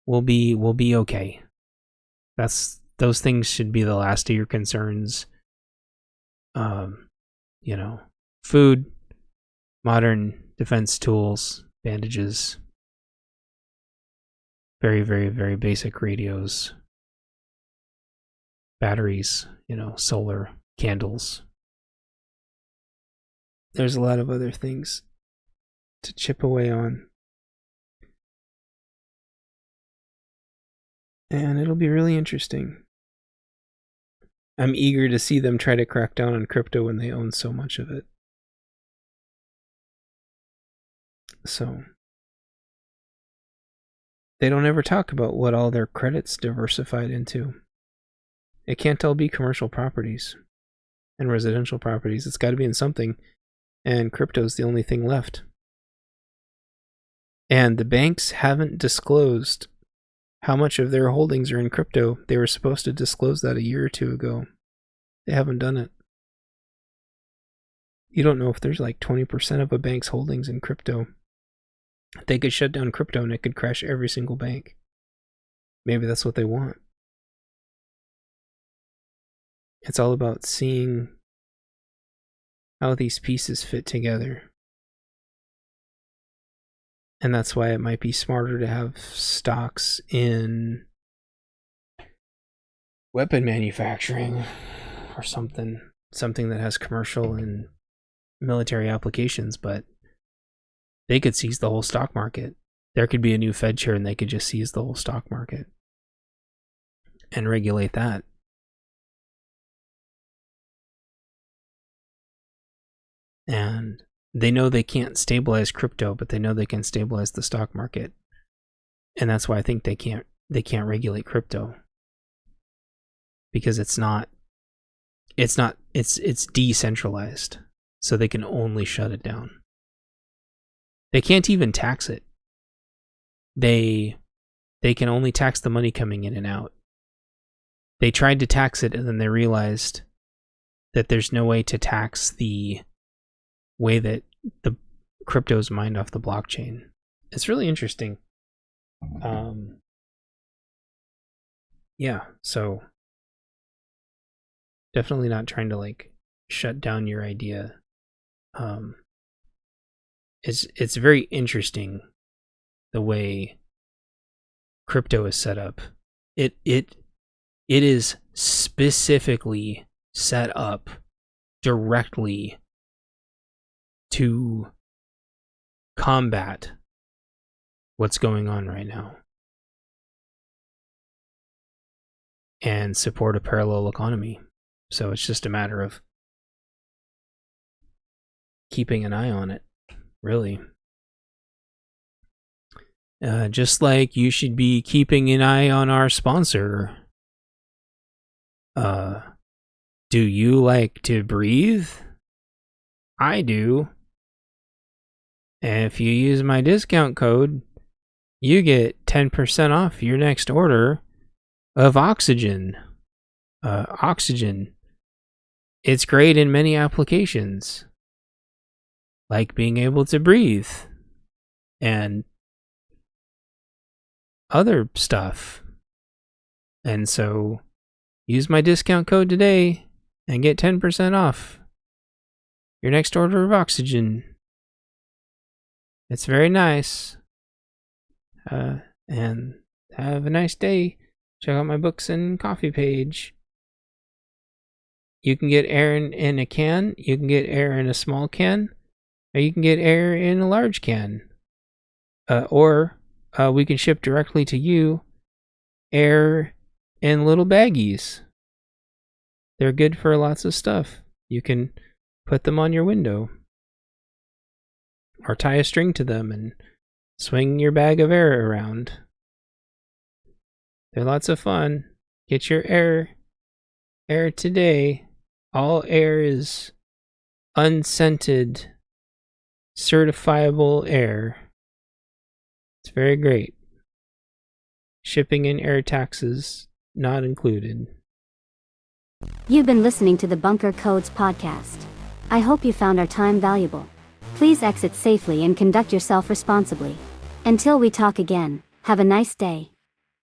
we'll be okay. Those things should be the last of your concerns. Food, modern defense tools, bandages, very, very, very basic radios, batteries, solar, candles. There's a lot of other things to chip away on. And it'll be really interesting. I'm eager to see them try to crack down on crypto when they own so much of it. So they don't ever talk about what all their credit's diversified into. It can't all be commercial properties and residential properties. It's got to be in something, and crypto's the only thing left. And the banks haven't disclosed how much of their holdings are in crypto. They were supposed to disclose that a year or two ago. They haven't done it. You don't know if there's like 20% of a bank's holdings in crypto. They could shut down crypto and it could crash every single bank. Maybe that's what they want. It's all about seeing how these pieces fit together. And that's why it might be smarter to have stocks in weapon manufacturing or something that has commercial and military applications, but they could seize the whole stock market. There could be a new Fed chair and they could just seize the whole stock market and regulate that. And they know they can't stabilize crypto, but they know they can stabilize the stock market. And that's why I think they can't regulate crypto. because it's decentralized. So they can only shut it down. They can't even tax it. They can only tax the money coming in and out. They tried to tax it, and then they realized that there's no way to tax the way that the crypto is mined off the blockchain. It's really interesting. Yeah, so definitely not trying to like shut down your idea. It's very interesting the way crypto is set up. It is specifically set up directly to combat what's going on right now and support a parallel economy. So it's just a matter of keeping an eye on it, really. Just like you should be keeping an eye on our sponsor. Do you like to breathe? I do. And if you use my discount code, you get 10% off your next order of oxygen. Oxygen. It's great in many applications, like being able to breathe and other stuff. And so use my discount code today and get 10% off your next order of oxygen. It's very nice. And have a nice day. Check out my books and coffee page. You can get air in a can, you can get air in a small can, or you can get air in a large can. Or we can ship directly to you air in little baggies. They're good for lots of stuff. You can put them on your window, or tie a string to them and swing your bag of air around. They're lots of fun. Get your air today. All air is unscented, certifiable air. It's very great. Shipping and air taxes not included. You've been listening to the Bunker Codes podcast. I hope you found our time valuable. Please exit safely and conduct yourself responsibly. Until we talk again, have a nice day.